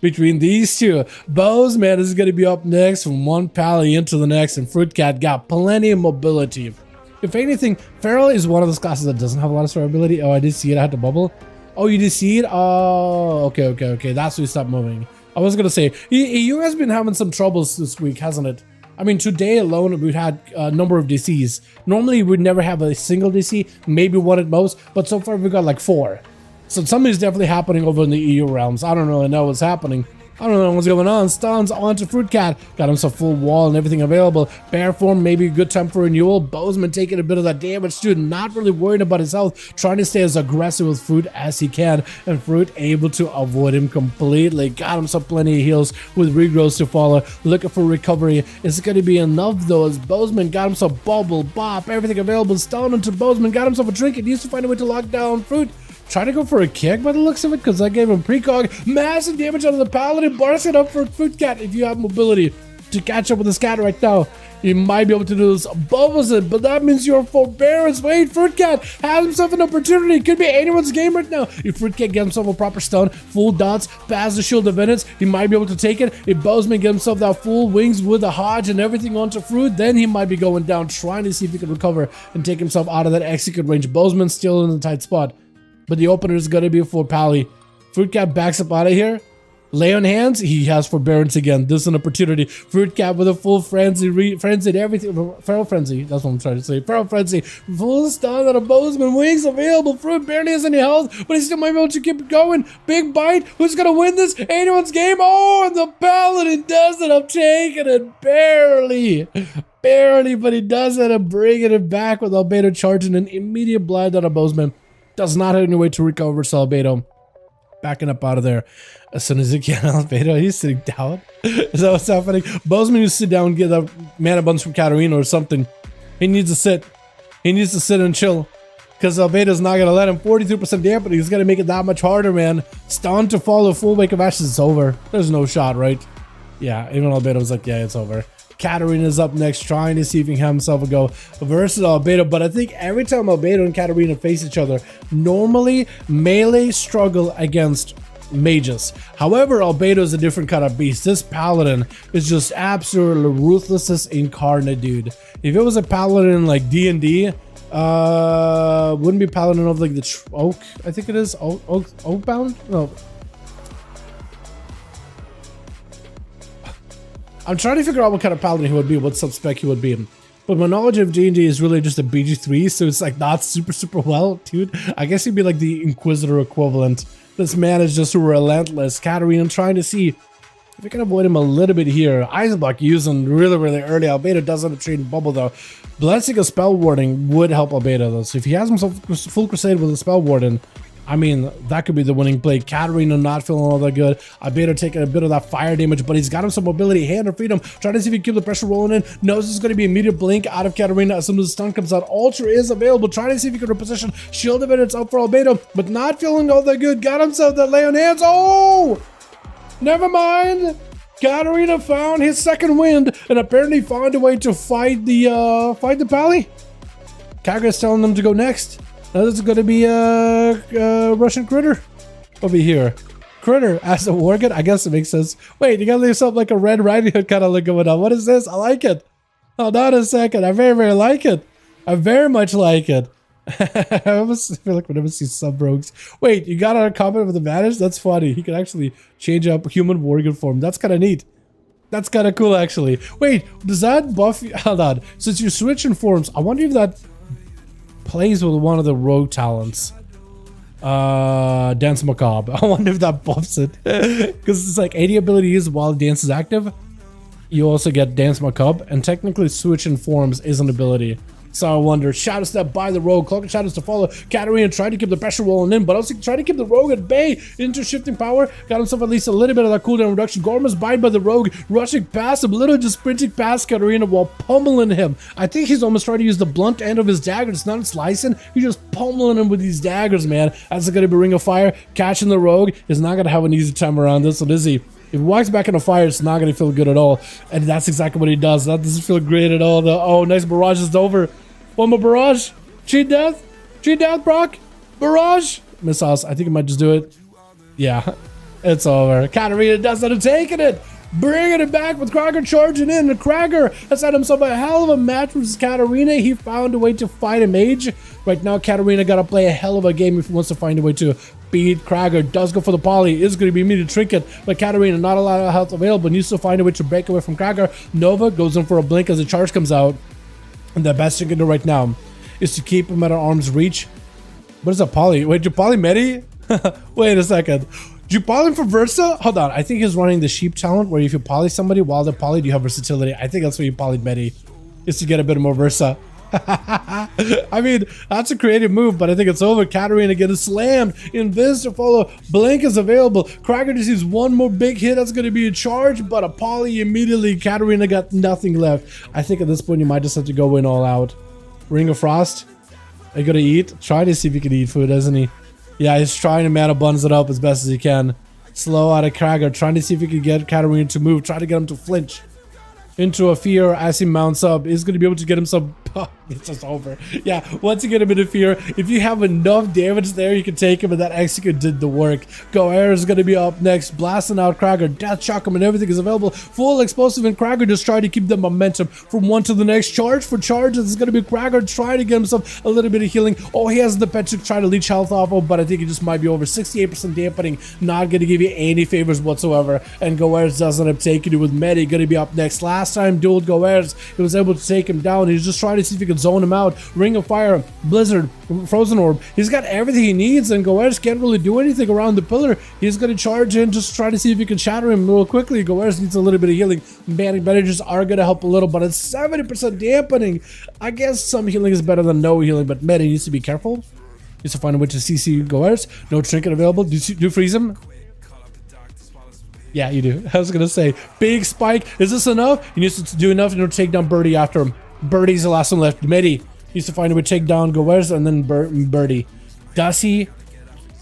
Between these two, Bozeman is going to be up next from one pally into the next, and Fruit Cat got plenty of mobility. If anything, Feral is one of those classes that doesn't have a lot of survivability. Oh, I did see it. I had to bubble. Oh, you did see it? Oh, okay. That's why he stopped moving. I was going to say, you guys been having some troubles this week, hasn't it? I mean, today alone, we've had a number of DCs. Normally, we'd never have a single DC, maybe one at most, but so far we've got like 4. So something's definitely happening over in the EU realms. I don't really know what's happening. I don't know what's going on. Stuns onto Fruit Cat. Got himself full wall and everything available. Bear form, maybe a good time for renewal. Bozeman taking a bit of that damage too. Not really worried about his health. Trying to stay as aggressive with Fruit as he can. And Fruit able to avoid him completely. Got himself plenty of heals with regrowths to follow. Looking for recovery. Is it going to be enough though? As Bozeman got himself bubble, bop, everything available. Stun into Bozeman. Got himself a trinket. Needs to find a way to lock down Fruit. Trying to go for a kick by the looks of it, because I gave him precog. Massive damage out of the Paladin. Bars it up for Fruit Cat if you have mobility to catch up with this cat right now. You might be able to do this above it, but that means your forbearance. Wait, Fruit Cat has himself an opportunity. It could be anyone's game right now. If Fruit Cat gets himself a proper stun, full dots, pass the Shield of Vengeance, he might be able to take it. If Bozeman gets himself that full wings with a Hodge and everything onto Fruit, then he might be going down, trying to see if he can recover and take himself out of that execute range. Bozeman's still in the tight spot, but the opener is going to be for Pally. Fruit Cat backs up out of here. Lay on hands. He has forbearance again. This is an opportunity. Fruit Cat with a full frenzy, frenzied everything. Feral frenzy. That's what I'm trying to say. Feral frenzy. Full stun out of Bozeman. Wings available. Fruit barely has any health, but he still might be able to keep going. Big bite. Who's going to win this? Anyone's game. Oh, and the Paladin does it. I'm taking it. Barely. Barely, but he does it. I'm bringing it back with Albedo charging an immediate blind out of Bozeman. Does not have any way to recover Albedo. Backing up out of there as soon as he can. Albedo, he's sitting down. Is that what's happening? Bozeman needs to sit down and get a mana buns from Katarina or something. He needs to sit. He needs to sit and chill. Because Albedo's not going to let him. 42% dampening. He's going to make it that much harder, man. Stun to follow. Full wake of ashes. It's over. There's no shot, right? Yeah, even Albedo's like, yeah, it's over. Katarina's up next, trying to see if he can have himself a go versus Albedo. But I think every time Albedo and Katarina face each other, normally melee struggle against mages. However, Albedo is a different kind of beast. This Paladin is just absolutely ruthlessness incarnate, dude. If it was a Paladin like D&D, wouldn't be Paladin of like the Oak, I think it is, Oakbound? No. I'm trying to figure out what kind of Paladin he would be, what sub-spec he would be in. But my knowledge of D&D is really just a BG3, so it's like not super well, dude. I guess he'd be like the Inquisitor equivalent. This man is just relentless. Katarina trying to see if we can avoid him a little bit here. Eisenbach using really early. Albedo does have a trade bubble though. Blessing a Spell Warding would help Albedo though. So if he has himself full Crusade with a Spell Warden, I mean, that could be the winning play. Katarina not feeling all that good. Albedo taking a bit of that fire damage, but he's got him some mobility, hand of freedom. Trying to see if he can keep the pressure rolling in. Knows it's going to be immediate blink out of Katarina as soon as the stun comes out. Ultra is available. Trying to see if he can reposition. Shield of Vengeance up for Albedo, but not feeling all that good. Got himself that lay on hands. Oh! Never mind. Katarina found his second wind and apparently found a way to fight the Pally. Kagura's telling them to go next. Now this is going to be a Russian Critter over here. Critter as a Worgen? I guess it makes sense. Wait, you got yourself like a Red Riding Hood kind of look going on. What is this? I like it. Hold on a second. I very like it. I very much like it. I almost feel like we never see sub-rogues. Wait, you got a comment with advantage? That's funny. He can actually change up human Worgen form. That's kind of neat. That's kind of cool, actually. Wait, does that buff you? Hold on. Since you're switching forms, I wonder if that plays with one of the rogue talents. Dance Macabre. I wonder if that buffs it. Because it's like 80 abilities while dance is active. You also get Dance Macabre, and technically switching forms is an ability. So I wonder, Shadow Step by the rogue, Cloak and Shadows to follow. Katarina tried to keep the pressure rolling in, but also tried to keep the rogue at bay. Into shifting power, got himself at least a little bit of that cooldown reduction. Gorma's bind by the rogue, rushing past him, literally just sprinting past Katarina while pummeling him. I think he's almost trying to use the blunt end of his dagger. It's not slicing, he's just pummeling him with these daggers, man. That's gonna be Ring of Fire. Catching the rogue is not gonna have an easy time around this, so is he? If he walks back in the fire, it's not gonna feel good at all. And that's exactly what he does. That doesn't feel great at all. Oh, nice barrage is over. One more barrage. Cheat death. Cheat death, Brock. Barrage. Miss us. I think I might just do it. Yeah, it's over. Katarina doesn't taking it. Bringing it back with Krager charging in. And Krager has had himself a hell of a match with Katarina. He found a way to fight a mage. Right now, Katarina got to play a hell of a game if he wants to find a way to beat Krager. Does go for the poly. Is going to be immediate trinket. But Katarina, not a lot of health available. Needs to find a way to break away from Krager. Nova goes in for a blink as the charge comes out. And the best you can do right now is to keep him at arm's reach. What is that poly? Wait, did you poly Medi? Wait a second. Did you poly him for Versa? Hold on. I think he's running the sheep talent where if you poly somebody while they're polyed, you have versatility. I think that's where you polyed Medi. Is to get a bit more Versa. I mean, that's a creative move, but I think it's over. Katarina getting slammed. Invis to follow. Blink is available. Krager just needs one more big hit. That's going to be a charge, but a poly immediately. Katarina got nothing left. I think at this point, you might just have to go in all out. Ring of Frost. Are you going to eat? Try to see if he can eat food, doesn't he? Yeah, he's trying to mana buns it up as best as he can. Slow out of Krager. Trying to see if he can get Katarina to move. Try to get him to flinch. Into a fear as he mounts up. He's going to be able to get himself... Oh, it's just over. Yeah, once you get him into fear, if you have enough damage there, you can take him, and that execute did the work. Goer is going to be up next, blasting out Krager. Death Shock him and everything is available. Full explosive, and Krager just trying to keep the momentum from one to the next. Charge for charges. It's going to be Krager trying to get himself a little bit of healing. Oh, he has the pet to try to leech health off of, but I think he just might be over. 68% dampening. Not going to give you any favors whatsoever. And Goers doesn't have taken it with Medi. Going to be up next. Last time dueled Goers, he was able to take him down. He's just trying to see if he can zone him out. Ring of Fire, Blizzard, Frozen Orb. He's got everything he needs, and Goers can't really do anything around the pillar. He's going to charge in, just try to see if he can shatter him real quickly. Goers needs a little bit of healing. Banning bandages are going to help a little, but it's 70% dampening. I guess some healing is better than no healing, but Medi needs to be careful. Needs to find a way to CC Goers. No trinket available. Do you freeze him? Yeah, you do. I was going to say, big spike. Is this enough? He needs to do enough to take down Birdie after him. Birdie's the last one left. Medi needs to find a way to take down Goers and then Birdie. Does he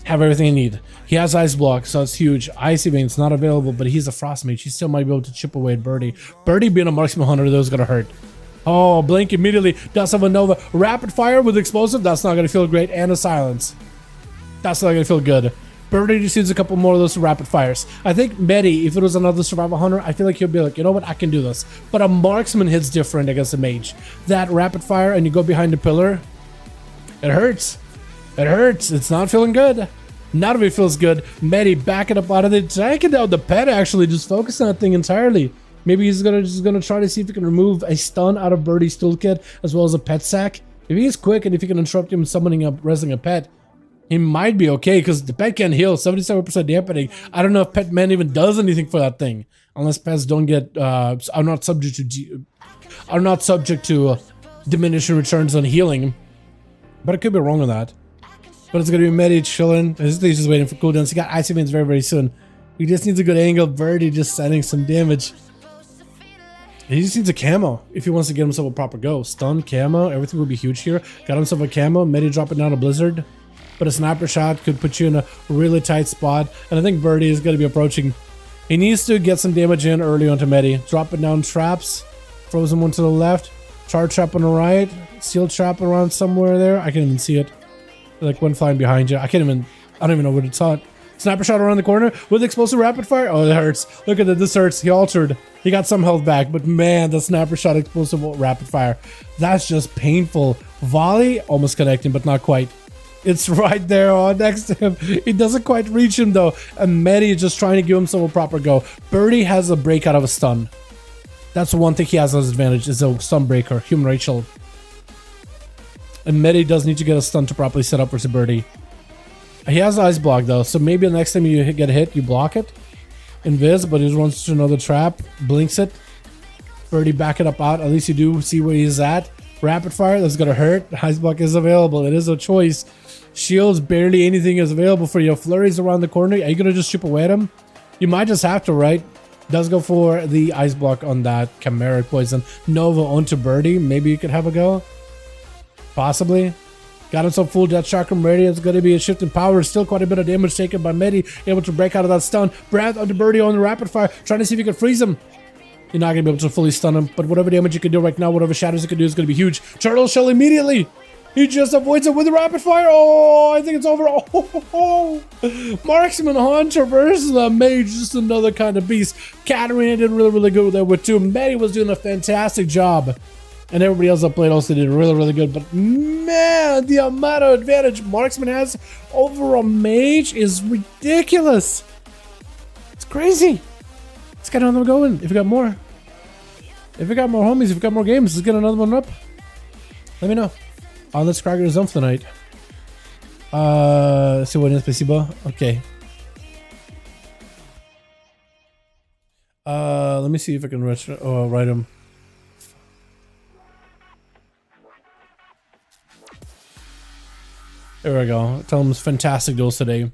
have everything he needs? He has Ice Block, so it's huge. Icy Veins not available, but he's a Frost Mage. He still might be able to chip away at Birdie. Birdie being a marksman hunter, that was going to hurt. Oh, Blink immediately. Does have a Nova. Rapid Fire with Explosive. That's not going to feel great. And a Silence. That's not going to feel good. Birdie just needs a couple more of those rapid fires. I think Medi, if it was another survival hunter, I feel like he'll be like, you know what, I can do this. But a marksman hits different against a mage. That rapid fire and you go behind the pillar, it hurts. It hurts. It's not feeling good. None of it feels good. Medi backing up out of it, taking down the pet actually, just focusing on that thing entirely. Maybe he's gonna try to see if he can remove a stun out of Birdie's toolkit as well as a pet sack. If he's quick and if he can interrupt him summoning up, resing a pet, he might be okay because the pet can heal. 77% dampening. I don't know if Pet Man even does anything for that thing, unless pets don't get are not subject to diminishing returns on healing. But I could be wrong on that. But it's gonna be Medi chilling. He's just waiting for cooldowns. He got Icy Veins very soon. He just needs a good angle. Birdie just sending some damage. He just needs a camo if he wants to get himself a proper go. Stun, camo, everything would be huge here. Got himself a camo. Medi dropping down a Blizzard. But a sniper shot could put you in a really tight spot. And I think Birdie is going to be approaching. He needs to get some damage in early onto Medi. Dropping down traps. Frozen one to the left. Charge trap on the right. Steel trap around somewhere there. I can't even see it. Like one flying behind you. I don't even know what it's on. Sniper shot around the corner with explosive rapid fire. Oh, it hurts. Look at that. This hurts. He altered. He got some health back. But man, the sniper shot explosive rapid fire. That's just painful. Volley almost connecting, but not quite. It's right there next to him. It doesn't quite reach him though. And Medi is just trying to give himself a proper go. Birdie has a breakout of a stun. That's one thing he has as an advantage, is a Stunbreaker, Human Rachel. And Medi does need to get a stun to properly set up for Birdie. He has Ice Block though, so maybe the next time you get hit, you block it. Invis, but he just runs to another trap, blinks it. Birdie back it up out, at least you do see where he's at. Rapid Fire, that's gonna hurt. Ice Block is available, it is a choice. Shields, barely anything is available for you. Flurries around the corner, are you gonna just chip away at him? You might just have to, right? Does go for the Ice Block on that Chimeric Poison. Nova onto Birdie, maybe you could have a go. Possibly. Got himself full Death Chakram ready. It's going to be a shift in power. Still quite a bit of damage taken by Medi. Able to break out of that stun. Brad onto Birdie on the Rapid Fire. Trying to see if you can freeze him. You're not going to be able to fully stun him. But whatever damage you can do right now, whatever shadows you can do is going to be huge. Turtle Shell immediately. He just avoids it with the Rapid Fire. Oh, I think it's over. Oh. Marksman Hunter versus the Mage. Just another kind of beast. Katarina did really good there with 2. Medi was doing a fantastic job. And everybody else that played also did really good. But man, the amount of advantage Marksman has over a Mage is ridiculous. It's crazy. Let's get another one going. If you got more. If you got more homies, if you got more games, let's get another one up. Let me know. Let's crack your zone for the night. See what is possible. Okay. Let me see if I can write him. There we go. Tell him fantastic duels today.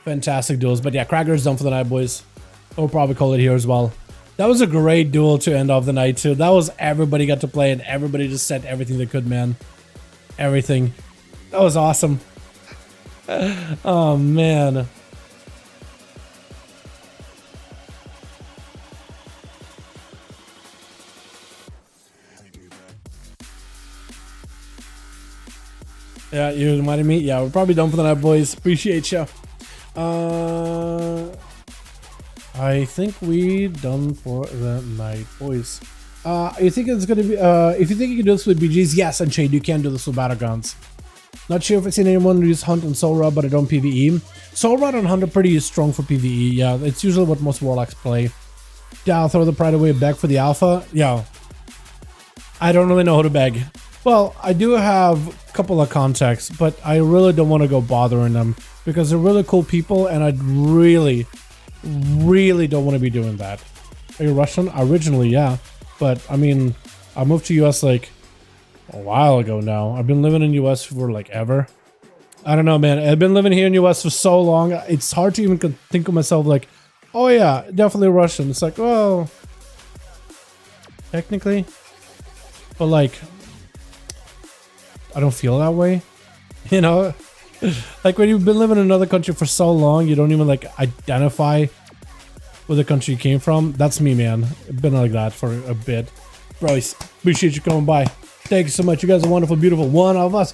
Fantastic duels. But yeah, Cracker is done for the night, boys. We'll probably call it here as well. That was a great duel to end off the night, too. That was everybody got to play and everybody just said everything they could, man. Everything. That was awesome. Oh, man. Yeah, you reminded me. Yeah, we're probably done for the night, boys. Appreciate you. I think we done for the night, boys. You think it's gonna be? If you think you can do this with BGs, yes, Unchained, you can do this with Battlegrounds. Not sure if I've seen anyone use Hunt and Soul Rod, but I don't PvE. Soul Rod and Hunt are pretty strong for PvE. Yeah, it's usually what most Warlocks play. Yeah, I'll throw the Pride away back for the Alpha. Yeah, I don't really know how to beg. Well, I do have a couple of contacts, but I really don't want to go bothering them because they're really cool people, and I'd really don't want to be doing that. Are you Russian? Originally, yeah, but I mean, I moved to US like a while ago now. I've been living in US for like ever. I don't know, man. I've been living here in US for so long. It's hard to even think of myself like, oh yeah, definitely Russian. It's like, well, technically, but like, I don't feel that way, you know? Like when you've been living in another country for so long, you don't even like identify with the country you came from. That's me, man. I've been like that for a bit. Bros, appreciate you coming by. Thank you so much. You guys are wonderful, beautiful. One of us.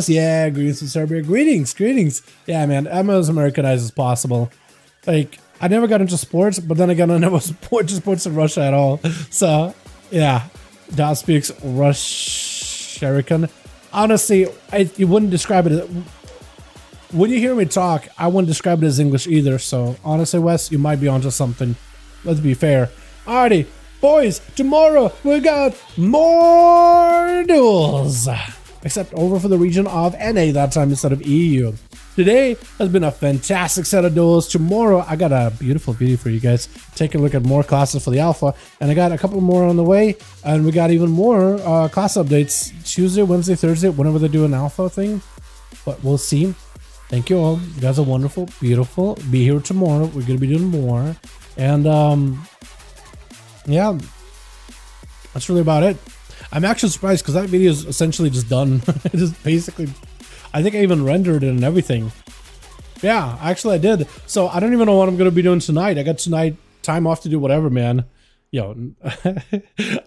Yeah, greetings from Serbia. Greetings. Yeah, man. I'm as Americanized as possible. Like, I never got into sports, but then again, I never support sports in Russia at all. So, yeah. Dad speaks Russian. Honestly, you wouldn't describe it as... When you hear me talk, I wouldn't describe it as English either. So, honestly, Wes, you might be onto something. Let's be fair. Alrighty. Boys, tomorrow we got more duels. Except over for the region of NA that time instead of EU. Today has been a fantastic set of duels. Tomorrow I got a beautiful video for you guys. Take a look at more classes for the alpha. And I got a couple more on the way. And we got even more class updates Tuesday, Wednesday, Thursday, whenever they do an alpha thing. But we'll see. Thank you all. You guys are wonderful, beautiful. Be here tomorrow. We're going to be doing more. And yeah, that's really about it. I'm actually surprised because that video is essentially just done. It is basically, I think I even rendered it and everything. Yeah, actually I did. So I don't even know what I'm going to be doing tonight. I got tonight time off to do whatever, man. Yo,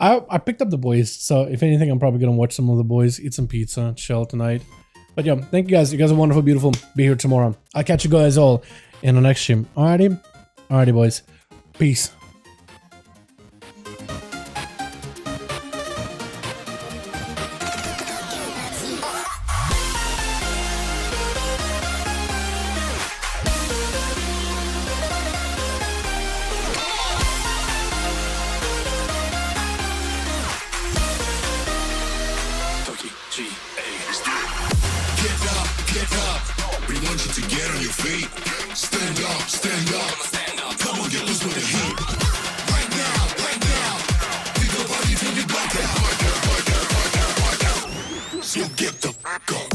I picked up The Boys. So if anything, I'm probably going to watch some of The Boys, eat some pizza, chill tonight. But yo, thank you guys. You guys are wonderful, beautiful. Be here tomorrow. I'll catch you guys all in the next stream. Alrighty, boys. Peace. Get up. We want you to get on your feet. Stand up, stand up. Come on, get loose with the heat. Right now. Pick up body till you black out. So get the fuck up.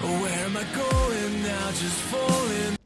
Where am I going now? Just falling.